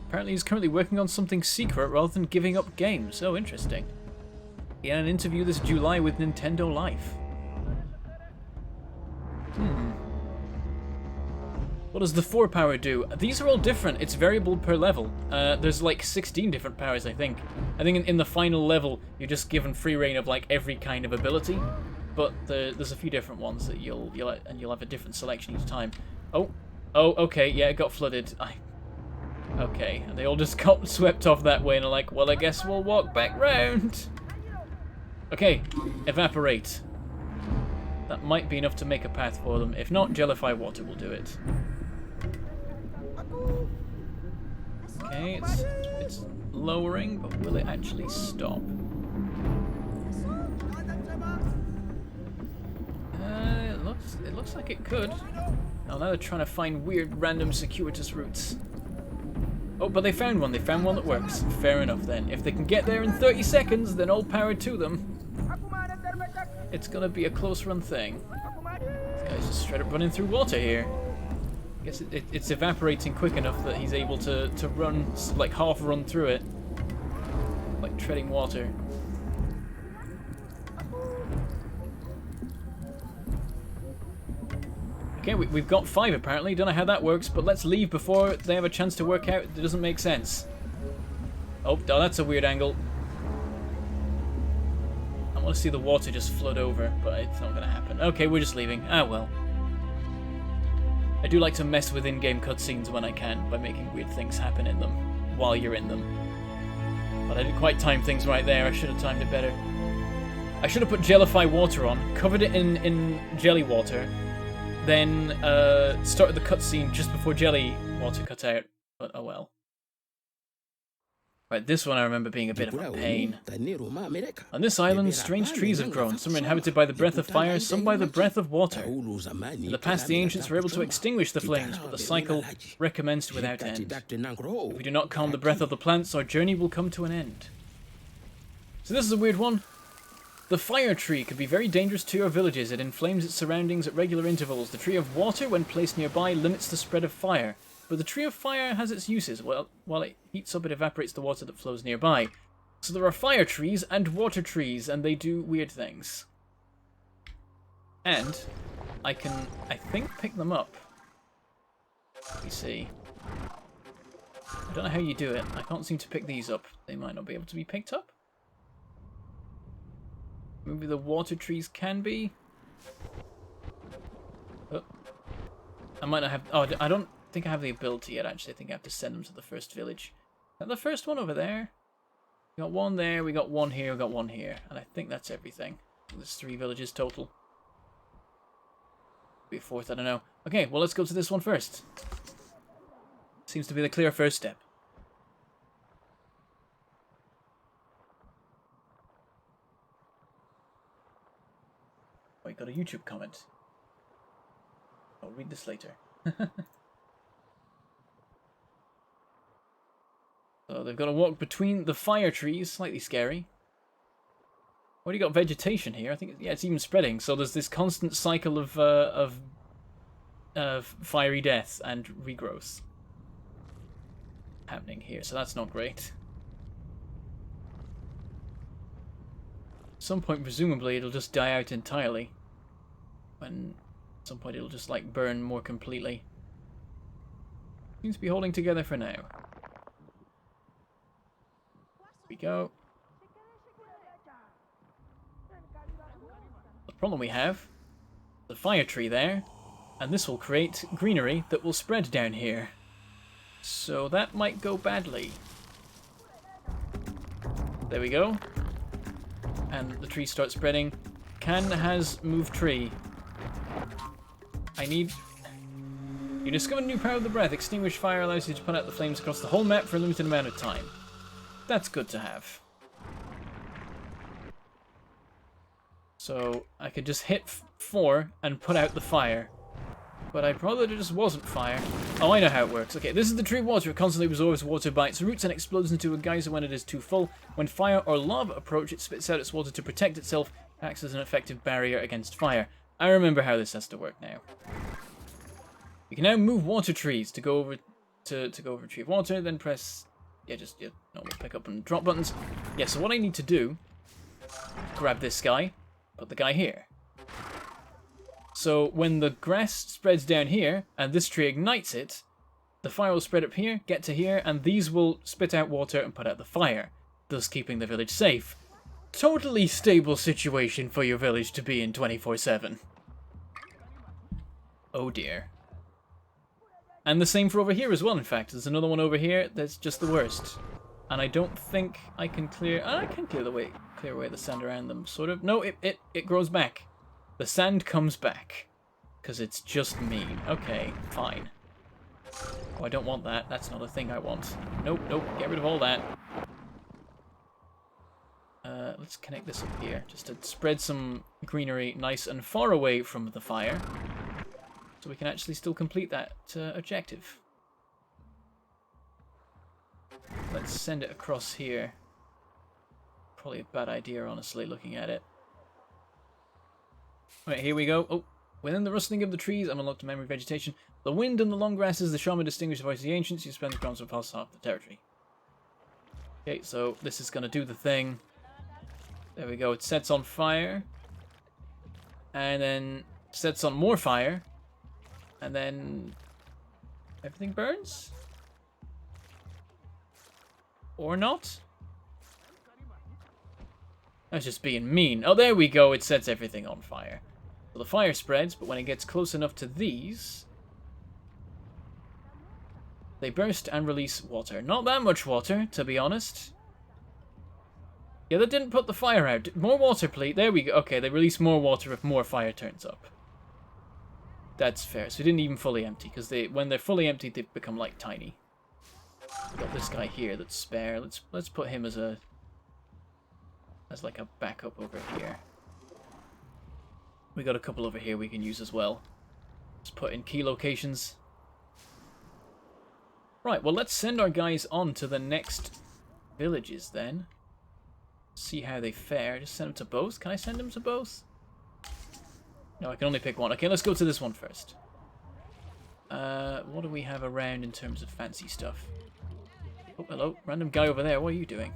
Apparently he's currently working on something secret rather than giving up games. Oh, interesting. He had an interview this July with Nintendo Life. What does the 4 power do? These are all different. It's variable per level. There's like 16 different powers, I think. I think in the final level, you're just given free reign of like every kind of ability. But there's a few different ones that you'll have a different selection each time. Oh, okay, yeah, it got flooded. Okay, and they all just got swept off that way and are like, well, I guess we'll walk back round. Okay, evaporate. That might be enough to make a path for them. If not, jellyfy water will do it. Okay, it's lowering, but will it actually stop? It looks like it could. Oh, now they're trying to find weird, random, circuitous routes. Oh, but they found one. They found one that works. Fair enough then. If they can get there in 30 seconds, then all power to them. It's gonna be a close run thing. This guy's just straight up running through water here. I guess it's evaporating quick enough that he's able to run, like half run through it. Like treading water. Okay, we've got 5 apparently. Don't know how that works, but let's leave before they have a chance to work out. It doesn't make sense. Oh, that's a weird angle. I want to see the water just flood over, but it's not going to happen. Okay, we're just leaving. Ah, well. I do like to mess with in-game cutscenes when I can by making weird things happen in them while you're in them. But I didn't quite time things right there. I should have timed it better. I should have put Jellify water on, covered it in jelly water, then started the cutscene just before jelly water cut out. But oh well. Right, this one I remember being a bit of a pain. On this island, strange trees have grown. Some are inhabited by the breath of fire, some by the breath of water. In the past, the ancients were able to extinguish the flames, but the cycle recommenced without end. If we do not calm the breath of the plants, our journey will come to an end. So this is a weird one. The fire tree could be very dangerous to your villages. It inflames its surroundings at regular intervals. The tree of water, when placed nearby, limits the spread of fire. But the tree of fire has its uses. Well, while it heats up, it evaporates the water that flows nearby. So there are fire trees and water trees, and they do weird things. And I can, I think, pick them up. Let me see. I don't know how you do it. I can't seem to pick these up. They might not be able to be picked up. Maybe the water trees can be. Oh. I might not have... Oh, I don't think I have the ability yet, actually. I think I have to send them to the first village. Is that the first one over there? We got one there, we got one here, we got one here. And I think that's everything. There's 3 villages total. Be a 4th, I don't know. Okay, well, let's go to this one first. Seems to be the clear first step. Oh, I got a YouTube comment. I'll read this later. So they've got to walk between the fire trees, slightly scary. What do you got? Vegetation here. I think, yeah, it's even spreading. So there's this constant cycle of fiery death and regrowth happening here. So that's not great. At some point, presumably, it'll just die out entirely. When at some point it'll just like burn more completely. Seems to be holding together for now. We go. The problem we have, the fire tree there, and this will create greenery that will spread down here. So that might go badly. There we go. And the tree starts spreading. Can has moved tree. I need... You discovered a new power of the breath. Extinguish fire allows you to put out the flames across the whole map for a limited amount of time. That's good to have. So I could just hit 4 and put out the fire. But I'd rather there just wasn't fire. Oh, I know how it works. Okay, this is the tree of water. It constantly absorbs water by its roots and explodes into a geyser when it is too full. When fire or lava approach, it spits out its water to protect itself. It acts as an effective barrier against fire. I remember how this has to work now. You can now move water trees to go over to go over tree of water, then press normal pick up and drop buttons. Yeah, so what I need to do, grab this guy, put the guy here. So when the grass spreads down here, and this tree ignites it, the fire will spread up here, get to here, and these will spit out water and put out the fire, thus keeping the village safe. Totally stable situation for your village to be in 24/7. Oh dear. And the same for over here as well, in fact. There's another one over here that's just the worst. And I don't think I can clear... I can clear away the sand around them, sort of. No, it grows back. The sand comes back. Because it's just mean. Okay, fine. Oh, I don't want that. That's not a thing I want. Nope, nope. Get rid of all that. Let's connect this up here. Just to spread some greenery nice and far away from the fire. So we can actually still complete that objective. Let's send it across here. Probably a bad idea, honestly, looking at it. Right, here we go. Oh, within the rustling of the trees, I'm unlocked to memory vegetation. The wind and the long grasses, the shaman distinguish the voice of the ancients. You spend the grounds of past half the territory. Okay, so this is going to do the thing. There we go. It sets on fire. And then sets on more fire. And then everything burns? Or not? That's just being mean. Oh, there we go. It sets everything on fire. So the fire spreads, but when it gets close enough to these, they burst and release water. Not that much water, to be honest. Yeah, that didn't put the fire out. More water, please. There we go. Okay, they release more water if more fire turns up. That's fair. So it didn't even fully empty, because when they're fully empty, they become like tiny. We've got this guy here that's spare. Let's put him as like a backup over here. We got a couple over here we can use as well. Let's put in key locations. Right, well, let's send our guys on to the next villages then. See how they fare. Just send them to both. Can I send them to both? No, I can only pick one. Okay, let's go to this one first. What do we have around in terms of fancy stuff? Oh, hello. Random guy over there. What are you doing?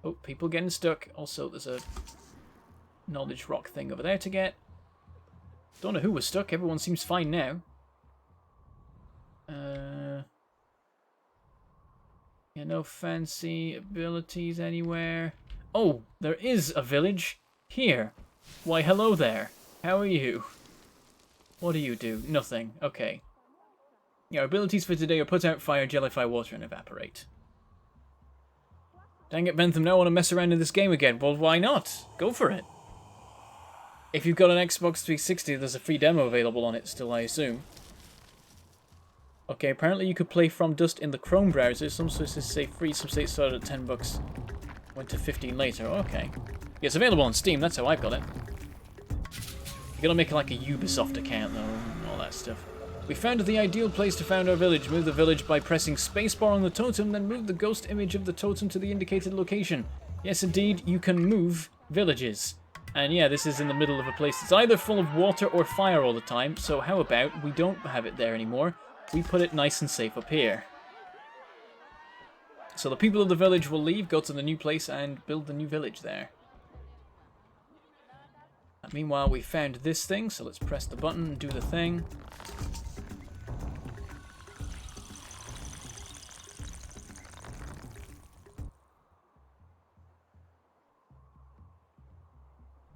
Oh, people getting stuck. Also, there's a knowledge rock thing over there to get. Don't know who was stuck. Everyone seems fine now. Yeah, no fancy abilities anywhere. Oh, there is a village here. Why, hello there. How are you? What do you do? Nothing. Okay. Yeah, our abilities for today are put out fire, jellify water, and evaporate. Dang it, Bentham, now I want to mess around in this game again. Well, why not? Go for it. If you've got an Xbox 360, there's a free demo available on it still, I assume. Okay, apparently you could play From Dust in the Chrome browser. Some sources say free, some say it started at $10. Went to 15 later. Okay. Yeah, it's available on Steam, that's how I've got it. You gotta make like a Ubisoft account though, and all that stuff. We found the ideal place to found our village. Move the village by pressing spacebar on the totem, then move the ghost image of the totem to the indicated location. Yes, indeed, you can move villages. And yeah, this is in the middle of a place that's either full of water or fire all the time, so how about we don't have it there anymore? We put it nice and safe up here. So the people of the village will leave, go to the new place, and build the new village there. And meanwhile, we found this thing, so let's press the button and do the thing.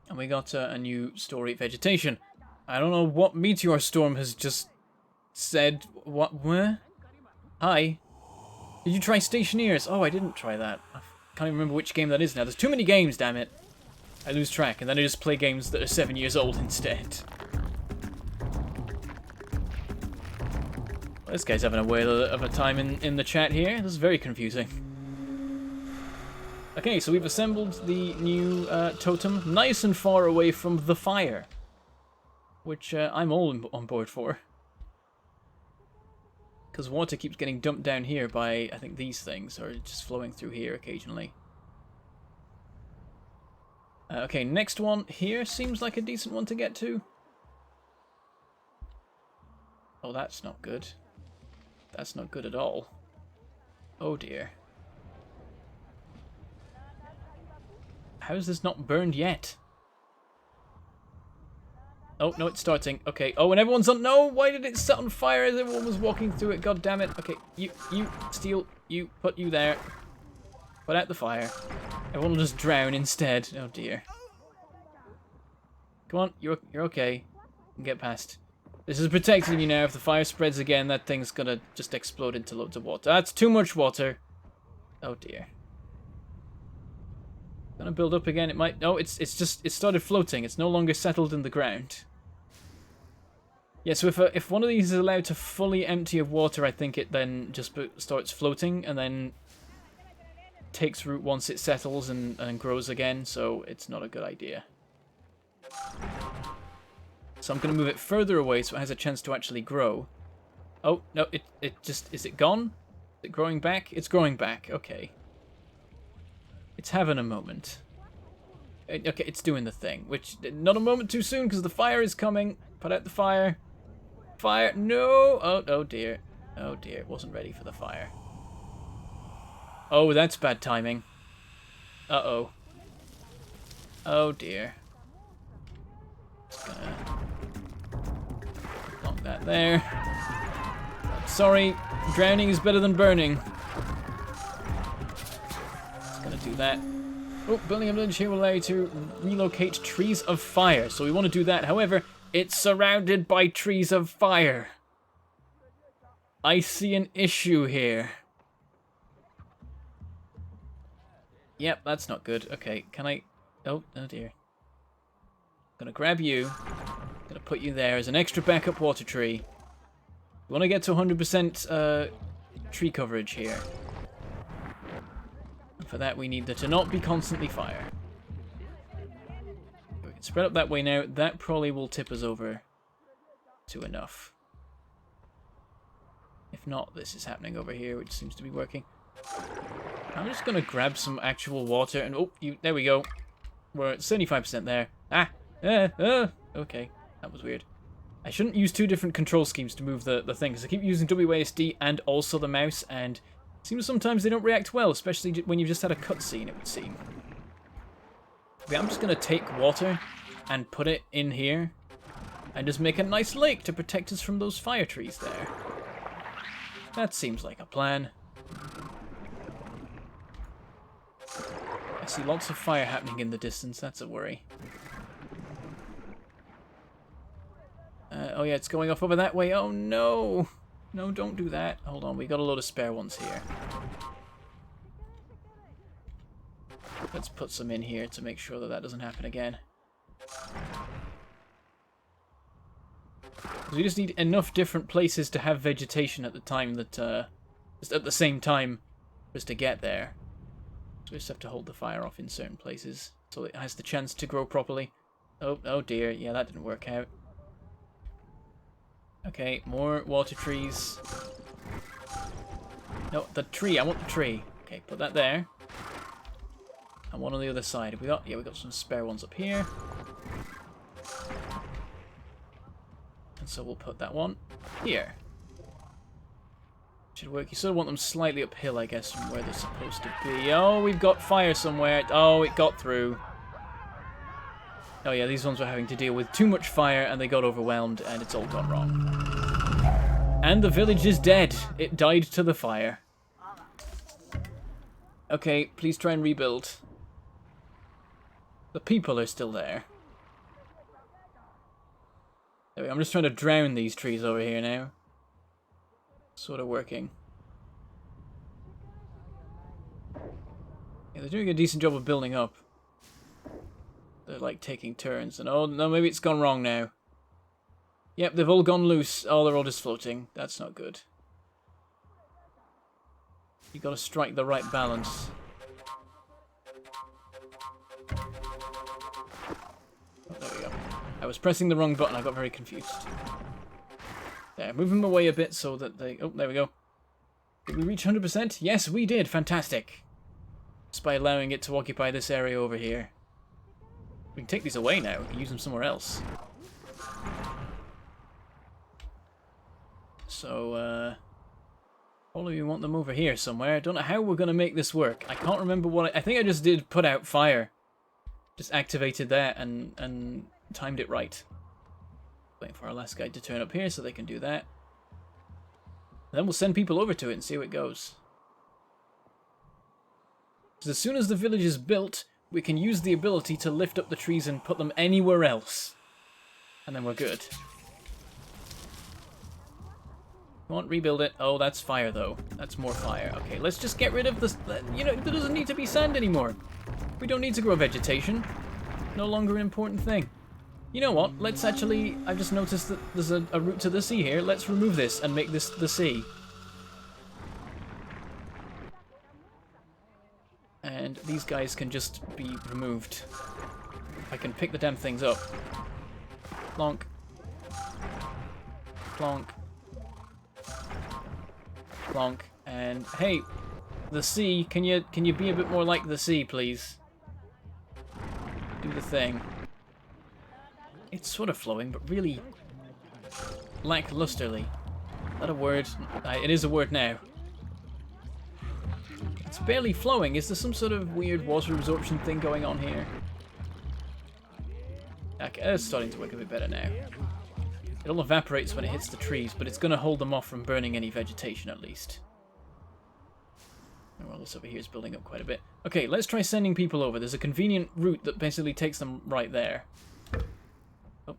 And we got a new story, vegetation. I don't know what meteor storm has just said. What? Where? Hi. Did you try Stationeers? Oh, I didn't try that. I can't even remember which game that is now. There's too many games, damn it. I lose track, and then I just play games that are 7 years old instead. Well, this guy's having a whale of a time in the chat here. This is very confusing. Okay, so we've assembled the new totem nice and far away from the fire. Which I'm all on board for. Because water keeps getting dumped down here by, I think, these things, or just flowing through here occasionally. Okay, next one here seems like a decent one to get to. Oh, that's not good. That's not good at all. Oh dear. How is this not burned yet? Oh, no, it's starting. Okay. Oh, and everyone's on... No! Why did it set on fire as everyone was walking through it? God damn it. Okay, you, steal, put you there. Put out the fire. Everyone will just drown instead. Oh, dear. Come on, you're okay. You can get past. This is protecting you now. If the fire spreads again, that thing's gonna just explode into loads of water. That's too much water. Oh, dear. Gonna build up again. It might... No, it started floating. It's no longer settled in the ground. Yeah, so if one of these is allowed to fully empty of water, I think it then just starts floating and then takes root once it settles and grows again, so it's not a good idea. So I'm gonna move it further away so it has a chance to actually grow. Oh, no, it just... Is it gone? Is it growing back? It's growing back. Okay. It's having a moment. Okay, it's doing the thing, which not a moment too soon because the fire is coming. Put out the fire. Fire, no! Oh dear. Oh dear, it wasn't ready for the fire. Oh, that's bad timing. Uh-oh. Oh dear. Just gonna lock that there. Sorry, drowning is better than burning. Do that. Oh, building a village here will allow you to relocate trees of fire. So we want to do that. However, it's surrounded by trees of fire. I see an issue here. Yep, that's not good. Okay, can I... Oh, oh dear. Gonna grab you. Gonna put you there as an extra backup water tree. We want to get to 100% tree coverage here. And for that, we need there to not be constantly fire. We can spread up that way now. That probably will tip us over to enough. If not, this is happening over here, which seems to be working. I'm just going to grab some actual water and... Oh, there we go. We're at 75% there. Okay, that was weird. I shouldn't use two different control schemes to move the thing, because I keep using WASD and also the mouse, and it seems sometimes they don't react well, especially when you've just had a cutscene, it would seem. Okay, I'm just going to take water and put it in here, and just make a nice lake to protect us from those fire trees there. That seems like a plan. I see lots of fire happening in the distance, that's a worry. Oh yeah, it's going off over that way. Oh no! No, don't do that. Hold on, we got a load of spare ones here. Let's put some in here to make sure that that doesn't happen again. We just need enough different places to have vegetation at the time that, just at the same time, just to get there. So we just have to hold the fire off in certain places so it has the chance to grow properly. Oh dear, yeah, that didn't work out. Okay, more water trees. No, the tree, I want the tree. Okay, put that there. And one on the other side. We got some spare ones up here. And so we'll put that one here. Should work. You sort of want them slightly uphill, I guess, from where they're supposed to be. Oh, we've got fire somewhere. Oh, it got through. Oh yeah, these ones were having to deal with too much fire and they got overwhelmed and it's all gone wrong. And the village is dead. It died to the fire. Okay, please try and rebuild. The people are still there. There we go. I'm just trying to drown these trees over here now. Sort of working. Yeah, they're doing a decent job of building up. They're like taking turns, and oh no, maybe it's gone wrong now. Yep, they've all gone loose. Oh, they're all just floating. That's not good. You gotta strike the right balance. Oh, there we go. I was pressing the wrong button, I got very confused. There, move them away a bit so that they... Oh, there we go. Did we reach 100%? Yes, we did. Fantastic. Just by allowing it to occupy this area over here. We can take these away now. We can use them somewhere else. So, probably we want them over here somewhere. I don't know how we're going to make this work. I can't remember what... I think I just did put out fire. Just activated that and timed it right. Waiting for our last guy to turn up here so they can do that. And then we'll send people over to it and see how it goes. Because as soon as the village is built, we can use the ability to lift up the trees and put them anywhere else. And then we're good. Come on, rebuild it. Oh, that's fire, though. That's more fire. Okay, let's just get rid of this. You know, there doesn't need to be sand anymore. We don't need to grow vegetation. No longer an important thing. You know what? Let's actually... I've just noticed that there's a route to the sea here. Let's remove this and make this the sea. And these guys can just be removed. I can pick the damn things up. Plonk. Plonk. Plonk. And hey, the sea, can you be a bit more like the sea, please? Do the thing. It's sort of flowing, but really lacklusterly. Is that a word? It is a word now. It's barely flowing. Is there some sort of weird water absorption thing going on here? Okay, it's starting to work a bit better now. It all evaporates when it hits the trees, but it's going to hold them off from burning any vegetation at least. Oh, well, this over here is building up quite a bit. Okay, let's try sending people over. There's a convenient route that basically takes them right there. Oh.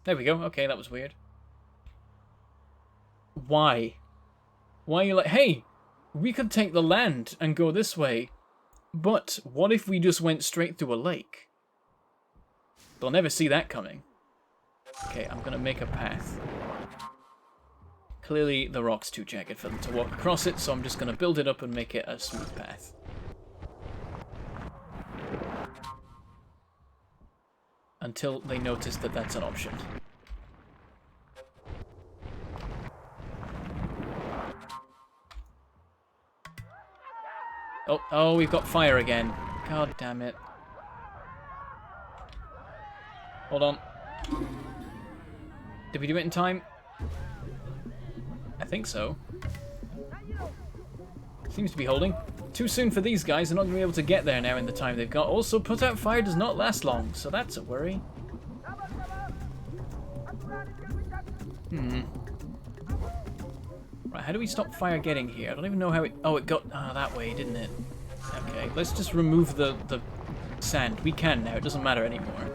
There we go. Okay, that was weird. Why? Why are you like, hey, we could take the land and go this way. But what if we just went straight through a lake? They'll never see that coming. Okay, I'm gonna make a path. Clearly the rock's too jagged for them to walk across it, so I'm just gonna build it up and make it a smooth path. Until they notice that that's an option. Oh, we've got fire again. God damn it. Hold on. Did we do it in time? I think so. Seems to be holding. Too soon for these guys. They're not going to be able to get there now in the time they've got. Also, put out fire does not last long, so that's a worry. Right, how do we stop fire getting here? I don't even know how it... Oh, it got that way, didn't it? Okay, let's just remove the sand. We can now. It doesn't matter anymore.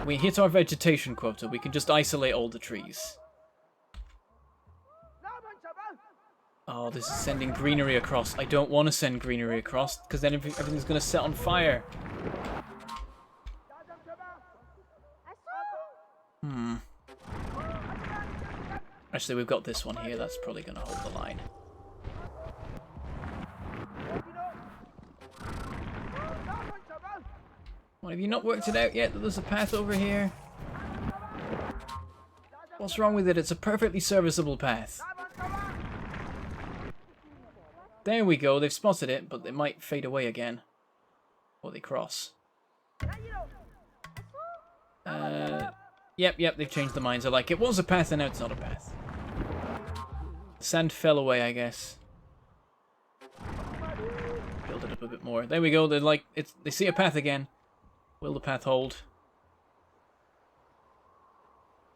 We hit our vegetation quota. We can just isolate all the trees. Oh, this is sending greenery across. I don't want to send greenery across, because then everything's going to set on fire. Actually, we've got this one here. That's probably going to hold the line. What, have you not worked it out yet that there's a path over here? What's wrong with it? It's a perfectly serviceable path. There we go. They've spotted it, but they might fade away again. Or they cross. Yep, they've changed their minds. I like it. Was a path and now it's not a path. Sand fell away, I guess. Build it up a bit more. There we go. They're like, they see a path again. Will the path hold?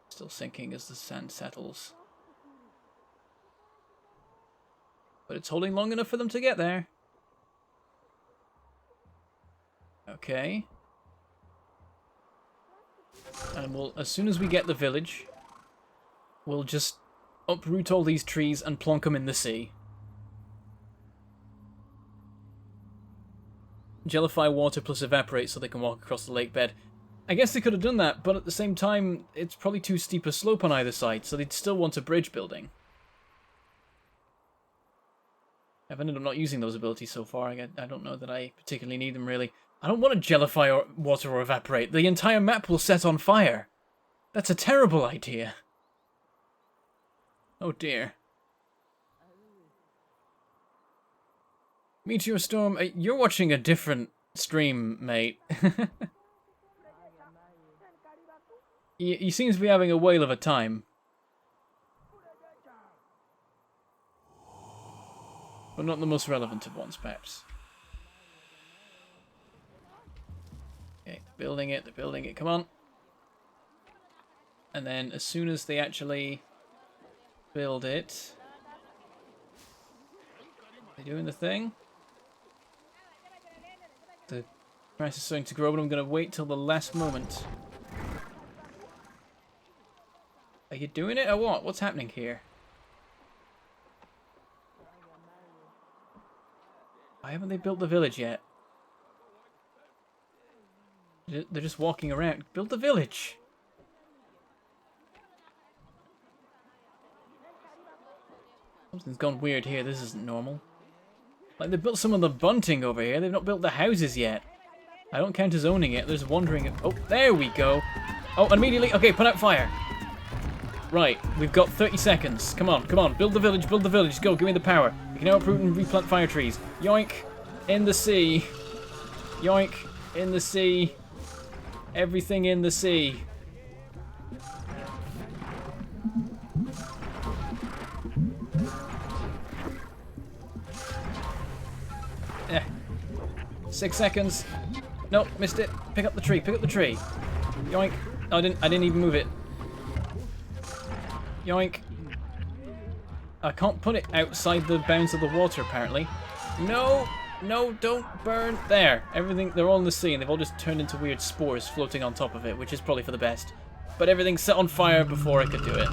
Still sinking as the sand settles. But it's holding long enough for them to get there. Okay. And we'll, as soon as we get the village, we'll just uproot all these trees and plonk them in the sea. Gellify water plus evaporate so they can walk across the lake bed. I guess they could have done that, but at the same time, it's probably too steep a slope on either side, so they'd still want a bridge building. I've ended up not using those abilities so far. I don't know that I particularly need them, really. I don't want to gellify or water or evaporate. The entire map will set on fire. That's a terrible idea. Oh dear. Meteor Storm, you're watching a different stream, mate. he seems to be having a whale of a time. But not the most relevant of ones, perhaps. Okay, they're building it, come on. And then as soon as they actually build it... They're doing the thing. The price is starting to grow, but I'm going to wait till the last moment. Are you doing it or what? What's happening here? Why haven't they built the village yet? They're just walking around. Build the village! Something's gone weird here. This isn't normal. Like, they built some of the bunting over here. They've not built the houses yet. I don't count as owning it. There's wandering... Oh, there we go. Oh, and immediately... Okay, put out fire. Right, we've got 30 seconds. Come on, come on. Build the village, build the village. Go, give me the power. You can now uproot and replant fire trees. Yoink. In the sea. Yoink. In the sea. Everything in the sea. Eh. 6 seconds. Nope, missed it. Pick up the tree, pick up the tree. Yoink. Oh, I didn't even move it. Yoink. I can't put it outside the bounds of the water, apparently. No! No, don't burn. There. Everything, they're all in the sea, and they've all just turned into weird spores floating on top of it, which is probably for the best. But everything's set on fire before I could do it.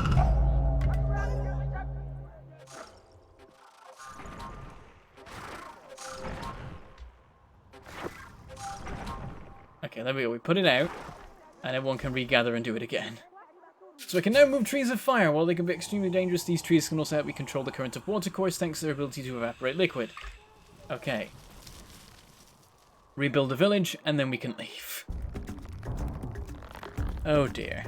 Okay, there we go. We put it out, and everyone can regather and do it again. So we can now move trees of fire. While they can be extremely dangerous, these trees can also help me control the current of watercourse thanks to their ability to evaporate liquid. Okay. Rebuild the village, and then we can leave. Oh dear.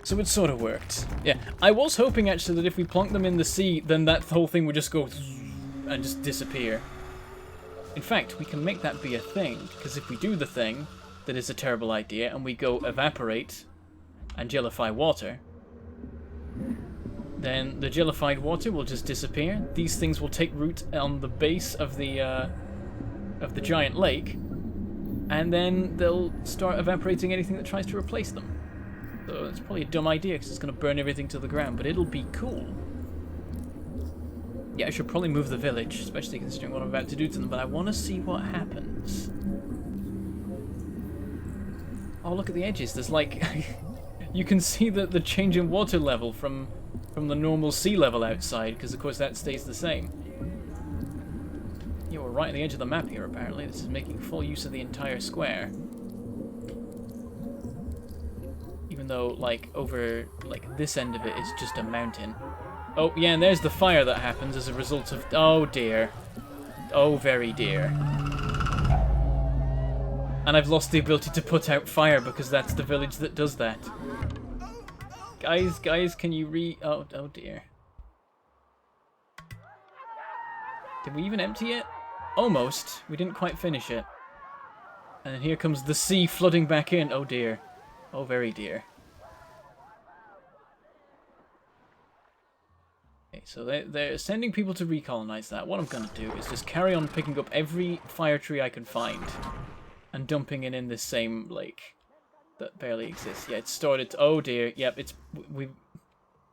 So it sort of worked. Yeah, I was hoping actually that if we plonk them in the sea, then that whole thing would just go and just disappear. In fact, we can make that be a thing, because if we do the thing that is a terrible idea, and we go evaporate and gellify water, then the gellified water will just disappear. These things will take root on the base of the giant lake, and then they'll start evaporating anything that tries to replace them. So it's probably a dumb idea because it's going to burn everything to the ground, but it'll be cool. Yeah, I should probably move the village, especially considering what I'm about to do to them, but I want to see what happens. Oh, look at the edges. There's like... you can see the change in water level from the normal sea level outside, because of course that stays the same. Yeah, we're right on the edge of the map here, apparently. This is making full use of the entire square. Even though, like, over, like, this end of it is just a mountain. Oh, yeah, and there's the fire that happens as a result of... Oh, dear. Oh, very dear. And I've lost the ability to put out fire because that's the village that does that. Guys, can you Oh, oh, dear. Did we even empty it? Almost. We didn't quite finish it. And then here comes the sea flooding back in. Oh, dear. Oh, very dear. Okay, so they're sending people to recolonize that. What I'm going to do is just carry on picking up every fire tree I can find and dumping it in this same lake that barely exists. Yeah, it started to, oh dear. Yep,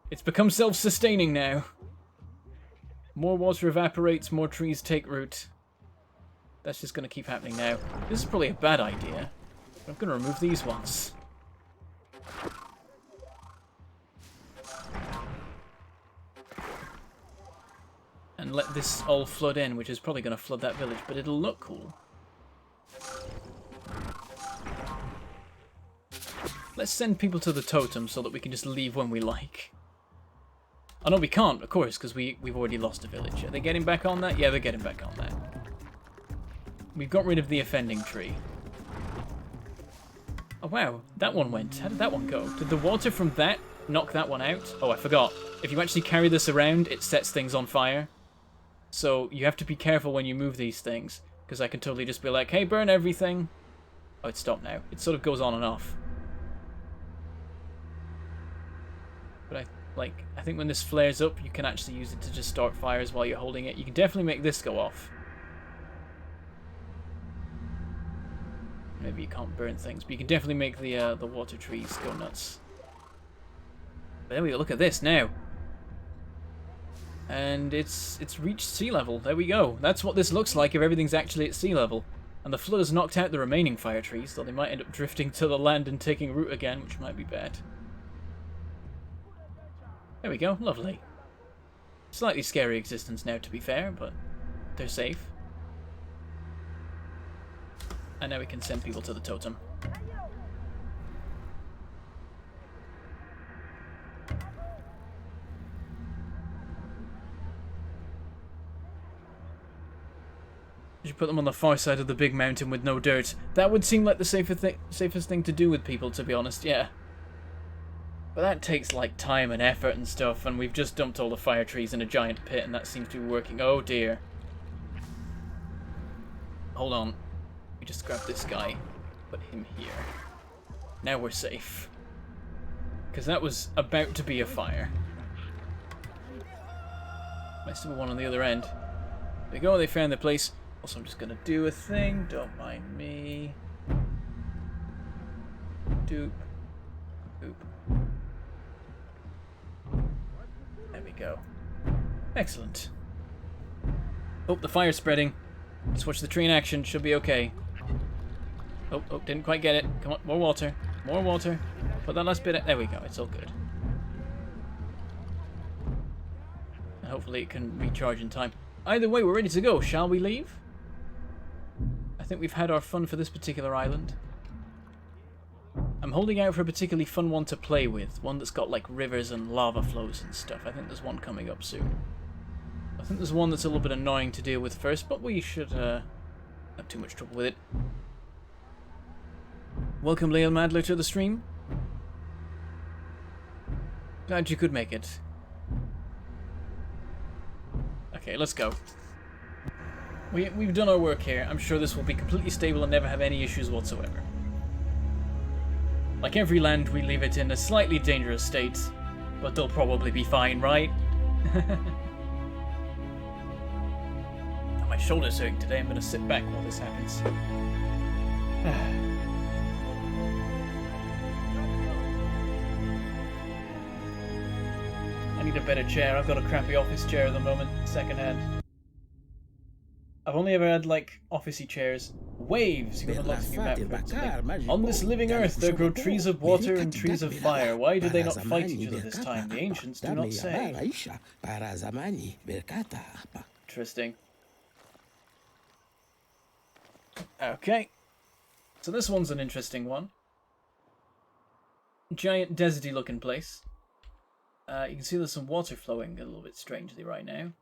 it's become self-sustaining now. More water evaporates, more trees take root. That's just going to keep happening now. This is probably a bad idea. I'm going to remove these ones. And let this all flood in, which is probably going to flood that village, but it'll look cool. Let's send people to the totem so that we can just leave when we like. Oh no, we can't, of course, because we've already lost a village. Are they getting back on that? Yeah, they're getting back on that. We've got rid of the offending tree. Oh wow, that one went. How did that one go? Did the water from that knock that one out? Oh, I forgot. If you actually carry this around, it sets things on fire. So you have to be careful when you move these things, because I can totally just be like, hey, burn everything. Oh, it's stopped now. It sort of goes on and off. But I think when this flares up, you can actually use it to just start fires while you're holding it. You can definitely make this go off. Maybe you can't burn things, but you can definitely make the water trees go nuts. But there we go. Look at this now. And it's reached sea level. There we go. That's what this looks like if everything's actually at sea level. And the flood has knocked out the remaining fire trees, though they might end up drifting to the land and taking root again, which might be bad. There we go. Lovely. Slightly scary existence now, to be fair, but they're safe. And now we can send people to the totem. You should put them on the far side of the big mountain with no dirt. That would seem like the safest thing to do with people, to be honest, yeah. But that takes, like, time and effort and stuff, and we've just dumped all the fire trees in a giant pit, and that seems to be working. Oh, dear. Hold on. We just grab this guy, put him here. Now we're safe. Because that was about to be a fire. Might still be one on the other end. There we go, they found the place. Also, I'm just going to do a thing. Don't mind me. Doop. Boop. There we go. Excellent. Oh, the fire's spreading. Just watch the tree in action. Should be okay. Oh, didn't quite get it. Come on, more water. More water. Put that last bit in. There we go. It's all good. And hopefully it can recharge in time. Either way, we're ready to go. Shall we leave? I think we've had our fun for this particular island. I'm holding out for a particularly fun one to play with. One that's got like rivers and lava flows and stuff. I think there's one coming up soon. I think there's one that's a little bit annoying to deal with first, but we should have too much trouble with it. Welcome, Leo Madler, to the stream. Glad you could make it. Okay, let's go. We've done our work here. I'm sure this will be completely stable and never have any issues whatsoever. Like every land, we leave it in a slightly dangerous state, but they'll probably be fine, right? My shoulder's hurting today. I'm going to sit back while this happens. I need a better chair. I've got a crappy office chair at the moment, secondhand. I've only ever had, like, officey chairs. Waves! You unlock new map for something. On this living earth there grow trees of water and trees of fire. Why do they not fight each other this time? The ancients do not say. Interesting. Okay. So this one's an interesting one. Giant deserty looking place. You can see there's some water flowing a little bit strangely right now.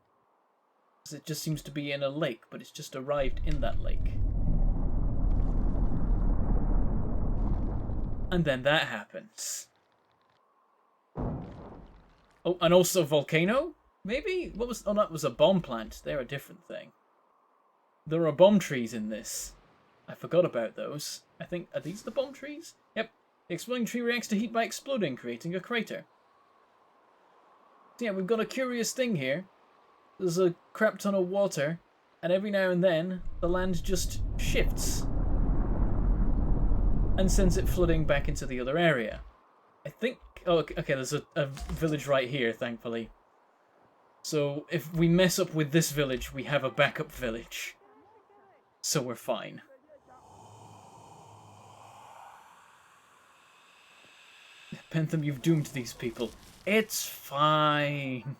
It just seems to be in a lake, but it's just arrived in that lake. And then that happens. Oh, and also volcano? Maybe? What was... Oh, that was a bomb plant. They're a different thing. There are bomb trees in this. I forgot about those. I think... Are these the bomb trees? Yep. The exploding tree reacts to heat by exploding, creating a crater. So yeah, we've got a curious thing here. There's a crap ton of water, and every now and then, the land just shifts. And sends it flooding back into the other area. I think... Oh, okay, there's a village right here, thankfully. So, if we mess up with this village, we have a backup village. So we're fine. Bentham, you've doomed these people. It's fine.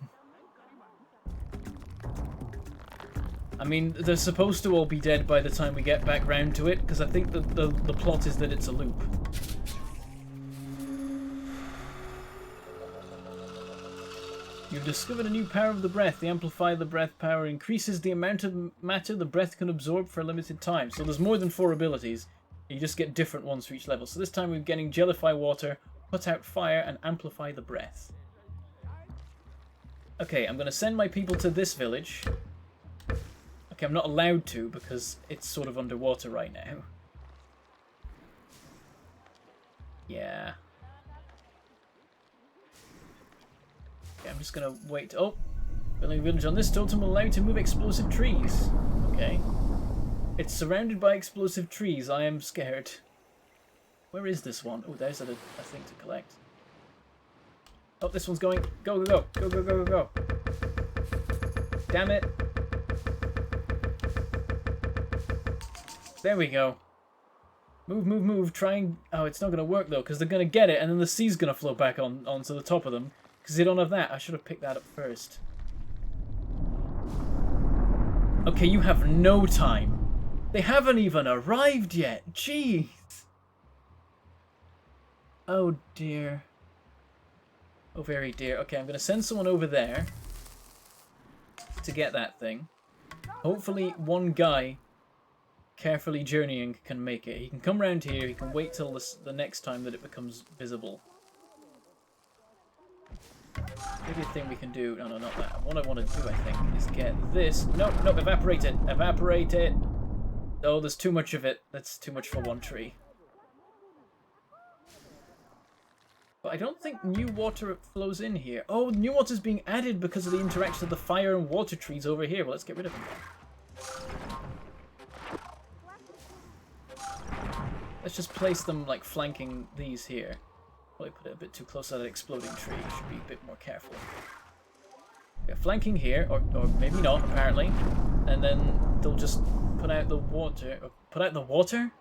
I mean, they're supposed to all be dead by the time we get back round to it, because I think the plot is that it's a loop. You've discovered a new power of the breath. The amplify the breath power increases the amount of matter the breath can absorb for a limited time. So there's more than 4 abilities. You just get different ones for each level. So this time we're getting gellify water, put out fire, and amplify the breath. Okay, I'm going to send my people to this village. Okay, I'm not allowed to because it's sort of underwater right now. Yeah. Okay, I'm just gonna wait. Oh! Building a village on this totem will allow you to move explosive trees. Okay. It's surrounded by explosive trees. I am scared. Where is this one? Oh, there's a thing to collect. Oh, this one's going. Go, go, go. Go, go, go, go, go. Damn it. There we go. Move, move, move. Try and... Oh, it's not going to work, though, because they're going to get it, and then the sea's going to flow back onto the top of them, because they don't have that. I should have picked that up first. Okay, you have no time. They haven't even arrived yet. Jeez. Oh, dear. Oh, very dear. Okay, I'm going to send someone over there to get that thing. Hopefully, one guy... carefully journeying can make it. He can come round here, he can wait till the next time that it becomes visible. Maybe a thing we can do... No, no, not that. What I want to do, I think, is get this... No, no, evaporate it! Evaporate it! Oh, there's too much of it. That's too much for one tree. But I don't think new water flows in here. Oh, new water's being added because of the interaction of the fire and water trees over here. Well, let's get rid of them then. Let's just place them, like, flanking these here. Probably put it a bit too close to that exploding tree. Should be a bit more careful. Yeah, flanking here, or maybe not, apparently. And then they'll just put out the water. Put out the water?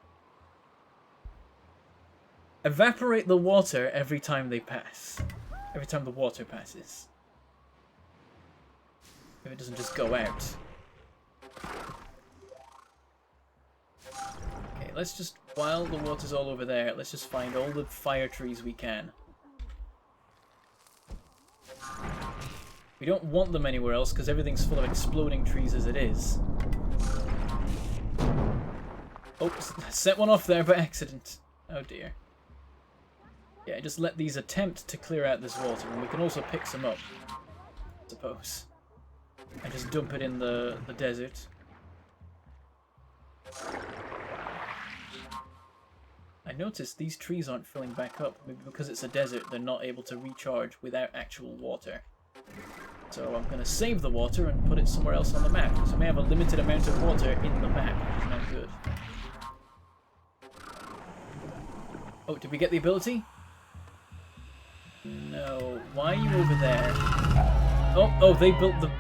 Evaporate the water every time they pass. Every time the water passes. If it doesn't just go out. let's just, while the water's all over there, let's just find all the fire trees we can. We don't want them anywhere else because everything's full of exploding trees as it is. Oh, set one off there by accident. Oh dear. Yeah, just let these attempt to clear out this water, and we can also pick some up, I suppose. And just dump it in the desert. I noticed these trees aren't filling back up. Maybe because it's a desert, they're not able to recharge without actual water. So I'm going to save the water and put it somewhere else on the map. So I may have a limited amount of water in the map, which is not good. Oh, did we get the ability? No. Why are you over there? Oh, they built the...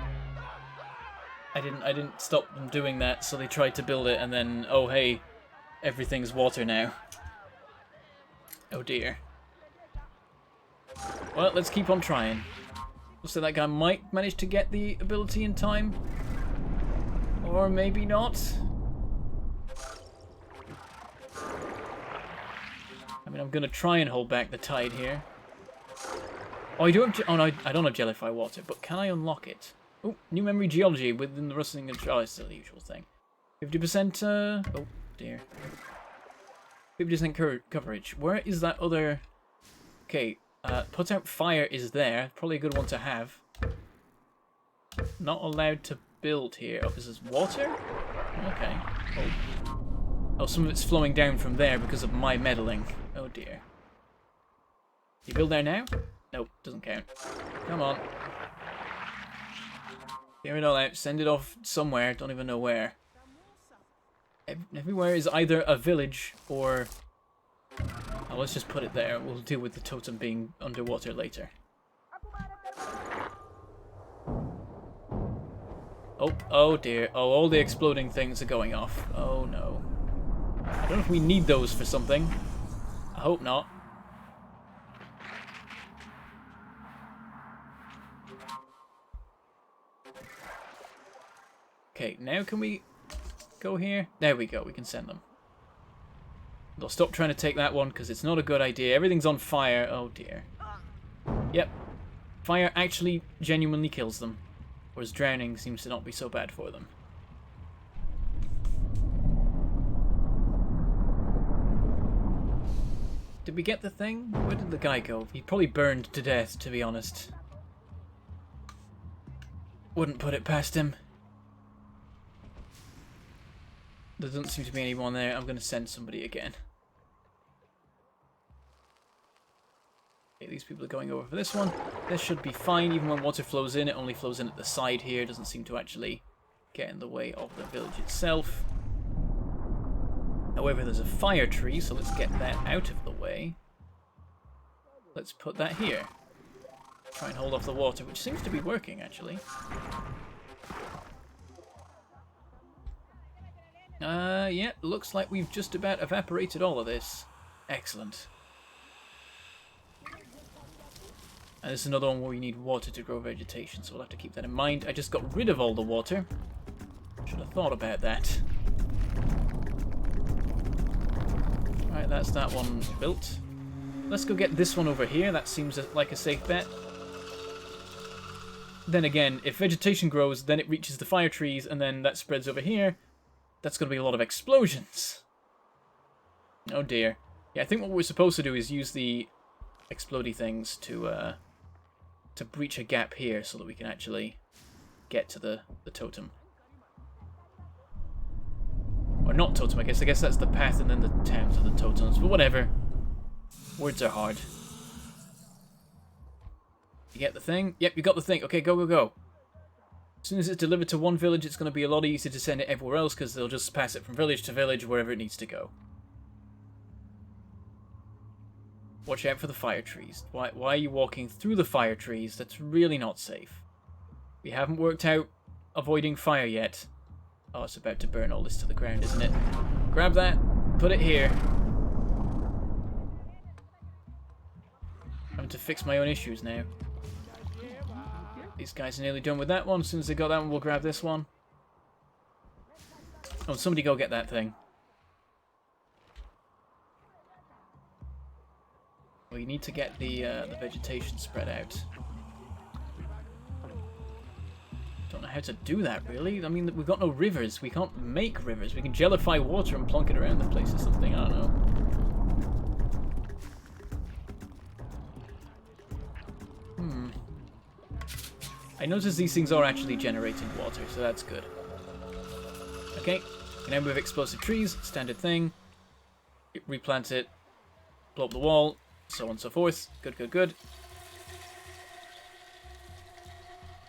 I didn't stop them doing that, so they tried to build it, and then, oh hey, everything's water now. Oh dear. Well, let's keep on trying. Looks like that guy might manage to get the ability in time. Or maybe not. I mean, I'm going to try and hold back the tide here. Oh, I do have... Oh, no, I don't have Jellyfy water, but can I unlock it? Oh, new memory geology within the rustling and... Oh, it's still the usual thing. 50%... Oh, dear. 50% coverage. Where is that other... Okay, put out fire is there. Probably a good one to have. Not allowed to build here. Oh, this is water? Okay. Oh, some of it's flowing down from there because of my meddling. Oh, dear. You build there now? Nope, doesn't count. Come on. Clear it all out. Send it off somewhere. Don't even know where. Everywhere is either a village or... Oh, let's just put it there. We'll deal with the totem being underwater later. Oh dear. Oh, all the exploding things are going off. Oh no. I don't know if we need those for something. I hope not. Okay, now can we go here? There we go, we can send them. They'll stop trying to take that one because it's not a good idea. Everything's on fire. Oh dear. Yep. Fire actually genuinely kills them. Whereas drowning seems to not be so bad for them. Did we get the thing? Where did the guy go? He probably burned to death, to be honest. Wouldn't put it past him. There doesn't seem to be anyone there. I'm going to send somebody again. Okay, these people are going over for this one. This should be fine. Even when water flows in, it only flows in at the side here. It doesn't seem to actually get in the way of the village itself. However, there's a fire tree, so let's get that out of the way. Let's put that here. Try and hold off the water, which seems to be working, actually. Yeah, looks like we've just about evaporated all of this. Excellent. And this is another one where we need water to grow vegetation, so we'll have to keep that in mind. I just got rid of all the water. Should have thought about that. Alright, that's that one built. Let's go get this one over here. That seems like a safe bet. Then again, if vegetation grows, then it reaches the fire trees, and then that spreads over here. That's going to be a lot of explosions. Oh dear. Yeah, I think what we're supposed to do is use the explodey things to breach a gap here so that we can actually get to the totem. Or not totem, I guess. I guess that's the path and then the towns are the totems. But whatever. Words are hard. You get the thing? Yep, you got the thing. Okay, go, go, go. As soon as it's delivered to one village, it's going to be a lot easier to send it everywhere else because they'll just pass it from village to village wherever it needs to go. Watch out for the fire trees. Why are you walking through the fire trees? That's really not safe. We haven't worked out avoiding fire yet. Oh, it's about to burn all this to the ground, isn't it? Grab that. Put it here. I'm having to fix my own issues now. These guys are nearly done with that one. As soon as they got that one, we'll grab this one. Oh, somebody go get that thing. we need to get the vegetation spread out. Don't know how to do that, really. I mean, we've got no rivers. We can't make rivers. We can gellify water and plonk it around the place or something. I don't know. I notice these things are actually generating water, so that's good. Okay, now we have explosive trees, standard thing. Replant it, blow up the wall, so on and so forth. Good, good, good.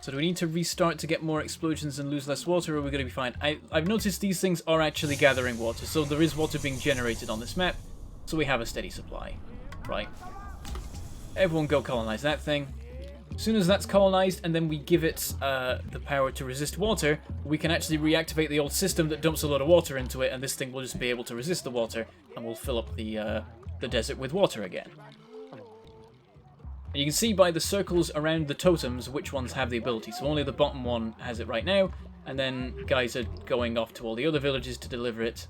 So do we need to restart to get more explosions and lose less water, or are we going to be fine? I've noticed these things are actually gathering water, so there is water being generated on this map, so we have a steady supply. Right. Everyone go colonize that thing. As soon as that's colonized, and then we give it the power to resist water, we can actually reactivate the old system that dumps a lot of water into it, and this thing will just be able to resist the water, and we'll fill up the desert with water again. And you can see by the circles around the totems which ones have the ability. So only the bottom one has it right now, and then guys are going off to all the other villages to deliver it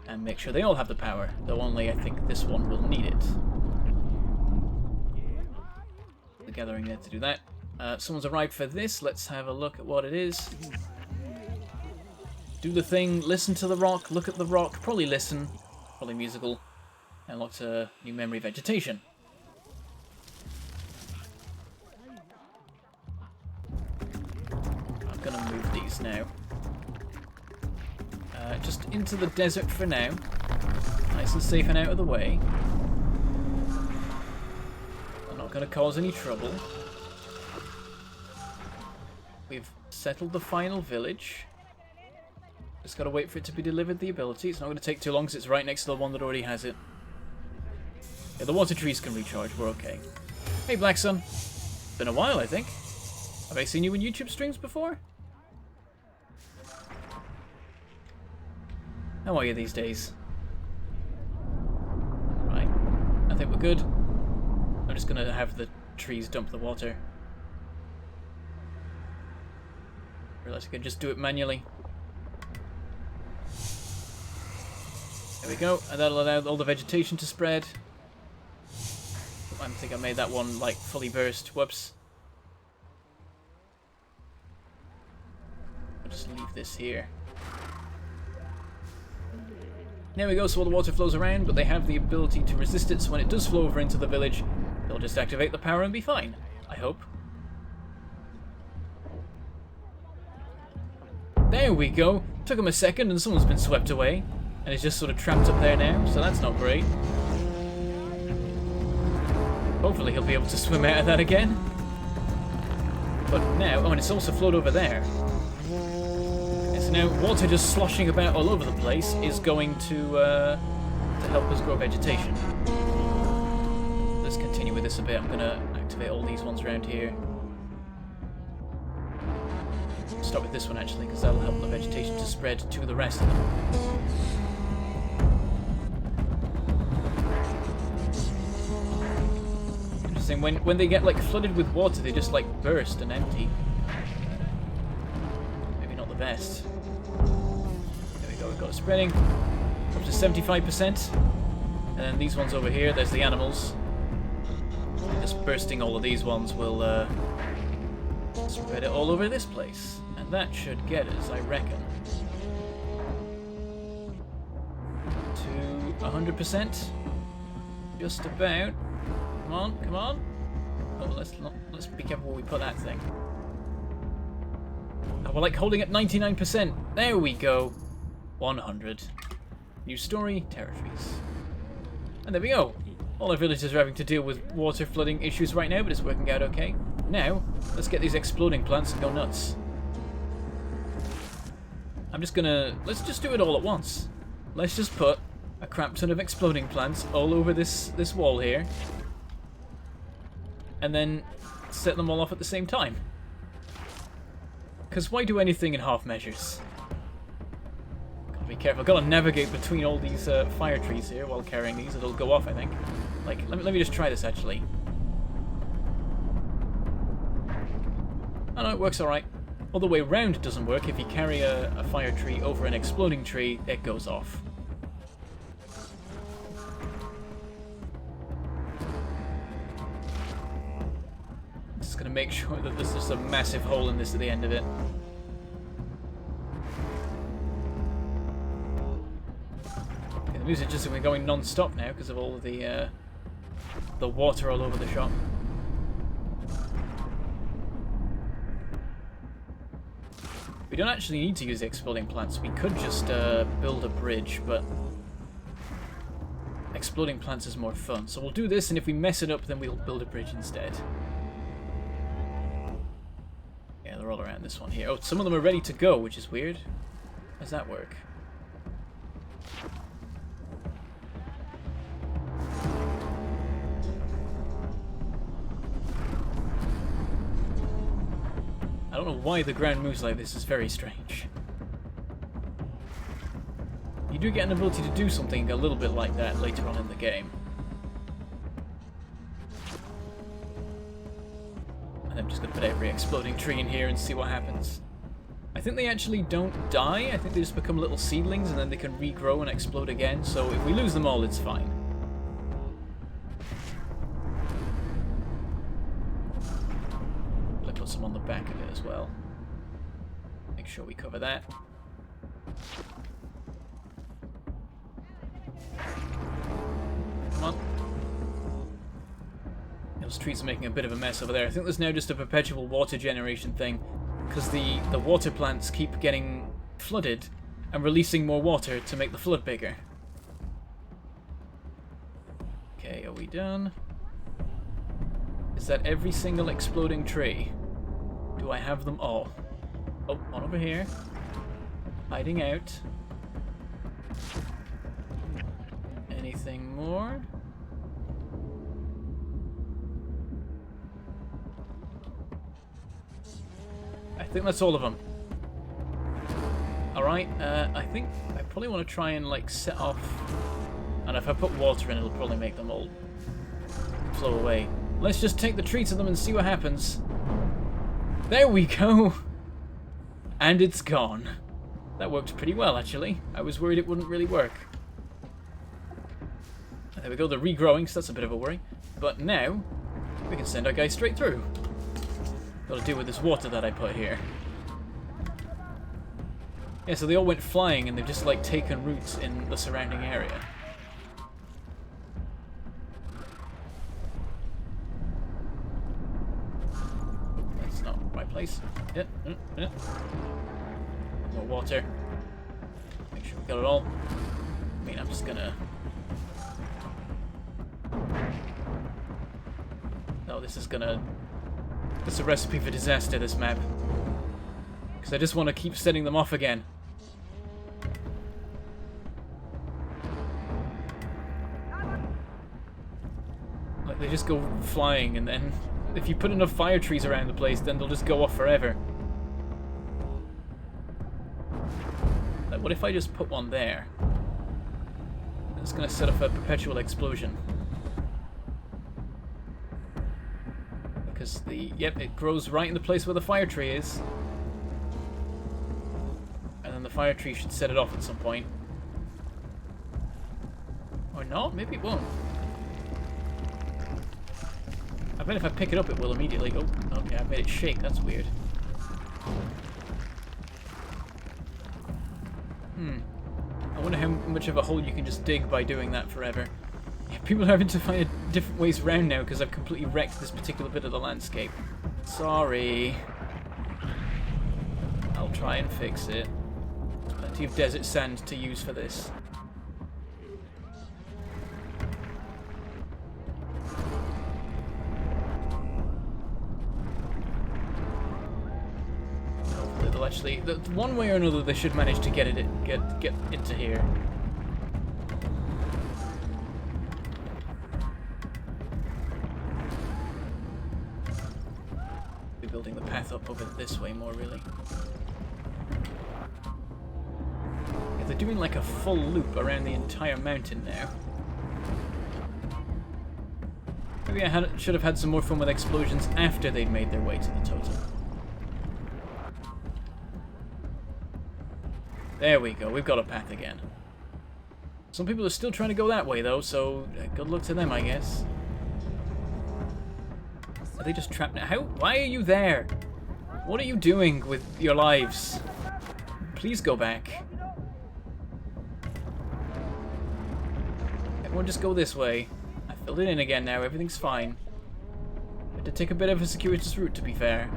and make sure they all have the power, though only I think this one will need it. The gathering there to do that. Someone's arrived for this. Let's have a look at what it is. Do the thing, listen to the rock, look at the rock, probably listen, probably musical, and lots of new memory vegetation. I'm gonna move these now. Just into the desert for now. Nice and safe and out of the way. I'm not going to cause any trouble. We've settled the final village. Just got to wait for it to be delivered, the ability. It's not going to take too long because it's right next to the one that already has it. Yeah, the water trees can recharge. We're okay. Hey, Black Sun. Been a while, I think. Have I seen you in YouTube streams before? How are you these days? Right. I think we're good. I'm just going to have the trees dump the water. Realize I can just do it manually. There we go. And that'll allow all the vegetation to spread. I think I made that one, like, fully burst. Whoops. I'll just leave this here. There we go, so all the water flows around, but they have the ability to resist it, so when it does flow over into the village, they'll just activate the power and be fine. I hope. There we go. Took him a second and someone's been swept away. And it's just sort of trapped up there now, so that's not great. Hopefully he'll be able to swim out of that again. But now, oh, and it's also flowed over there. So now water just sloshing about all over the place is going to help us grow vegetation. Let's continue with this a bit. I'm going to activate all these ones around here. Start with this one actually, because that'll help the vegetation to spread to the rest of them. Interesting. When they get like flooded with water, they just like burst and empty. Maybe not the best. There we go. We've got it spreading up to 75%, and then these ones over here. There's the animals. And just bursting all of these ones will spread it all over this place. And that should get us, I reckon, to 100%. Just about. Come on, come on. Oh, let's be careful where we put that thing. Oh, we're like holding at 99%. There we go. 100. New story, territories. And there we go. All our villagers are having to deal with water flooding issues right now, but it's working out okay. Now, let's get these exploding plants and go nuts. I'm just gonna... let's just do it all at once. Let's just put a crap ton of exploding plants all over this wall here. And then set them all off at the same time. Because why do anything in half measures? Gotta be careful. Gotta navigate between all these fire trees here while carrying these. It'll go off, I think. Like, let me just try this actually. Oh no, it works alright. All the way around it doesn't work. If you carry a fire tree over an exploding tree, it goes off. Just gonna make sure that there's just a massive hole in this at the end of it. Okay, the music just been going non-stop now because of all of the water all over the shop. We don't actually need to use the exploding plants. We could just build a bridge, but exploding plants is more fun. So we'll do this, and if we mess it up, then we'll build a bridge instead. Yeah, they're all around this one here. Oh, some of them are ready to go, which is weird. How does that work? I don't know why the ground moves like this. It's very strange. You do get an ability to do something a little bit like that later on in the game. And I'm just going to put every exploding tree in here and see what happens. I think they actually don't die. I think they just become little seedlings and then they can regrow and explode again. So if we lose them all, it's fine. I'll put some on the back of it as well. Make sure we cover that. Come on. Those trees are making a bit of a mess over there. I think there's now just a perpetual water generation thing because the water plants keep getting flooded and releasing more water to make the flood bigger. Okay, are we done? Is that every single exploding tree? Do I have them all? Oh, one over here. Hiding out. Anything more? I think that's all of them. Alright, I think I probably want to try and like set off, and if I put water in, it'll probably make them all flow away. Let's just take the tree to them and see what happens. There we go! And it's gone. That worked pretty well, actually. I was worried it wouldn't really work. There we go, they're regrowing, so that's a bit of a worry. But now, we can send our guy straight through. Got to deal with this water that I put here. Yeah, so they all went flying and they've just like taken roots in the surrounding area. That's not the right place. Yeah. More water. Make sure we got it all. I mean, I'm just gonna... No, this is gonna... It's a recipe for disaster, this map. Because I just want to keep setting them off again. Like, they just go flying, and then if you put enough fire trees around the place, then they'll just go off forever. Like, what if I just put one there? It's going to set off a perpetual explosion. Because yep, it grows right in the place where the fire tree is. And then the fire tree should set it off at some point. Or not? Maybe it won't. I bet if I pick it up it will immediately. Oh, okay, I made it shake. That's weird. I wonder how much of a hole you can just dig by doing that forever. Yeah, people are having to find different ways around now because I've completely wrecked this particular bit of the landscape. Sorry. I'll try and fix it. There's plenty of desert sand to use for this. Hopefully they'll actually... one way or another they should manage to get into here. Building the path up over this way more, really. Yeah, they're doing like a full loop around the entire mountain now. Maybe I should have had some more fun with explosions after they'd made their way to the totem. There we go, we've got a path again. Some people are still trying to go that way though, so good luck to them, I guess. they just trapped now? Why are you there? What are you doing with your lives? Please go back. Everyone just go this way. I filled it in again now. Everything's fine. I had to take a bit of a circuitous route, to be fair.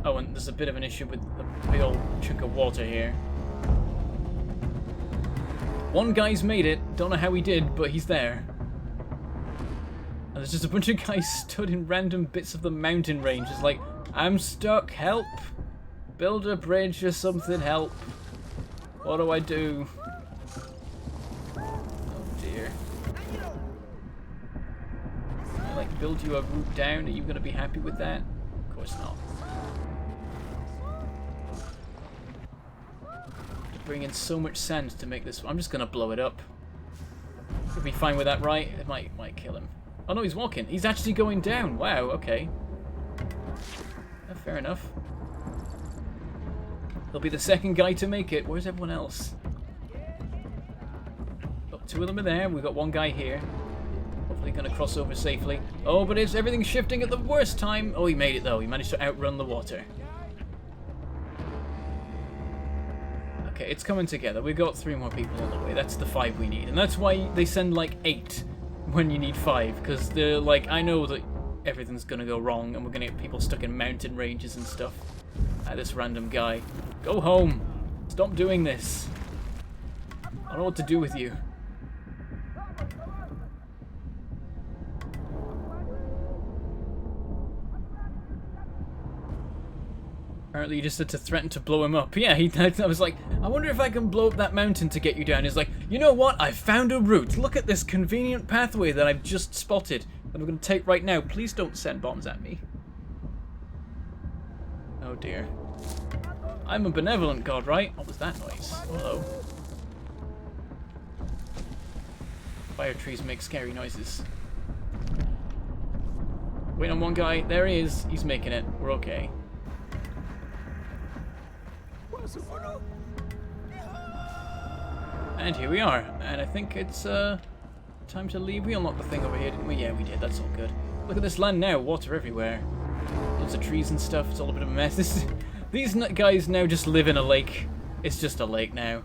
Oh, and there's a bit of an issue with the big old chunk of water here. One guy's made it. Don't know how he did, but he's there. And there's just a bunch of guys stood in random bits of the mountain range. It's like, I'm stuck, help. Build a bridge or something, help. What do I do? Oh dear. Can I like build you a route down? Are you gonna be happy with that? Of course not. Bring in so much sand to make this. I'm just gonna blow it up. He'll be fine with that, right? It might kill him. Oh no, he's walking. He's actually going down. Wow, okay. Fair enough. He'll be the second guy to make it. Where's everyone else? Oh, two of them are there. We've got one guy here. Hopefully gonna cross over safely. Oh, but everything's shifting at the worst time. Oh, he made it though. He managed to outrun the water. Okay, it's coming together. We've got 3 more people on the way. That's the 5 we need. And that's why they send like 8 when you need 5. Because they're like, I know that everything's going to go wrong and we're going to get people stuck in mountain ranges and stuff. This random guy. Go home. Stop doing this. I don't know what to do with you. Apparently you just had to threaten to blow him up. Yeah, I was like, I wonder if I can blow up that mountain to get you down. He's like, you know what? I found a route. Look at this convenient pathway that I've just spotted that I'm going to take right now. Please don't send bombs at me. Oh dear. I'm a benevolent god, right? What was that noise? Hello. Fire trees make scary noises. Wait on one guy. There he is. He's making it. We're okay. And here we are. And I think it's time to leave. We unlocked the thing over here, didn't we? Yeah, we did. That's all good. Look at this land now. Water everywhere. Lots of trees and stuff. It's all a bit of a mess. These guys now just live in a lake. It's just a lake now.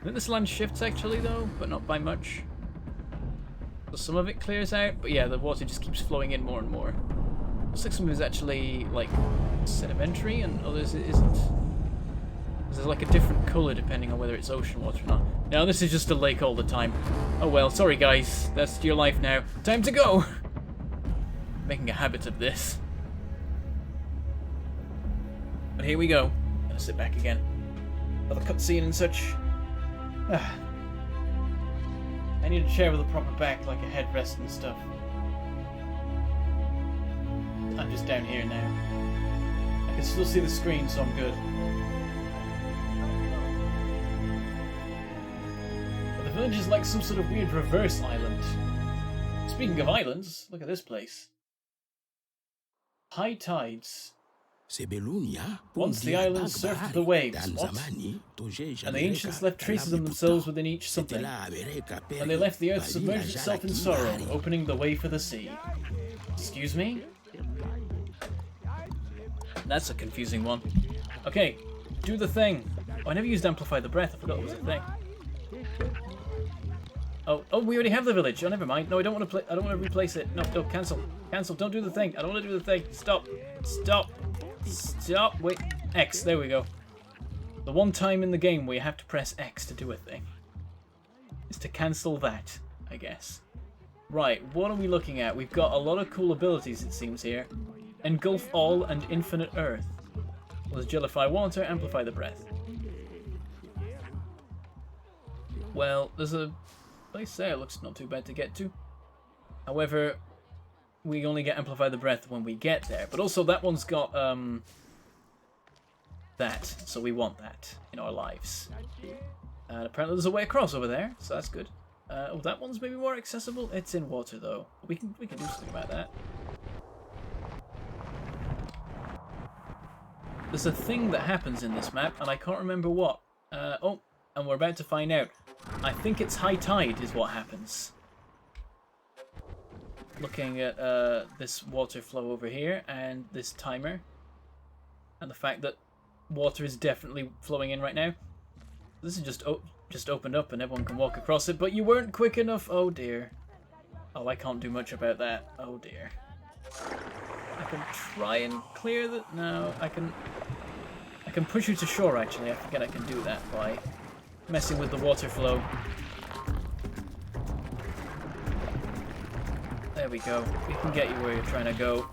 I think this land shifts actually though, but not by much. So some of it clears out, but yeah, the water just keeps flowing in more and more. Looks like some of it is actually like sedimentary and others it isn't. There's like a different colour depending on whether it's ocean water or not. Now this is just a lake all the time. Oh well, sorry guys. That's your life now. Time to go! Making a habit of this. But here we go. Gonna sit back again. Another cutscene and such. I need a chair with a proper back, like a headrest and stuff. I'm just down here now. I can still see the screen, so I'm good. But the village is like some sort of weird reverse island. Speaking of islands, look at this place. High tides. Once the island surfed the waves, what? And the ancients left traces of themselves within each something. And they left the earth submerged itself in sorrow, opening the way for the sea. Excuse me? That's a confusing one. Okay, do the thing. Oh, I never used Amplify the Breath. I forgot it was a thing. Oh, we already have the village. Oh, never mind. No, I don't want to play. I don't want to replace it. No, cancel. Cancel. Don't do the thing. I don't want to do the thing. Stop. Stop. Stop. Wait. X. There we go. The one time in the game where you have to press X to do a thing is to cancel that, I guess. Right. What are we looking at? We've got a lot of cool abilities, it seems here. Engulf all and infinite earth. Let's gelify water, amplify the breath. Well, there's a place there. Looks not too bad to get to. However, we only get amplify the breath when we get there. But also that one's got that, so we want that in our lives. And apparently there's a way across over there, so that's good. Oh, that one's maybe more accessible. It's in water though. We can do something about that. There's a thing that happens in this map, and I can't remember what. Oh, and we're about to find out. I think it's high tide is what happens. looking at this water flow over here and this timer, and the fact that water is definitely flowing in right now. This is just opened up and everyone can walk across it, but you weren't quick enough. Oh dear. Oh, I can't do much about that. Oh dear. I can try and clear the... No, I can push you to shore, actually. I forget I can do that by messing with the water flow. There we go. We can get you where you're trying to go.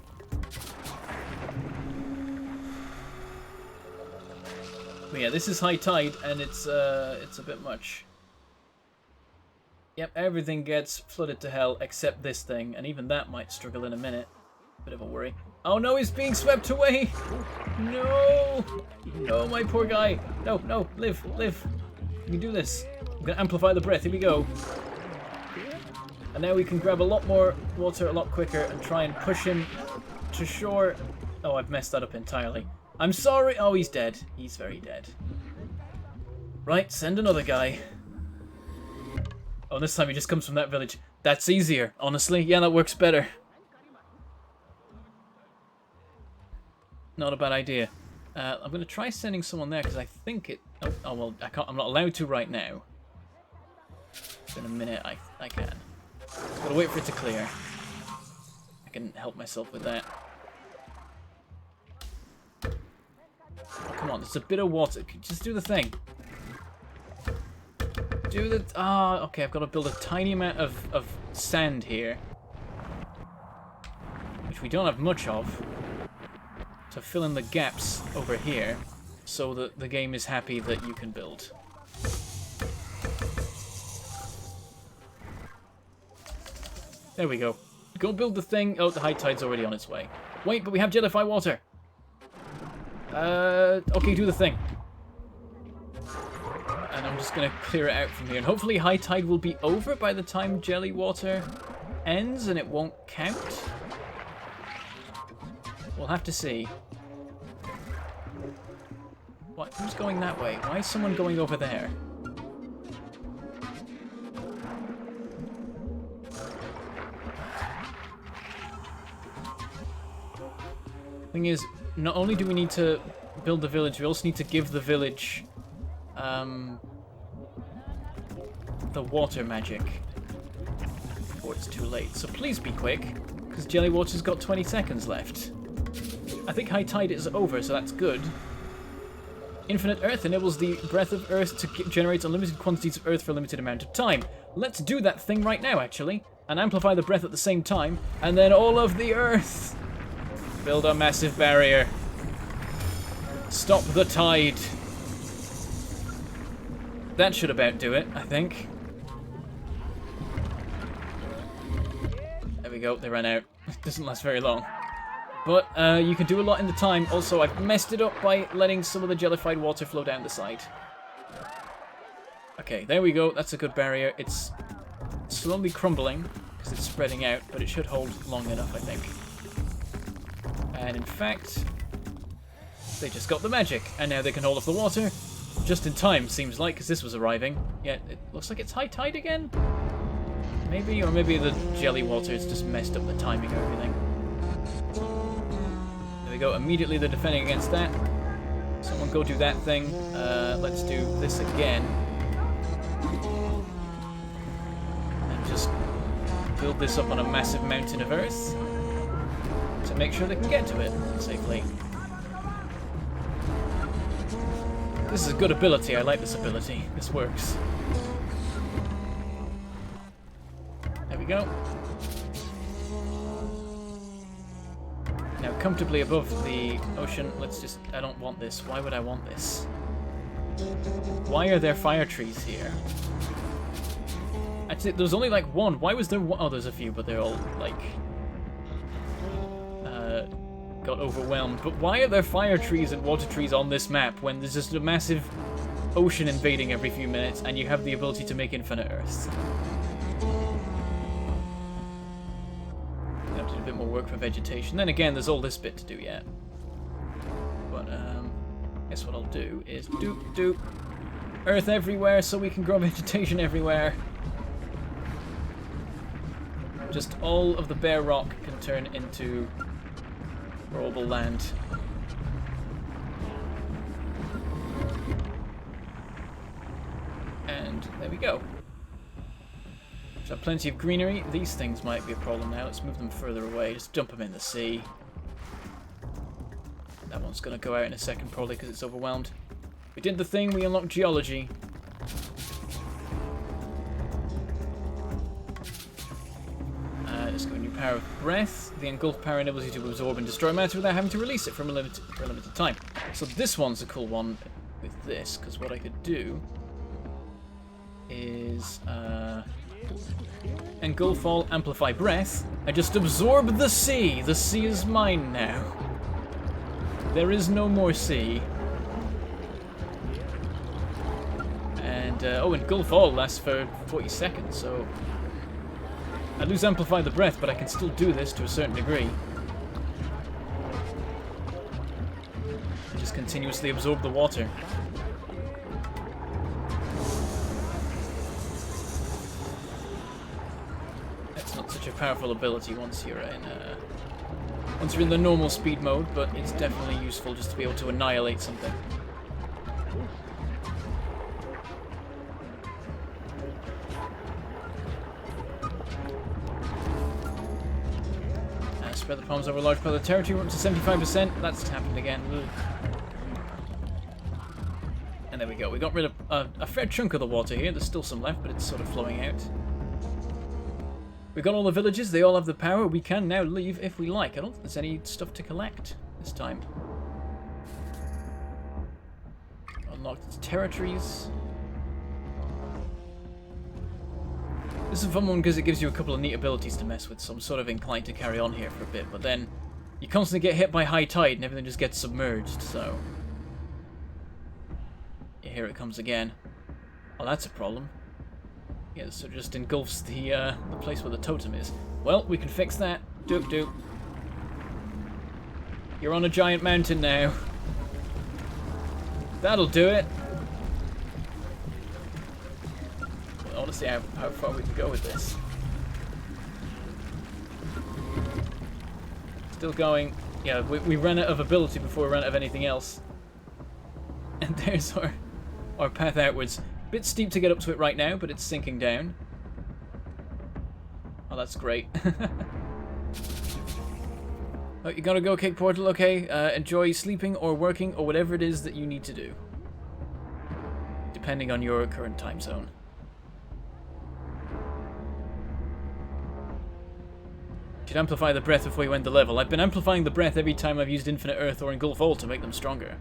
But yeah, this is high tide, and it's a bit much. Yep, everything gets flooded to hell except this thing, and even that might struggle in a minute. Bit of a worry. Oh no, he's being swept away! No! No, my poor guy! No, no, live, live! You can do this. I'm gonna amplify the breath, here we go. And now we can grab a lot more water a lot quicker and try and push him to shore. Oh, I've messed that up entirely. I'm sorry! Oh, he's dead. He's very dead. Right, send another guy. Oh, this time he just comes from that village. That's easier, honestly. Yeah, that works better. Not a bad idea. I'm going to try sending someone there because I think it... Oh, well, I can't. I'm not allowed to right now. In a minute, I can. Just got to wait for it to clear. I can help myself with that. Oh, come on, there's a bit of water. Just do the thing. Do the... Ah, okay, I've got to build a tiny amount of sand here. Which we don't have much of. To fill in the gaps over here, so that the game is happy that you can build. There we go. Go build the thing. Oh, the high tide's already on its way. Wait, but we have jellified water. Okay, do the thing. And I'm just gonna clear it out from here. And hopefully high tide will be over by the time jelly water ends and it won't count. We'll have to see. What? Who's going that way? Why is someone going over there? Thing is, not only do we need to build the village, we also need to give the village the water magic before it's too late. So please be quick, because jelly water's got 20 seconds left. I think high tide is over, so that's good. Infinite Earth enables the breath of Earth to generate unlimited quantities of Earth for a limited amount of time. Let's do that thing right now, actually, and amplify the breath at the same time, and then all of the Earth. Build a massive barrier. Stop the tide. That should about do it, I think. There we go, they ran out. It doesn't last very long. But you can do a lot in the time. Also, I've messed it up by letting some of the jellified water flow down the side. Okay, there we go. That's a good barrier. It's slowly crumbling because it's spreading out, but it should hold long enough, I think. And in fact, they just got the magic, and now they can hold off the water. Just in time, seems like, because this was arriving. Yeah, it looks like it's high tide again. Maybe, or maybe the jelly water has just messed up the timing of everything. There we go, immediately they're defending against that. Someone go do that thing. Let's do this again. And just build this up on a massive mountain of earth to make sure they can get to it safely. This is a good ability, I like this ability. This works. There we go. Now comfortably above the ocean, let's just... I don't want this. Why would I want this? Why are there fire trees here? Actually, there's only like one. Why was there one? Oh, there's a few, but they're all like... got overwhelmed. But why are there fire trees and water trees on this map when there's just a massive ocean invading every few minutes and you have the ability to make infinite Earths? Have to do a bit more work for vegetation. Then again, there's all this bit to do yet. But I guess what I'll do is do Earth everywhere so we can grow vegetation everywhere. just all of the bare rock can turn into rollable land. And there we go. So plenty of greenery. These things might be a problem now. Let's move them further away. Just dump them in the sea. That one's going to go out in a second probably because it's overwhelmed. We did the thing. We unlocked geology. Let's go new power of breath. The engulf power enables you to absorb and destroy matter without having to release it for a limited time. So this one's a cool one with this, because what I could do is engulf all, amplify breath. I just absorb the sea. The sea is mine now. There is no more sea. And oh, engulf all lasts for 40 seconds, so I lose amplify the breath, but I can still do this to a certain degree. Just continuously absorb the water. That's not such a powerful ability once you're in the normal speed mode, but it's definitely useful just to be able to annihilate something. Spread the palms over a large part of the territory. We're up to 75%. That's happened again. Ugh. And there we go. We got rid of a fair chunk of the water here. There's still some left, but it's sort of flowing out. We've got all the villages. They all have the power. We can now leave if we like. I don't think there's any stuff to collect this time. Unlocked territories. This is a fun one because it gives you a couple of neat abilities to mess with, so I'm sort of inclined to carry on here for a bit, but then you constantly get hit by high tide and everything just gets submerged, so yeah, here it comes again. Well, that's a problem. Yeah, so it just engulfs the place where the totem is. Well, we can fix that. Doop doop. You're on a giant mountain now. That'll do it. I want to see how far we can go with this. Still going. Yeah, we ran out of ability before we ran out of anything else. And there's our path outwards. Bit steep to get up to it right now, but it's sinking down. Oh, that's great. Oh, you gotta go, Cake Portal, okay. Enjoy sleeping or working or whatever it is that you need to do. Depending on your current time zone. Should amplify the breath before you end the level. I've been amplifying the breath every time I've used Infinite Earth or Engulf All to make them stronger.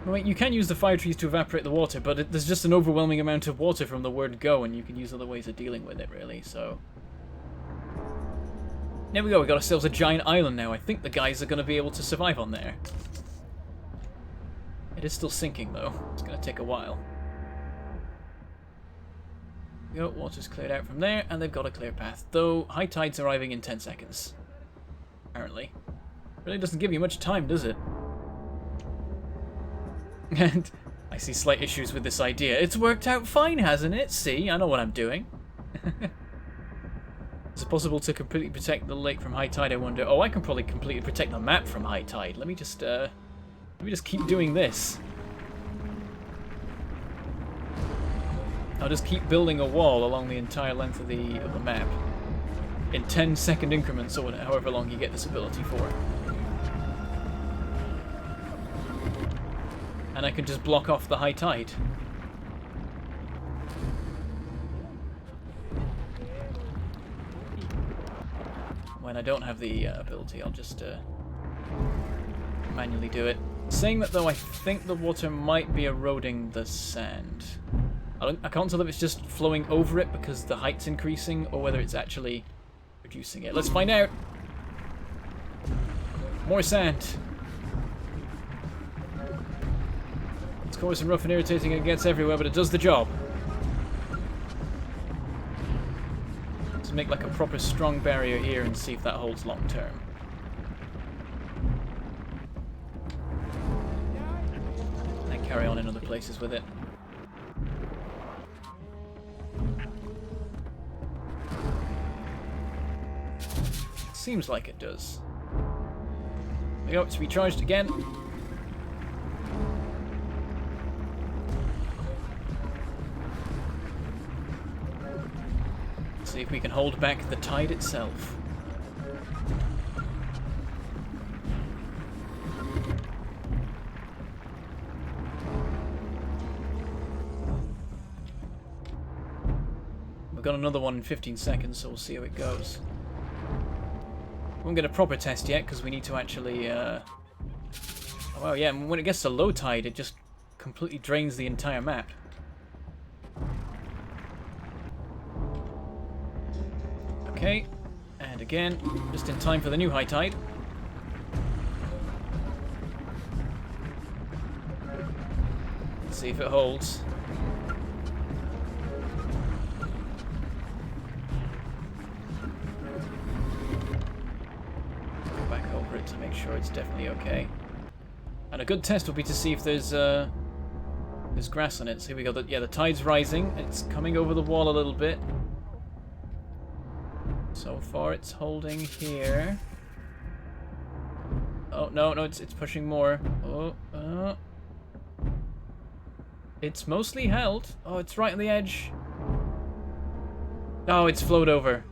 Wait, you can use the fire trees to evaporate the water, but there's just an overwhelming amount of water from the word go, and you can use other ways of dealing with it, really, so... There we go, we got ourselves a giant island now. I think the guys are going to be able to survive on there. It is still sinking, though. It's going to take a while. Go, water's cleared out from there, and they've got a clear path. Though, high tide's arriving in 10 seconds. Apparently. Really doesn't give you much time, does it? And I see slight issues with this idea. It's worked out fine, hasn't it? See, I know what I'm doing. Is it possible to completely protect the lake from high tide, I wonder? Oh, I can probably completely protect the map from high tide. Let me just keep doing this. I'll just keep building a wall along the entire length of the map in 10-second increments, or however long you get this ability for. And I can just block off the high tide. When I don't have the ability, I'll just manually do it. Saying that though, I think the water might be eroding the sand. I can't tell if it's just flowing over it because the height's increasing, or whether it's actually reducing it. Let's find out! More sand! It's coarse and rough and irritating and it gets everywhere, but it does the job. Let's make like a proper strong barrier here and see if that holds long term. And then carry on in other places with it. Seems like it does. There we go, it's recharged again. Let's see if we can hold back the tide itself. We've got another one in 15 seconds, so we'll see how it goes. We won't get a proper test yet, because we need to actually... Well, yeah, when it gets to low tide, it just completely drains the entire map. Okay, and again, just in time for the new high tide. Let's see if it holds. Go back over it to make sure it's definitely okay. And a good test will be to see if there's grass on it. So here we go. Yeah, the tide's rising. It's coming over the wall a little bit. So far, it's holding here. Oh no, it's pushing more. Oh, it's mostly held. Oh, it's right on the edge. Oh, it's flowed over.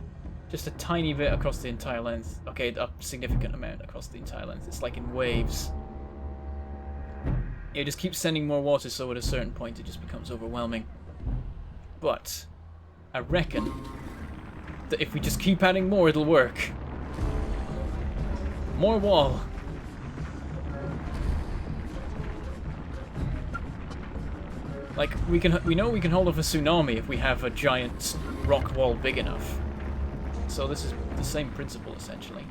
Just a tiny bit across the entire length. Okay, a significant amount across the entire length. It's like in waves. It just keeps sending more water, so at a certain point it just becomes overwhelming. But I reckon that if we just keep adding more, it'll work. More wall. Like, we know we can hold off a tsunami if we have a giant rock wall big enough. So this is the same principle, essentially.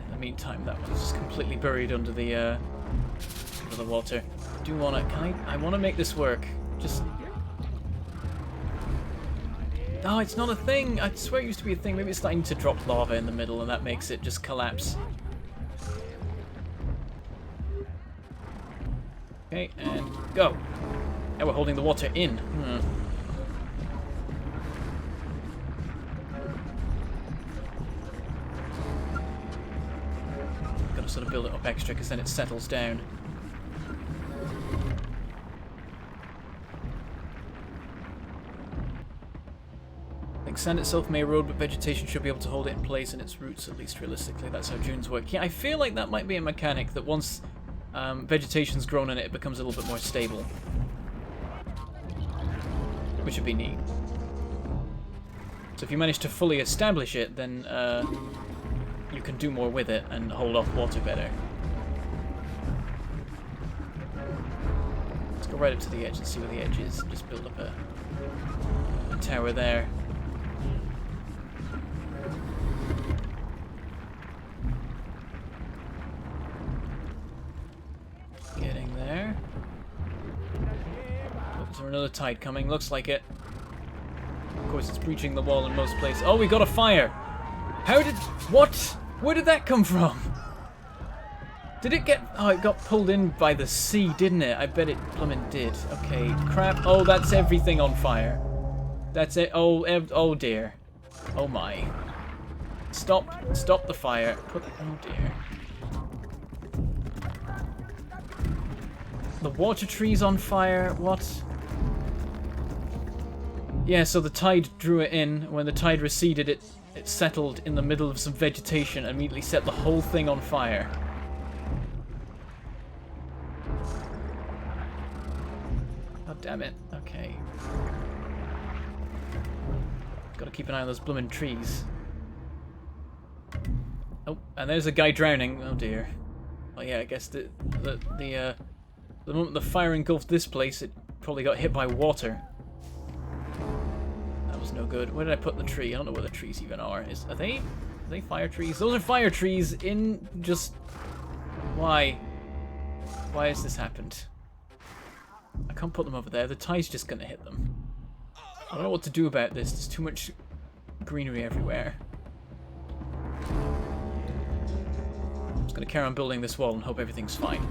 In the meantime, that one's just completely buried under the water. I do want to... I want to make this work. Just... Oh, it's not a thing! I swear it used to be a thing. Maybe it's starting to drop lava in the middle and that makes it just collapse. Okay, and go! Now we're holding the water in. Gotta sort of build it up extra because then it settles down. Sand itself may erode, but vegetation should be able to hold it in place in its roots, at least realistically. That's how dunes work. Yeah, I feel like that might be a mechanic, that once vegetation's grown in it, it becomes a little bit more stable. Which would be neat. So if you manage to fully establish it, then you can do more with it and hold off water better. Let's go right up to the edge and see where the edge is. Just build up a tower there. Getting there. Oh, is there another tide coming? Looks like it. Of course, it's breaching the wall in most places. Oh, we got a fire! How did... What? Where did that come from? Did it get... Oh, it got pulled in by the sea, didn't it? I bet it plummet did. Okay, crap. Oh, that's everything on fire. That's it. Oh dear. Oh my. Stop the fire. Oh dear. The water tree's on fire. What? Yeah, so the tide drew it in. When the tide receded, it settled in the middle of some vegetation and immediately set the whole thing on fire. God damn it. Okay. Gotta keep an eye on those bloomin' trees. Oh, and there's a guy drowning. Oh dear. Well, yeah, I guess the moment the fire engulfed this place, it probably got hit by water. That was no good. Where did I put the tree? I don't know where the trees even are. Are they fire trees? Those are fire trees in just... Why? Why has this happened? I can't put them over there. The tide's just gonna hit them. I don't know what to do about this. There's too much greenery everywhere. I'm just gonna carry on building this wall and hope everything's fine.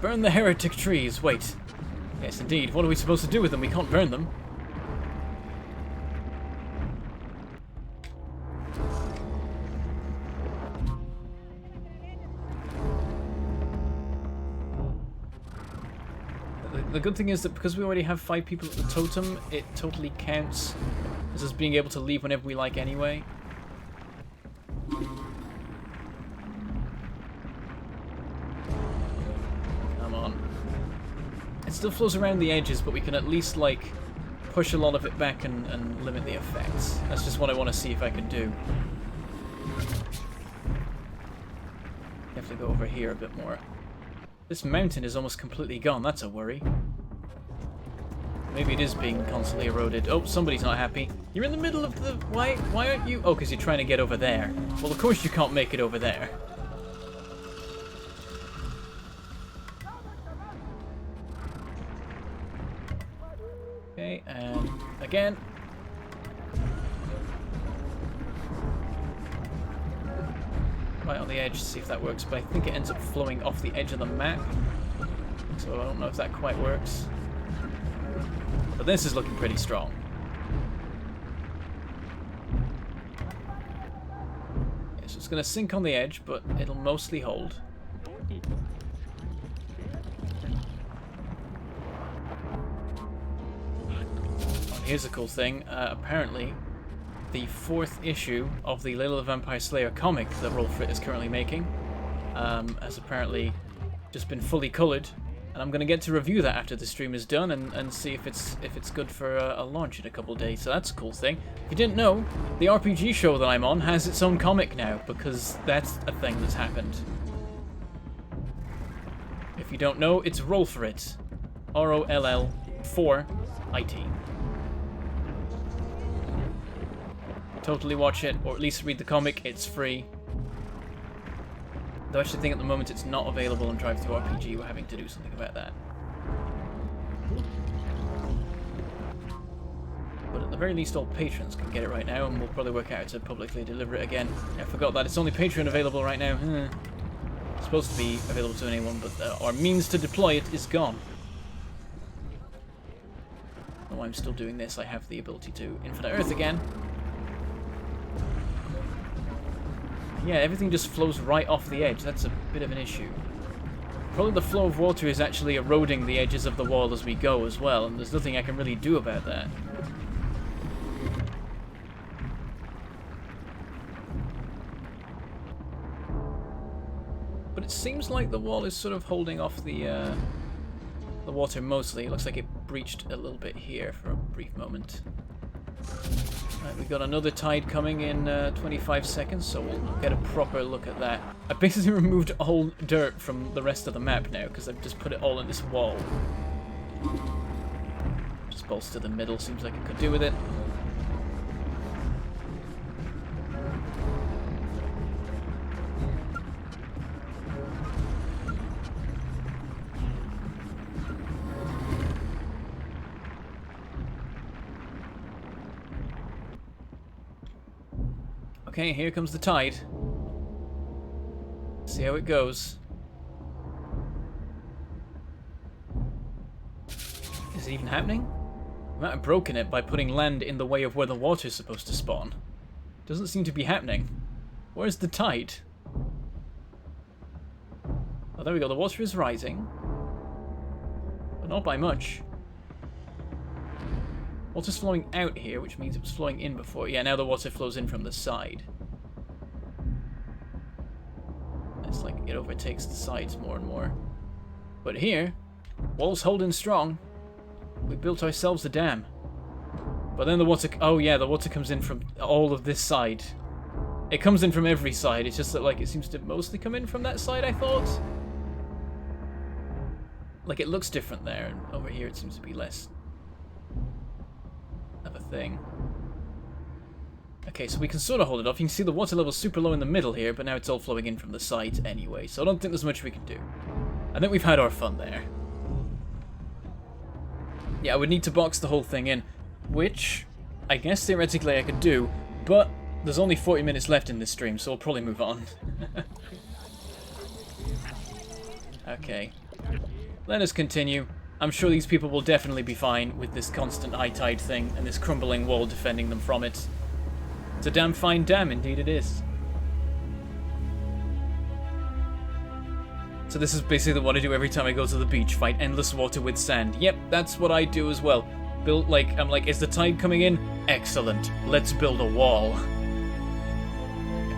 Burn the heretic trees. Wait. Yes, indeed. What are we supposed to do with them? We can't burn them. The good thing is that because we already have 5 people at the totem, it totally counts as us being able to leave whenever we like anyway. Come on. It still flows around the edges, but we can at least, like, push a lot of it back and limit the effects. That's just what I want to see if I can do. You have to go over here a bit more. This mountain is almost completely gone. That's a worry. Maybe it is being constantly eroded. Oh, somebody's not happy. You're in the middle of the... Why aren't you... Oh, because you're trying to get over there. Well, of course you can't make it over there. Okay, and again. Right on the edge, see if that works, but I think it ends up flowing off the edge of the map. So I don't know if that quite works. But this is looking pretty strong. Okay, so it's going to sink on the edge, but it'll mostly hold. Oh, here's a cool thing. Apparently, the 4th issue of the Layla the Vampire Slayer comic that Rollfrit is currently making has apparently just been fully coloured, and I'm going to get to review that after the stream is done and see if it's good for a launch in a couple of days. So that's a cool thing. If you didn't know, the RPG show that I'm on has its own comic now, because that's a thing that's happened. If you don't know, it's Rollfrit. ROLL4IT. Totally watch it, or at least read the comic. It's free. Though I actually think at the moment it's not available on Drive Through RPG. We're having to do something about that. But at the very least, all patrons can get it right now, and we'll probably work out how to publicly deliver it again. I forgot that it's only Patreon available right now. It's supposed to be available to anyone, but our means to deploy it is gone. Oh, I'm still doing this. I have the ability to Infinite Earth again. Yeah, everything just flows right off the edge. That's a bit of an issue. Probably the flow of water is actually eroding the edges of the wall as we go as well, and there's nothing I can really do about that. But it seems like the wall is sort of holding off the water mostly. It looks like it breached a little bit here for a brief moment. Right, we've got another tide coming in 25 seconds, so we'll get a proper look at that. I basically removed all dirt from the rest of the map now, because I've just put it all in this wall. Just bolster the middle, seems like it could do with it. Okay, here comes the tide. See how it goes. Is it even happening? I might have broken it by putting land in the way of where the water's supposed to spawn. Doesn't seem to be happening. Where's the tide? Oh, there we go. The water is rising. But not by much. Water's flowing out here, which means it was flowing in before. Yeah, now the water flows in from the side. It's like it overtakes the sides more and more. But here, wall's holding strong. We built ourselves a dam. But then the water... Oh yeah, the water comes in from all of this side. It comes in from every side. It's just that, like, it seems to mostly come in from that side, I thought. Like, it looks different there, and over here it seems to be less of a thing. Okay, so we can sort of hold it off. You can see the water level's super low in the middle here, but now it's all flowing in from the sides anyway, so I don't think there's much we can do. I think we've had our fun there. Yeah, I would need to box the whole thing in, which I guess theoretically I could do, but there's only 40 minutes left in this stream, so I'll probably move on. Okay. let us continue. I'm sure these people will definitely be fine with this constant high tide thing and this crumbling wall defending them from it. It's a damn fine dam, indeed it is. So this is basically what I do every time I go to the beach, fight endless water with sand. Yep, that's what I do as well. I'm like, is the tide coming in? Excellent, let's build a wall.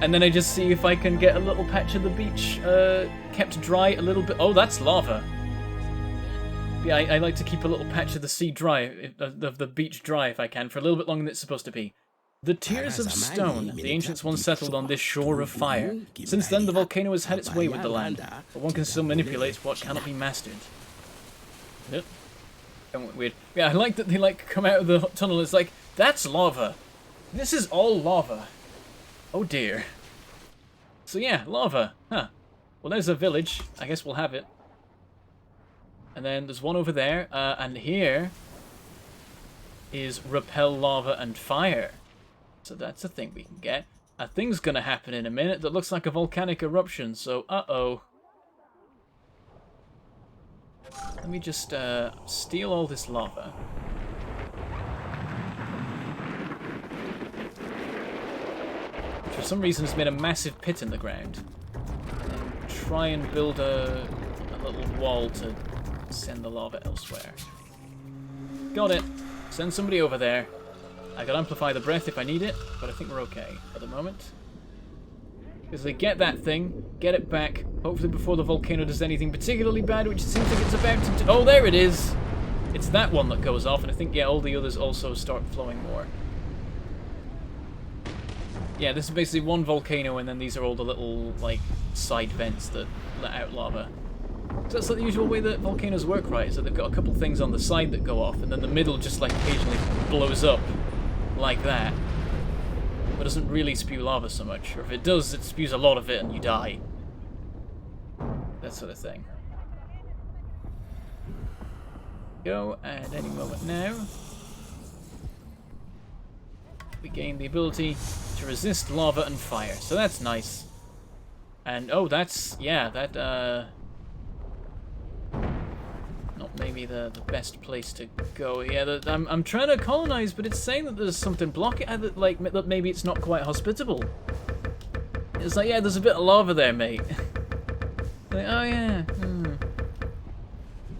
And then I just see if I can get a little patch of the beach kept dry a little bit. Oh, that's lava. Yeah, I like to keep a little patch of the sea dry, of the beach dry if I can, for a little bit longer than it's supposed to be. The Tears of Stone. The ancients once settled on this shore of fire. Since then, the volcano has had its way with the land, but one can still manipulate what cannot be mastered. Yep. Weird. Yeah, I like that they come out of the tunnel. It's like, that's lava. This is all lava. Oh dear. So yeah, lava. Huh. Well, there's a village. I guess we'll have it. And then there's one over there. And here is repel lava and fire. So that's a thing we can get. A thing's gonna happen in a minute that looks like a volcanic eruption. So, uh-oh. Let me just steal all this lava. For some reason it's made a massive pit in the ground. And try and build a little wall to send the lava elsewhere. Got it. Send somebody over there. I can amplify the breath if I need it, but I think we're okay at the moment. Because they get that thing, get it back, hopefully before the volcano does anything particularly bad, which it seems like it's about to do. Oh, there it is! It's that one that goes off, and I think, yeah, all the others also start flowing more. Yeah, this is basically one volcano, and then these are all the little, like, side vents that let out lava. So that's like the usual way that volcanoes work, right? So they've got a couple things on the side that go off, and then the middle just, like, occasionally blows up. Like that. But doesn't really spew lava so much. Or if it does, it spews a lot of it and you die. That sort of thing. Go, and any moment now, we gain the ability to resist lava and fire. So that's nice. And, oh, that's, yeah, that, not maybe the best place to go. Yeah, I'm trying to colonize, but it's saying that there's something blocking, like, that maybe it's not quite hospitable. It's like, yeah, there's a bit of lava there, mate. Like, oh, yeah.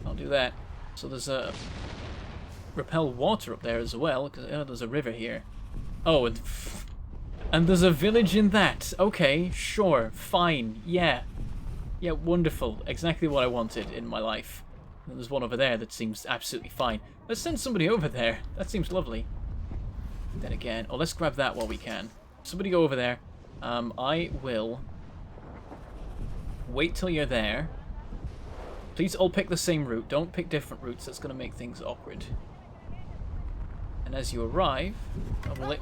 I'll do that. So there's a repel water up there as well, because there's a river here. Oh, and there's a village in that. Okay, sure, fine, yeah. Yeah, wonderful. Exactly what I wanted in my life. And there's one over there that seems absolutely fine. Let's send somebody over there. That seems lovely. Then again, oh, let's grab that while we can. Somebody go over there. I will wait till you're there. Please all pick the same route. Don't pick different routes. That's going to make things awkward. And as you arrive,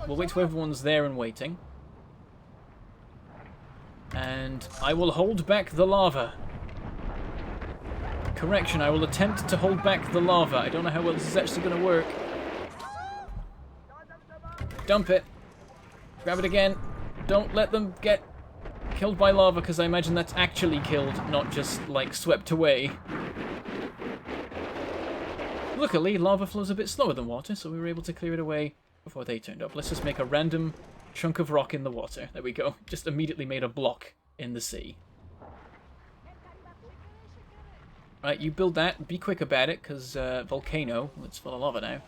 we'll wait till everyone's there and waiting. And I will hold back the lava. Correction, I will attempt to hold back the lava. I don't know how well this is actually going to work. Dump it. Grab it again. Don't let them get killed by lava, because I imagine that's actually killed, not just, like, swept away. Luckily, lava flows a bit slower than water, so we were able to clear it away before they turned up. Let's just make a random chunk of rock in the water. There we go. Just immediately made a block in the sea. Right, you build that. Be quick about it, because volcano. It's full of lava now.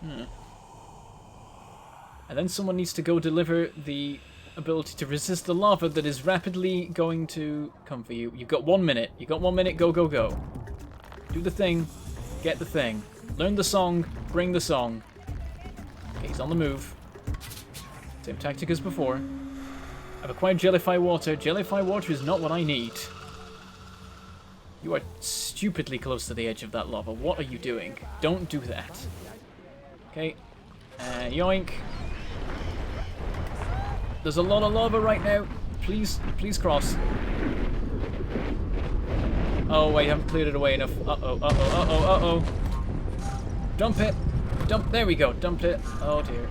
And then someone needs to go deliver the ability to resist the lava that is rapidly going to come for you. You've got 1 minute. You've got 1 minute. Go, go, go. Do the thing. Get the thing. Learn the song. Bring the song. Okay, he's on the move. Same tactic as before. I've acquired jellyfy water. Jellyfy water is not what I need. You are stupidly close to the edge of that lava. What are you doing? Don't do that. Okay. Yoink. There's a lot of lava right now. Please, please cross. Oh, I haven't cleared it away enough. Uh-oh, uh-oh, uh-oh, uh-oh. Dump it. Dump. There we go. Dumped it. Oh, dear.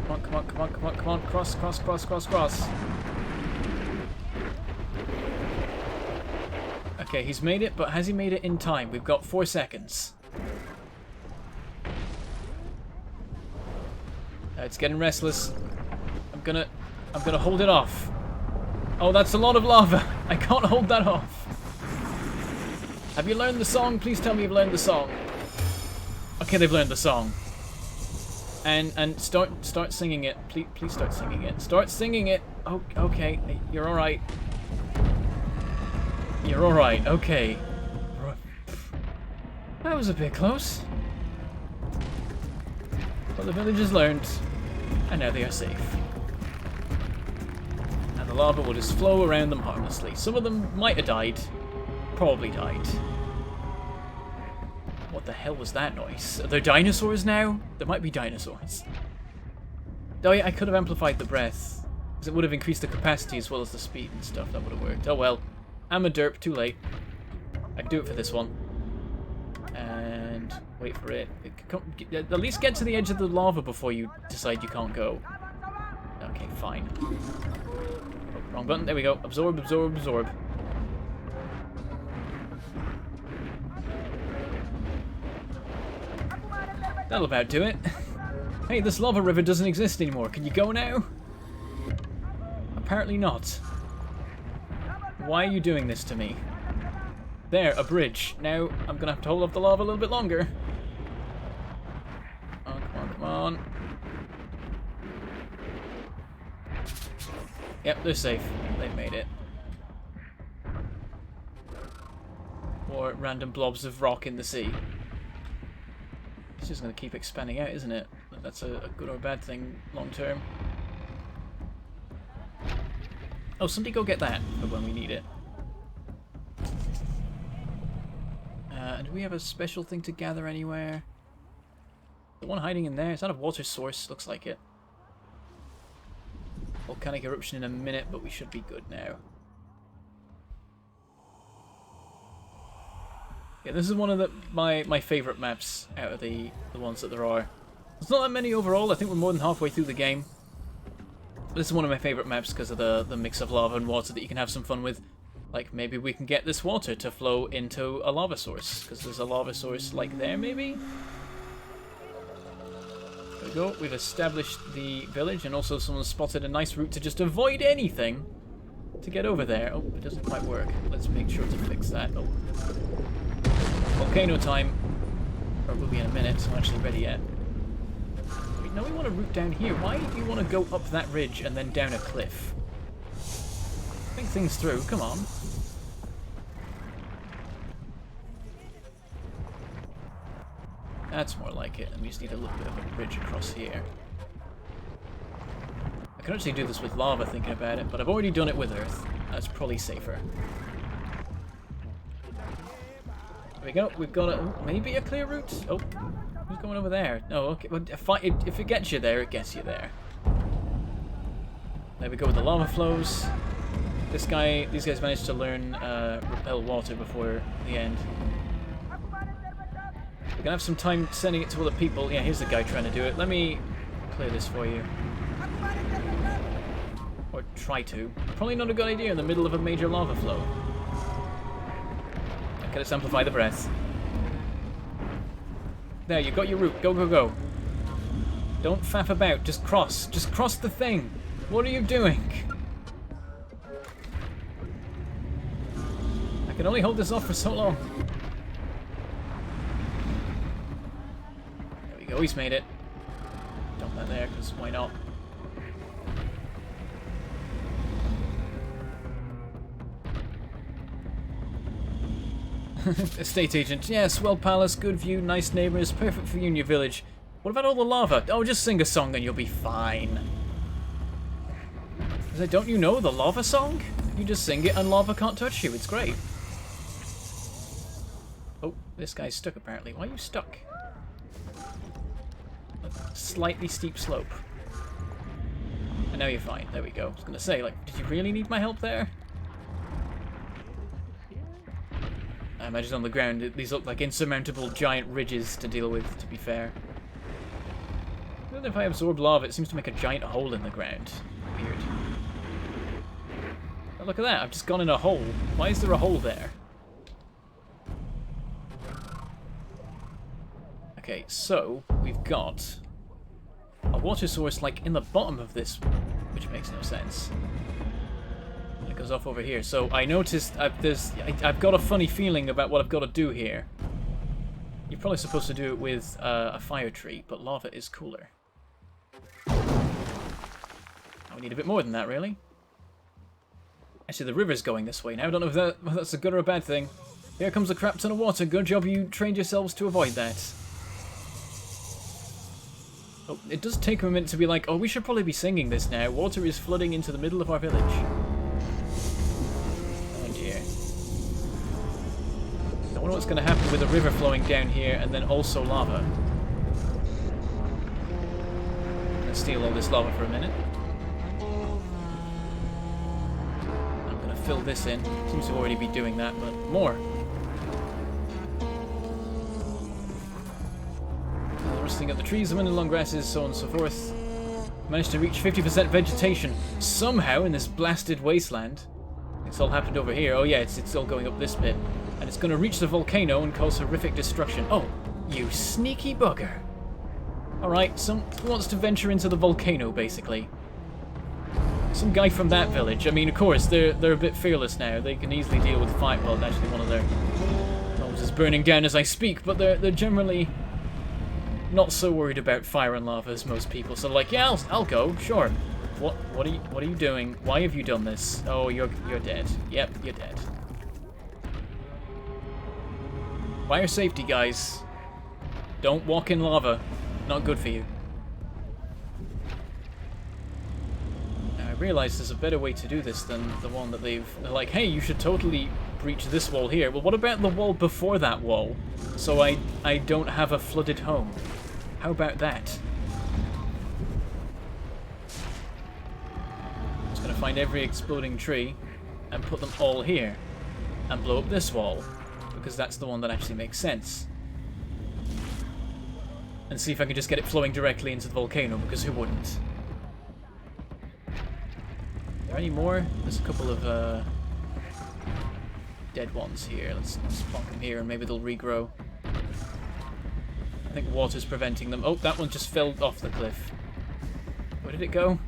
Come on, come on, come on, come on, come on. Cross, cross, cross, cross, cross. Okay, he's made it, but has he made it in time? We've got 4 seconds. It's getting restless. I'm gonna hold it off. Oh, that's a lot of lava. I can't hold that off. Have you learned the song? Please tell me you've learned the song. Okay, they've learned the song. And start singing it. Please start singing it. Start singing it. Oh, okay. You're all right. You're all right. Okay. That was a bit close. But the villagers learned, and now they are safe. And the lava will just flow around them harmlessly. Some of them might have died. Probably died. What the hell was that noise? Are there dinosaurs now? There might be dinosaurs. Oh yeah, I could have amplified the breath. Because it would have increased the capacity as well as the speed and stuff. That would have worked. Oh well. I'm a derp. Too late. I can do it for this one. And wait for it. At least get to the edge of the lava before you decide you can't go. Okay, fine. Oh, wrong button. There we go. Absorb, absorb, absorb. That'll about do it. Hey, this lava river doesn't exist anymore. Can you go now? Apparently not. Why are you doing this to me? There, a bridge. Now, I'm gonna have to hold off the lava a little bit longer. Oh, come on, come on. Yep, they're safe. They've made it. Or random blobs of rock in the sea. It's just going to keep expanding out, isn't it? That's a good or bad thing long term. Oh, somebody go get that for when we need it. And do we have a special thing to gather anywhere? The one hiding in there, is that a water source? Looks like it. Volcanic eruption in a minute, but we should be good now. Yeah, this is one of my favourite maps out of the ones that there are. There's not that many overall. I think we're more than halfway through the game. But this is one of my favourite maps because of the mix of lava and water that you can have some fun with. Like, maybe we can get this water to flow into a lava source. Because there's a lava source, like, there, maybe? There we go. We've established the village, and also someone spotted a nice route to just avoid anything to get over there. Oh, it doesn't quite work. Let's make sure to fix that. Oh. Volcano time. Or we'll be in a minute, so I'm actually ready yet. Wait, no, we want a route down here. Why do you want to go up that ridge and then down a cliff? Think things through, come on. That's more like it, and we just need a little bit of a bridge across here. I can actually do this with lava thinking about it, but I've already done it with earth. That's probably safer. There we go, we've got maybe a clear route? Oh, who's going over there? No, okay, well, if it gets you there, it gets you there. There we go with the lava flows. These guys managed to learn repel water before the end. We're gonna have some time sending it to other people. Yeah, here's the guy trying to do it. Let me clear this for you. Or try to. Probably not a good idea in the middle of a major lava flow. Okay, let's amplify the breath. There, you got your route. Go, go, go. Don't faff about. Just cross. Just cross the thing. What are you doing? I can only hold this off for so long. There we go, he's made it. Dump that there, because why not? Estate agent. Yes, well palace, good view, nice neighbours, perfect for you and your village. What about all the lava? Oh, just sing a song and you'll be fine. Don't you know the lava song? You just sing it and lava can't touch you. It's great. Oh, this guy's stuck apparently. Why are you stuck? A slightly steep slope. And now you're fine. There we go. I was going to say, like, did you really need my help there? I imagine on the ground, these look like insurmountable giant ridges to deal with, to be fair. Even if I absorb lava, it seems to make a giant hole in the ground. Weird. Oh, look at that, I've just gone in a hole. Why is there a hole there? Okay, so we've got a water source like in the bottom of this, which makes no sense. It goes off over here. So I noticed I've got a funny feeling about what I've got to do here. You're probably supposed to do it with a fire tree, but lava is cooler. We need a bit more than that, really. Actually, the river's going this way now. I don't know if that's a good or a bad thing. Here comes a crap ton of water. Good job you trained yourselves to avoid that. Oh, it does take a minute to be like, oh, we should probably be singing this now. Water is flooding into the middle of our village. Oh dear. I wonder what's going to happen with a river flowing down here and then also lava. Let's steal all this lava for a minute. I'm going to fill this in. Seems to already be doing that, but more. Rusting up the trees, the wind and long grasses, so on and so forth. Managed to reach 50% vegetation somehow in this blasted wasteland. It's all happened over here. Oh yeah, it's all going up this bit. And it's going to reach the volcano and cause horrific destruction. Oh, you sneaky bugger. Alright, who wants to venture into the volcano, basically? Some guy from that village. I mean, of course, they're a bit fearless now. They can easily deal with fire. Well, actually, one of their homes is burning down as I speak, but they're generally not so worried about fire and lava as most people. So like, yeah, I'll go, sure. What are you doing? Why have you done this? Oh, you're dead. Yep, you're dead. Fire safety, guys. Don't walk in lava. Not good for you. Now, I realize there's a better way to do this than the one that they're like, hey, you should totally breach this wall here. Well, what about the wall before that wall? So I don't have a flooded home. How about that? I'm just going to find every exploding tree and put them all here. And blow up this wall. Because that's the one that actually makes sense. And see if I can just get it flowing directly into the volcano, because who wouldn't? Are there any more? There's a couple of dead ones here. Let's plonk them here and maybe they'll regrow. I think water's preventing them. Oh, that one just fell off the cliff. Where did it go?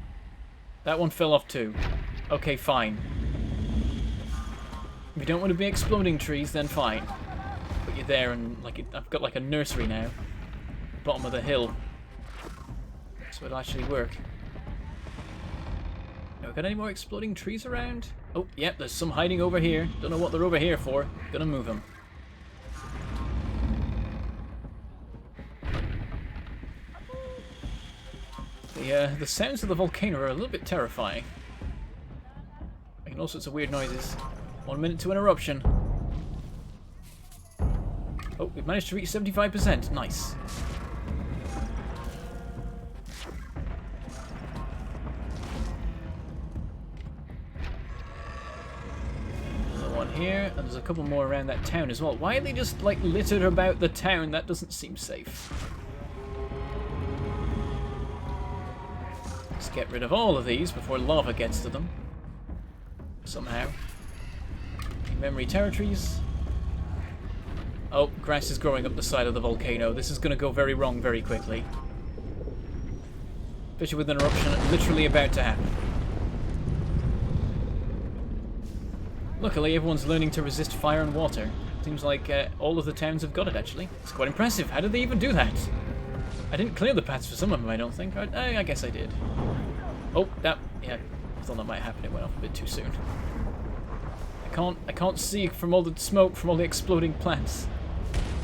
That one fell off too. Okay, fine. If you don't want to be exploding trees, then fine. Put you there and like I've got like a nursery now. Bottom of the hill. So it'll actually work. Now, got any more exploding trees around? Oh, yep, there's some hiding over here. Don't know what they're over here for. Gonna move them. The sounds of the volcano are a little bit terrifying. Making all sorts of weird noises. 1 minute to an eruption. Oh, we've managed to reach 75%. Nice. Another one here, and there's a couple more around that town as well. Why are they just like littered about the town? That doesn't seem safe. Let's get rid of all of these before lava gets to them. Somehow. Memory territories. Oh, grass is growing up the side of the volcano. This is going to go very wrong very quickly. Especially with an eruption literally about to happen. Luckily, everyone's learning to resist fire and water. Seems like all of the towns have got it, actually. It's quite impressive. How did they even do that? I didn't clear the paths for some of them, I don't think. I guess I did. Oh, yeah, I thought that might happen. It went off a bit too soon. I can't see from all the smoke from all the exploding plants.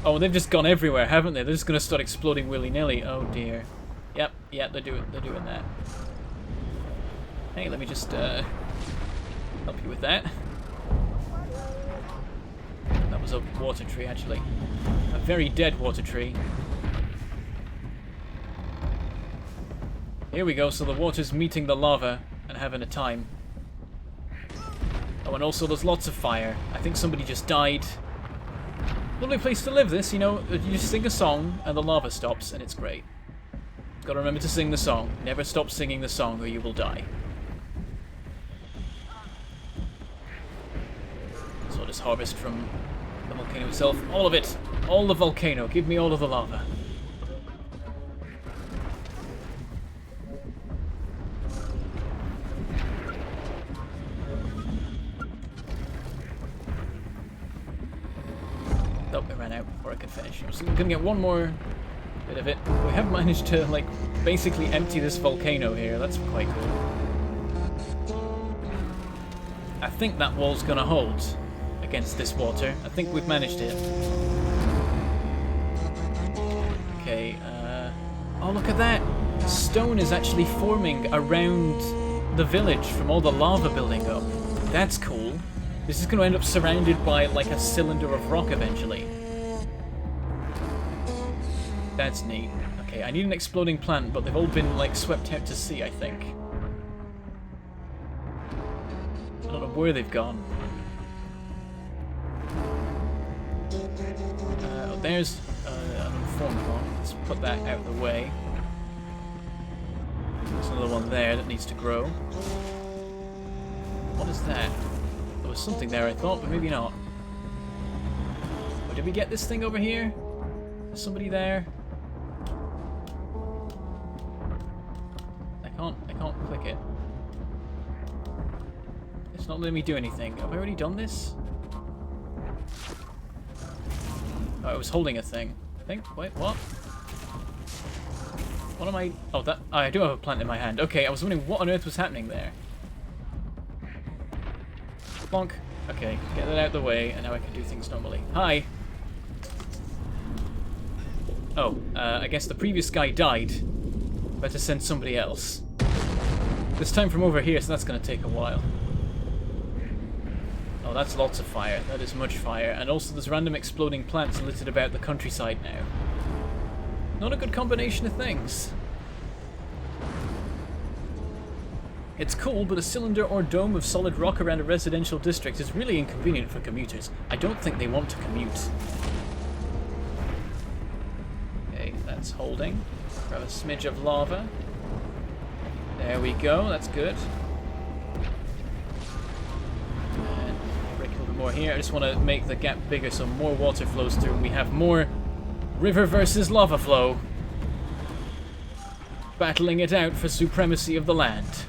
Oh, they've just gone everywhere, haven't they? They're just gonna start exploding willy-nilly. Oh dear. Yep, they're doing that. Hey, let me just help you with that. That was a water tree, actually. A very dead water tree. Here we go, so the water's meeting the lava and having a time. Oh, and also there's lots of fire. I think somebody just died. Lovely place to live, this, you know. You just sing a song and the lava stops and it's great. Gotta remember to sing the song. Never stop singing the song or you will die. So I'll just harvest from the volcano itself. All of it! All the volcano. Give me all of the lava. could finish. I'm just gonna get one more bit of it. We have managed to, like, basically empty this volcano here. That's quite cool. I think that wall's gonna hold against this water. I think we've managed it. Okay, oh, look at that! Stone is actually forming around the village from all the lava building up. That's cool. This is going to end up surrounded by, like, a cylinder of rock eventually. That's neat. Okay, I need an exploding plant, but they've all been, like, swept out to sea, I think. I don't know where they've gone. Oh, there's an informed one. Let's put that out of the way. There's another one there that needs to grow. What is that? There was something there, I thought, but maybe not. Oh, did we get this thing over here? Is somebody there? I can't click it. It's not letting me do anything. Have I already done this? Oh, I was holding a thing. I think. Wait, what? What am I... Oh, that... I do have a plant in my hand. Okay, I was wondering what on earth was happening there. Bonk. Okay, get that out of the way, and now I can do things normally. Hi! Oh, I guess the previous guy died. Better send somebody else. This time from over here, so that's going to take a while. Oh, that's lots of fire. That is much fire. And also there's random exploding plants littered about the countryside now. Not a good combination of things. It's cool, but a cylinder or dome of solid rock around a residential district is really inconvenient for commuters. I don't think they want to commute. Okay, that's holding. Grab a smidge of lava. There we go, that's good. And break a little bit more here. I just want to make the gap bigger so more water flows through and we have more river versus lava flow. Battling it out for supremacy of the land.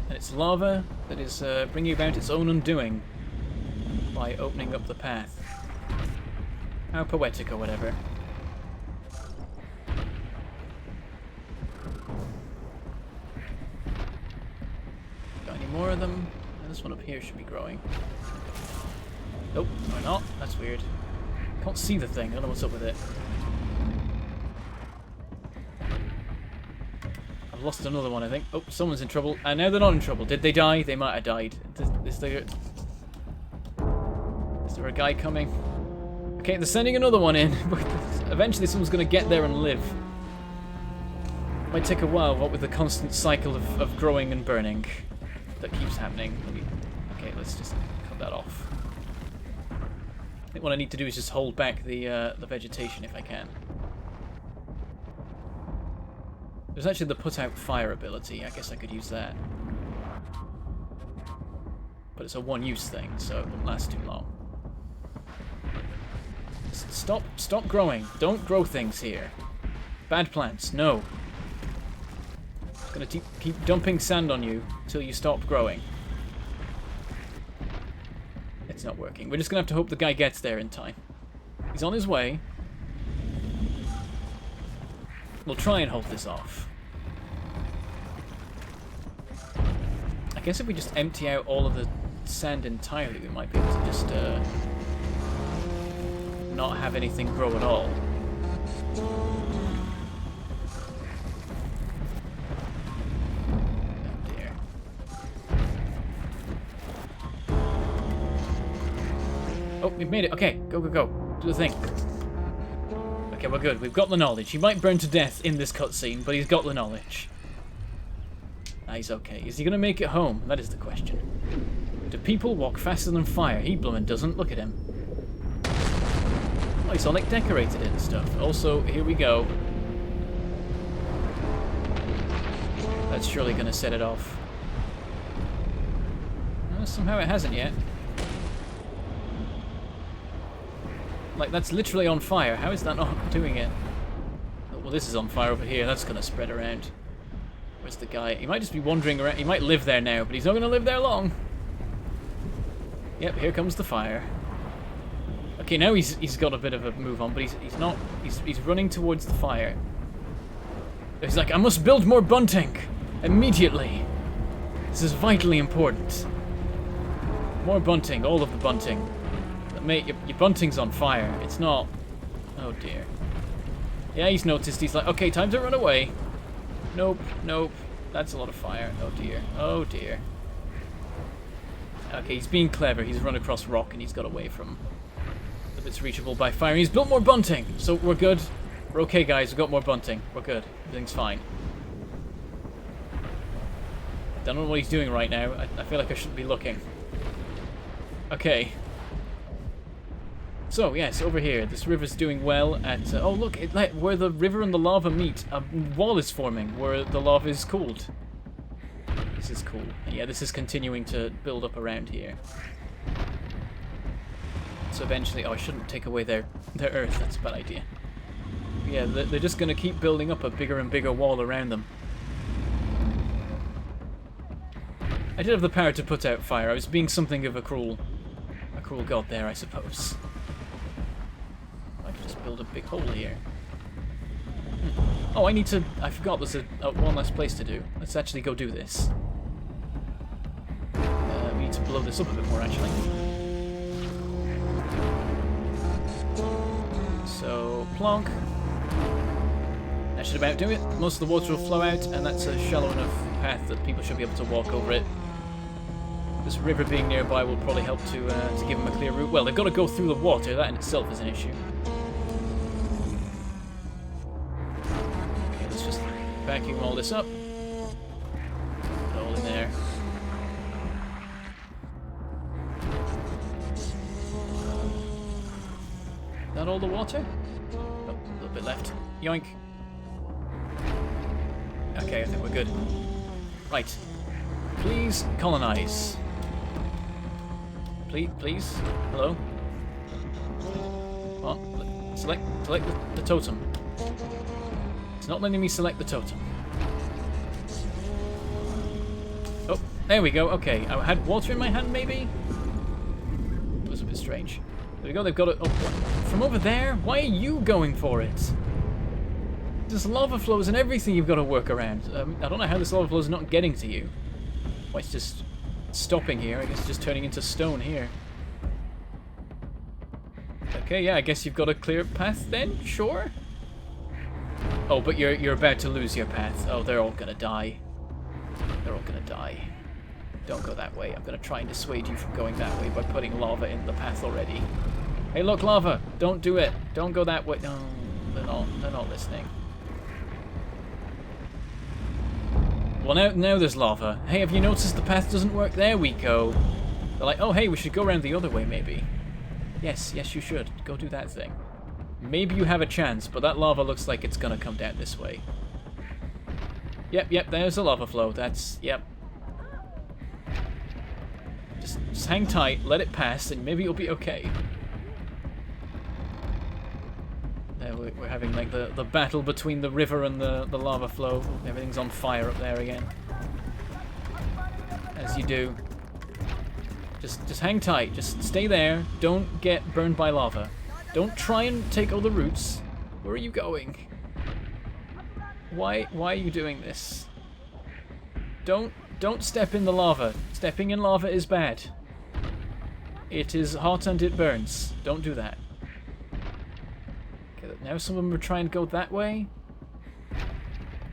And it's lava that is bringing about its own undoing by opening up the path. How poetic or whatever. Got any more of them? This one up here should be growing. Nope, or not. That's weird. Can't see the thing. I don't know what's up with it. I've lost another one, I think. Oh, someone's in trouble. And now they're not in trouble. Did they die? They might have died. Is there a guy coming? Okay, they're sending another one in. Eventually someone's going to get there and live. Might take a while, what with the constant cycle of growing and burning that keeps happening. Okay, let's just cut that off. I think what I need to do is just hold back the vegetation if I can. There's actually the put out fire ability. I guess I could use that. But it's a one-use thing, so it won't last too long. Stop growing. Don't grow things here. Bad plants, no. I'm gonna keep dumping sand on you until you stop growing. It's not working. We're just gonna have to hope the guy gets there in time. He's on his way. We'll try and hold this off. I guess if we just empty out all of the sand entirely, we might be able to just not have anything grow at all. Oh dear. Oh, we've made it. Okay, go, go, go. Do the thing. Okay, we're good. We've got the knowledge. He might burn to death in this cutscene, but he's got the knowledge. Ah, he's okay. Is he going to make it home? That is the question. Do people walk faster than fire? He bloomin' doesn't. Look at him. Oh, he's all like decorated it and stuff. Also, here we go. That's surely going to set it off. Somehow it hasn't yet. Like, that's literally on fire. How is that not doing it? Oh, well, this is on fire over here. That's going to spread around. Where's the guy? He might just be wandering around. He might live there now, but he's not going to live there long. Yep, here comes the fire. Okay, now he's got a bit of a move on, but he's not. He's running towards the fire. He's like, I must build more bunting immediately. This is vitally important. More bunting, all of the bunting. But mate, your bunting's on fire. It's not. Oh dear. Yeah, he's noticed. He's like, okay, time to run away. Nope, nope. That's a lot of fire. Oh dear. Oh dear. Okay, he's being clever. He's run across rock and he's got away from the bits reachable by fire. He's built more bunting, so we're good. We're okay, guys. We've got more bunting. We're good. Everything's fine. Don't know what he's doing right now. I feel like I shouldn't be looking. Okay. So, yes, over here. This river's doing well at... oh, look. Where the river and the lava meet, a wall is forming where the lava is cooled. This is cool. Yeah, this is continuing to build up around here. So eventually... oh, I shouldn't take away their earth. That's a bad idea. Yeah, they're just going to keep building up a bigger and bigger wall around them. I did have the power to put out fire. I was being something of a cruel god there, I suppose. I could just build a big hole here. Oh, I need to... I forgot there's one last place to do. Let's actually go do this. We need to blow this up a bit more, actually. So, plonk. That should about do it. Most of the water will flow out, and that's a shallow enough path that people should be able to walk over it. This river being nearby will probably help to give them a clear route. Well, they've got to go through the water. That in itself is an issue. Okay, let's just vacuum all this up. Put it all in there. Is that all the water? Oh, a little bit left. Yoink. Okay, I think we're good. Right. Please colonize. Please. Hello. Come on. Select the totem. It's not letting me select the totem. Oh, there we go. Okay, I had water in my hand, maybe? It was a bit strange. There we go. They've got it. Oh, from over there? Why are you going for it? There's lava flows and everything you've got to work around. I don't know how this lava flow is not getting to you. Well, it's just stopping here. I guess it's just turning into stone here. Okay, yeah, I guess you've got a clear path then? Sure. Oh, but you're about to lose your path. Oh, they're all gonna die. They're all gonna die. Don't go that way. I'm gonna try and dissuade you from going that way by putting lava in the path already. Hey, look, lava! Don't do it. Don't go that way. No, they're not listening. Well, now there's lava. Hey, have you noticed the path doesn't work? There we go. They're like, oh, hey, we should go around the other way, maybe. Yes, you should. Go do that thing. Maybe you have a chance, but that lava looks like it's gonna come down this way. Yep, there's a lava flow. That's, yep. Just hang tight, let it pass, and maybe you'll be okay. We're having like the battle between the river and the lava flow. Everything's on fire up there again. As you do. Just hang tight. Just stay there. Don't get burned by lava. Don't try and take all the routes. Where are you going? Why are you doing this? Don't step in the lava. Stepping in lava is bad. It is hot and it burns. Don't do that. Now some of them are trying to go that way.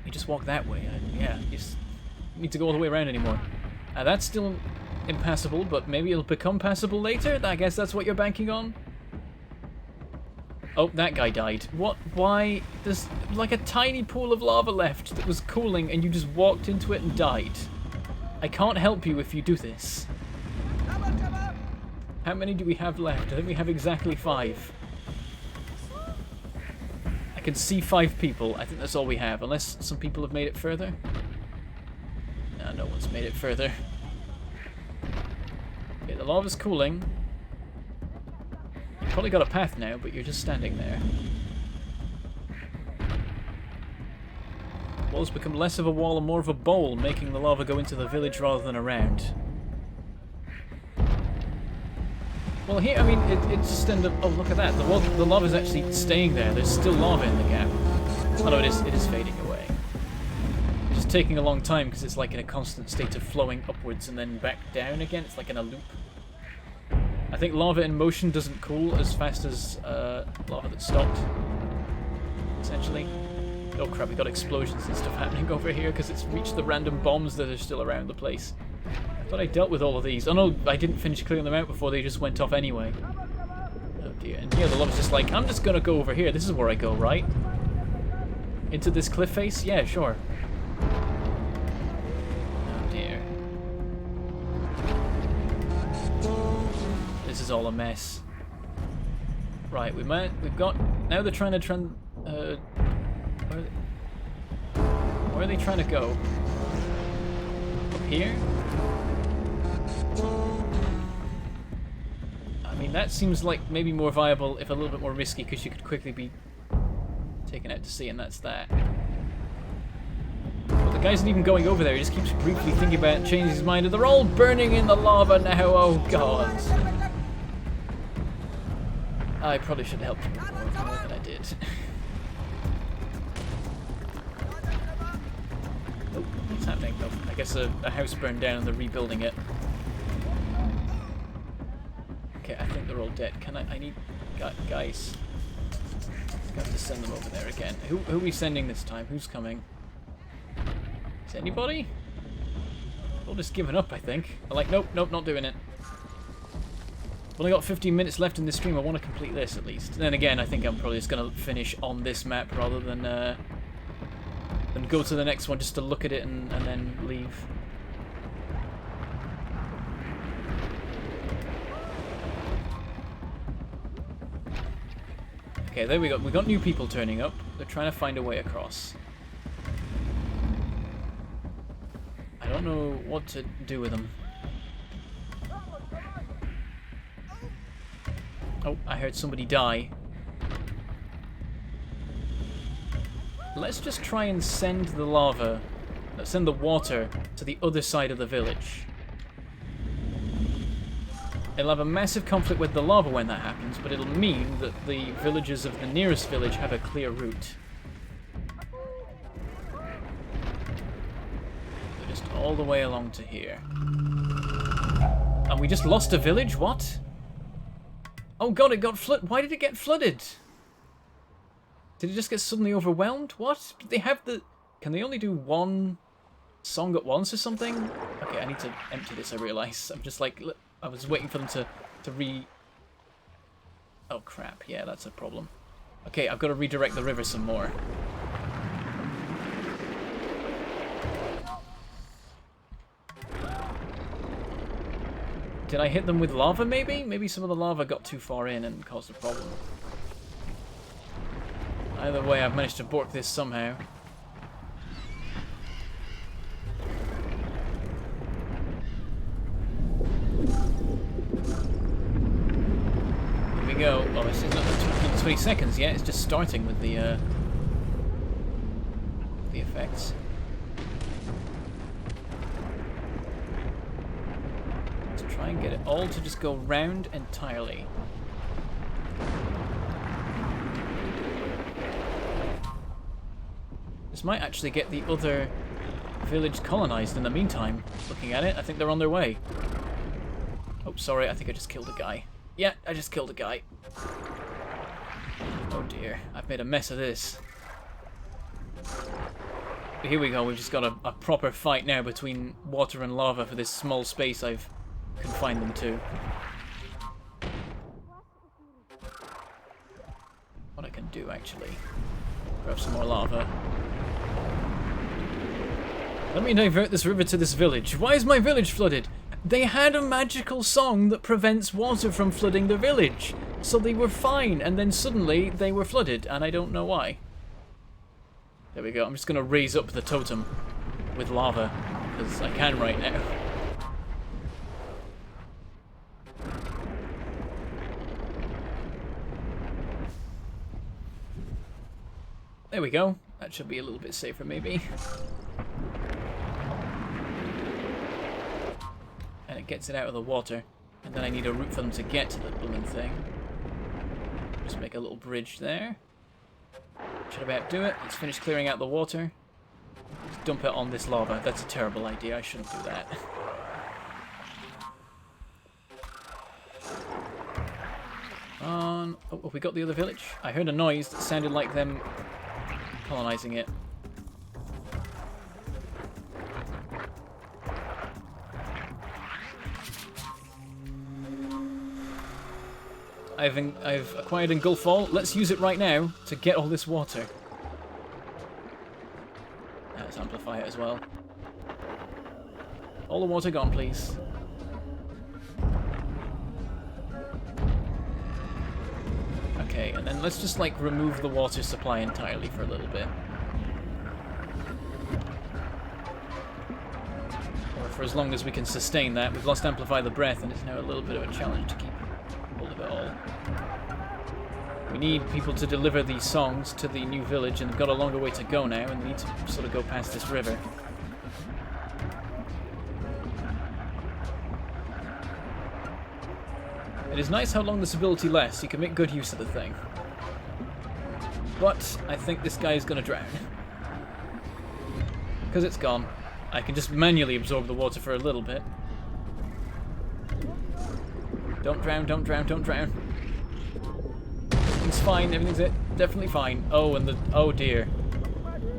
You just walk that way. Yeah, you just need to go all the way around anymore. That's still impassable, but maybe it'll become passable later? I guess that's what you're banking on? Oh, that guy died. What? Why? There's like a tiny pool of lava left that was cooling and you just walked into it and died. I can't help you if you do this. How many do we have left? I think we have exactly 5. I can see 5 people. I think that's all we have, unless some people have made it further. No one's made it further. Okay, the lava's cooling. You've probably got a path now, but you're just standing there. Walls become less of a wall and more of a bowl, making the lava go into the village rather than around. Well, here, I mean, it just ended up... Oh, look at that. The lava's actually staying there. There's still lava in the gap. Oh, no, it is fading away. It's just taking a long time because it's like in a constant state of flowing upwards and then back down again. It's like in a loop. I think lava in motion doesn't cool as fast as lava that's stopped, essentially. Oh crap, we got explosions and stuff happening over here because it's reached the random bombs that are still around the place. I thought I dealt with all of these. Oh no, I didn't finish clearing them out before they just went off anyway. Oh dear. And here the lava's just like, I'm just gonna go over here. This is where I go, right? Into this cliff face? Yeah, sure. Oh dear. This is all a mess. Right, we've got... Now they're trying to where are they trying to go? Up here? I mean, that seems like maybe more viable, if a little bit more risky, because you could quickly be taken out to sea, and that's that. But the guy isn't even going over there, he just keeps briefly thinking about it and changes his mind, and they're all burning in the lava now, oh god. I probably should help them more than I did. Oh, what's happening? Oh, I guess a house burned down and they're rebuilding it. Okay, I think they're all dead. I need... Guys. Got to send them over there again. Who are we sending this time? Who's coming? Is anybody? They've all just given up, I think. They're like, nope, not doing it. I've only got 15 minutes left in this stream. I want to complete this at least. And then again, I think I'm probably just going to finish on this map rather than go to the next one just to look at it and then leave. Okay, there we go. We got new people turning up. They're trying to find a way across. I don't know what to do with them. Oh, I heard somebody die. Let's just try and send the water to the other side of the village. It'll have a massive conflict with the lava when that happens, but it'll mean that the villagers of the nearest village have a clear route. They're just all the way along to here. And we just lost a village? What? Oh god, it got flooded. Why did it get flooded? Did it just get suddenly overwhelmed? What? Did they have the... Can they only do one song at once or something? Okay, I need to empty this, I realise. I'm just like... I was waiting for them to Oh crap, yeah, that's a problem. Okay, I've got to redirect the river some more. Did I hit them with lava, maybe? Maybe some of the lava got too far in and caused a problem. Either way, I've managed to bork this somehow. Here we go. Oh, this is not 20 seconds yet. It's just starting with the effects. Try and get it all to just go round entirely. This might actually get the other village colonized in the meantime. Looking at it, I think they're on their way. Oh, sorry, I think I just killed a guy. Yeah, I just killed a guy. Oh dear, I've made a mess of this. But here we go, we've just got a proper fight now between water and lava for this small space I've confined them to. What I can do, actually. Grab some more lava. Let me divert this river to this village. Why is my village flooded? They had a magical song that prevents water from flooding the village. So they were fine, and then suddenly they were flooded, and I don't know why. There we go. I'm just going to raise up the totem with lava, because I can right now. There we go. That should be a little bit safer, maybe. And it gets it out of the water. And then I need a route for them to get to the blooming thing. Just make a little bridge there. Should about do it. Let's finish clearing out the water. Just dump it on this lava. That's a terrible idea. I shouldn't do that. Oh, we got the other village. I heard a noise that sounded like them colonizing it. I've acquired Engulf All. Let's use it right now to get all this water. Let's amplify it as well. All the water gone, please. Okay, and then let's just like remove the water supply entirely for a little bit. Or for as long as we can sustain that. We've lost Amplify the Breath, and it's now a little bit of a challenge to keep hold of it all. We need people to deliver these songs to the new village, and they've got a longer way to go now, and they need to sort of go past this river. It is nice how long this ability lasts. You can make good use of the thing. But I think this guy is going to drown. Because it's gone. I can just manually absorb the water for a little bit. Don't drown, don't drown, don't drown. Everything's fine, everything's definitely fine. Oh, and oh dear.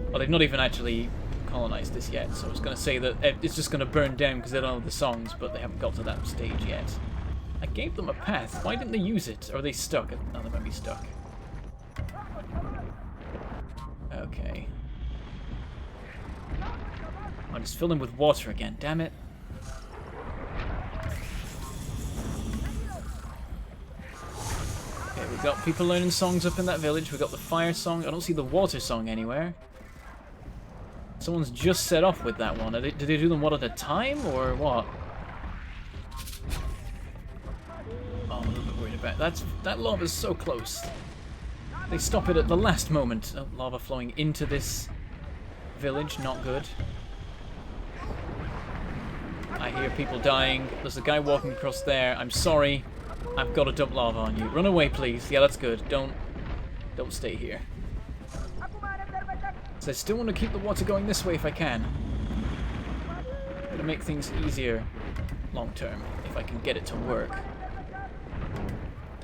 Well, they've not even actually colonized this yet, so I was going to say that it's just going to burn down because they don't have the songs, but they haven't got to that stage yet. I gave them a path. Why didn't they use it? Or are they stuck? Oh, they might be stuck. Okay. I'll just fill them with water again, damn it. Okay, we've got people learning songs up in that village. We've got the fire song. I don't see the water song anywhere. Someone's just set off with that one. Did they do them one at a time, or what? Oh, I'm a little bit worried about that lava's so close. They stop it at the last moment. Oh, lava flowing into this village, not good. I hear people dying. There's a guy walking across there. I'm sorry. I've got to dump lava on you. Run away, please. Yeah, that's good. Don't stay here. So I still want to keep the water going this way if I can. To make things easier long term, if I can get it to work.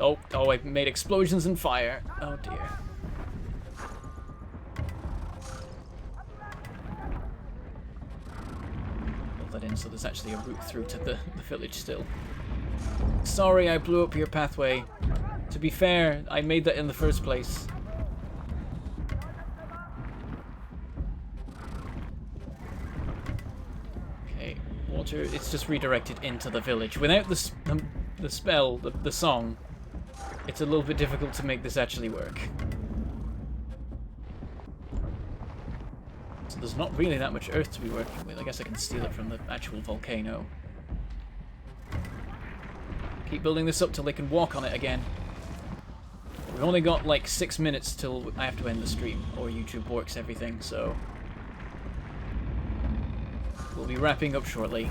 Oh, I've made explosions and fire. Oh dear. Build that in so there's actually a route through to the village still. Sorry, I blew up your pathway. To be fair, I made that in the first place. Okay, water, it's just redirected into the village. Without the spell, the song, it's a little bit difficult to make this actually work. So there's not really that much earth to be working with. I guess I can steal it from the actual volcano. Keep building this up till they can walk on it again. We've only got like 6 minutes till I have to end the stream, or YouTube works everything, so we'll be wrapping up shortly.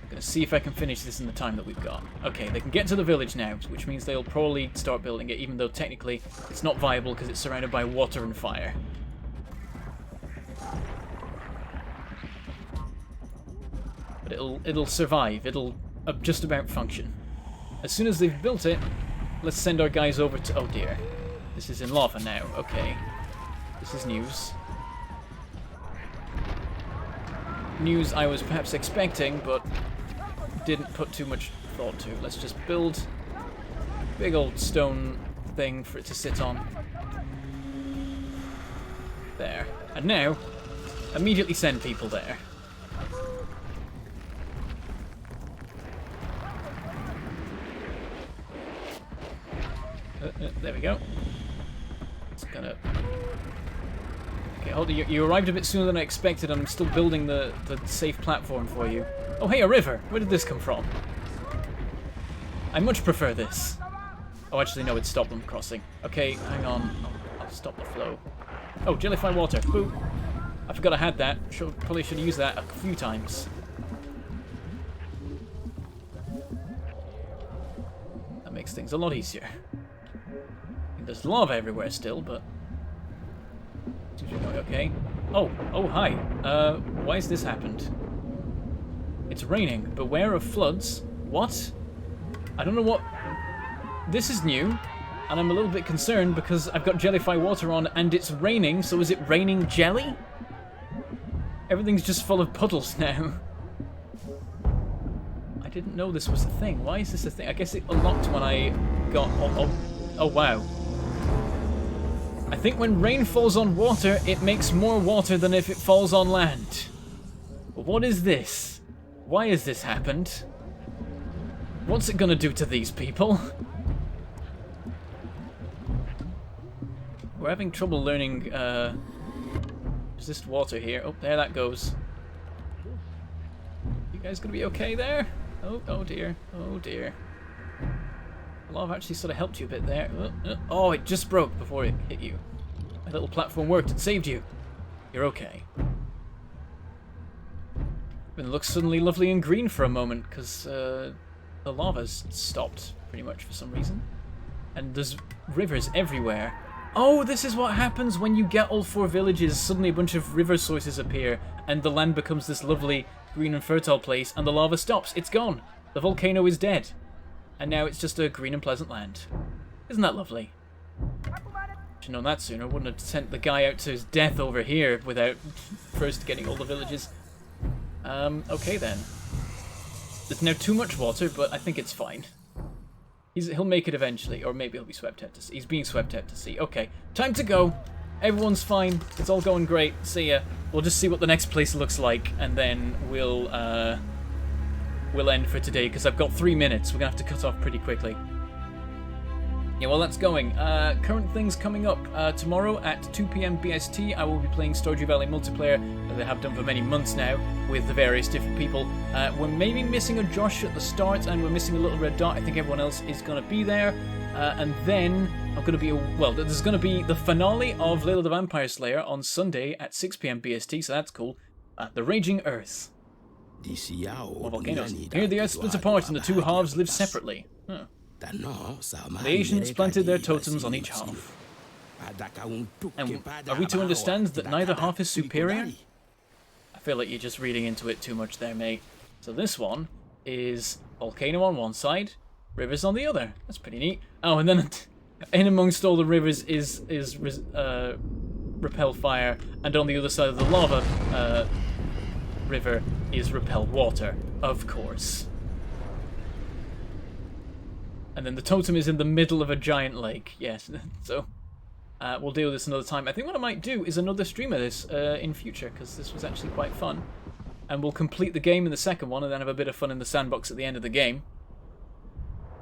Gonna see if I can finish this in the time that we've got. Okay, they can get to the village now, which means they'll probably start building it, even though technically it's not viable because it's surrounded by water and fire. But it'll survive. It'll just about function. As soon as they've built it, let's send our guys over to... Oh dear. This is in lava now. Okay. This is news. News I was perhaps expecting, but didn't put too much thought to. Let's just build a big old stone thing for it to sit on. There. And now, immediately send people there. There we go. It's gonna... Okay, hold on. You arrived a bit sooner than I expected, and I'm still building the safe platform for you. Oh, hey, a river! Where did this come from? I much prefer this. Oh, actually, no, it stopped them crossing. Okay, hang on. I'll stop the flow. Oh, jellyfly water. Boop. I forgot I had that. Probably should have used that a few times. That makes things a lot easier. There's lava everywhere still, but... seems to be going okay. Oh, hi. Why has this happened? It's raining. Beware of floods. What? I don't know what... This is new, and I'm a little bit concerned because I've got jellyfly water on and it's raining, so is it raining jelly? Everything's just full of puddles now. I didn't know this was a thing. Why is this a thing? I guess it unlocked when I got... Oh, wow. I think when rain falls on water, it makes more water than if it falls on land. But what is this? Why has this happened? What's it gonna do to these people? We're having trouble learning, resist water here. Oh, there that goes. You guys gonna be okay there? Oh dear. Oh dear. Lava actually sort of helped you a bit there. Oh, it just broke before it hit you. My little platform worked. It saved you. You're okay. It looks suddenly lovely and green for a moment because the lava's stopped pretty much for some reason. And there's rivers everywhere. Oh, this is what happens when you get all 4 villages. Suddenly a bunch of river sources appear and the land becomes this lovely green and fertile place and the lava stops. It's gone. The volcano is dead. And now it's just a green and pleasant land. Isn't that lovely? Should have known that sooner. Wouldn't have sent the guy out to his death over here without first getting all the villages. Okay then. There's now too much water, but I think it's fine. He'll make it eventually, or maybe he'll be swept out to sea. He's being swept out to sea. Okay, time to go. Everyone's fine. It's all going great. See ya. We'll just see what the next place looks like, and then we'll end for today, because I've got 3 minutes. We're going to have to cut off pretty quickly. Yeah, well, that's going. Current things coming up. Tomorrow at 2 PM BST, I will be playing Stardew Valley multiplayer, as I have done for many months now, with the various different people. We're maybe missing a Josh at the start, and we're missing a little red dot. I think everyone else is going to be there. And then I'm going to be... there's going to be the finale of Layla the Vampire Slayer on Sunday at 6 PM BST, so that's cool. The Raging Earth. More volcanoes. Here the Earth splits apart and the two halves live separately. Huh. The ancients planted their totems on each half. And are we to understand that neither half is superior? I feel like you're just reading into it too much there, mate. So this one is volcano on one side, rivers on the other. That's pretty neat. Oh, and then in amongst all the rivers is repel fire, and on the other side of the lava river is repel water, of course. And then the totem is in the middle of a giant lake. Yes, so we'll deal with this another time. I think what I might do is another stream of this in future, because this was actually quite fun. And we'll complete the game in the second one, and then have a bit of fun in the sandbox at the end of the game.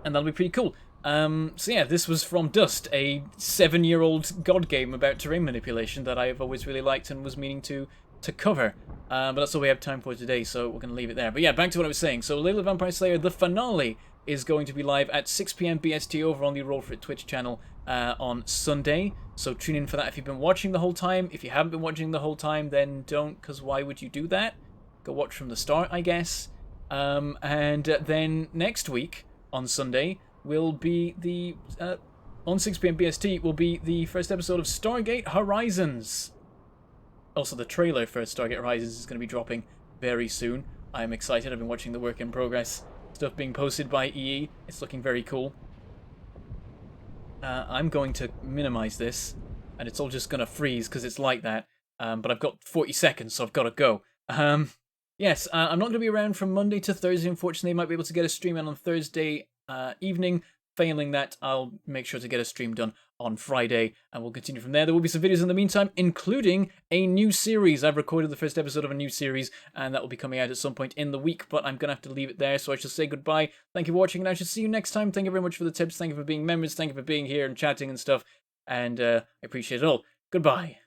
And that'll be pretty cool. So yeah, this was From Dust, a 7-year-old god game about terrain manipulation that I have always really liked and was meaning to cover. But that's all we have time for today, so we're going to leave it there. But yeah, back to what I was saying. So Layla the Vampire Slayer, the finale, is going to be live at 6 PM BST over on the Roll For It Twitch channel on Sunday. So tune in for that if you've been watching the whole time. If you haven't been watching the whole time, then don't, because why would you do that? Go watch from the start, I guess. And then next week, on Sunday, will be the... on 6 PM BST, will be the first episode of Stargate Horizons. Also, the trailer for Stargate Horizons is going to be dropping very soon. I'm excited. I've been watching the work in progress stuff being posted by EE. It's looking very cool. I'm going to minimize this, and it's all just going to freeze because it's like that. But I've got 40 seconds, so I've got to go. Yes, I'm not going to be around from Monday to Thursday, unfortunately. I might be able to get a stream in on Thursday evening. Failing that, I'll make sure to get a stream done on Friday, and we'll continue from there. There will be some videos in the meantime, including a new series. I've recorded the first episode of a new series, and that will be coming out at some point in the week, but I'm going to have to leave it there, so I shall say goodbye. Thank you for watching, and I shall see you next time. Thank you very much for the tips. Thank you for being members. Thank you for being here and chatting and stuff, and I appreciate it all. Goodbye.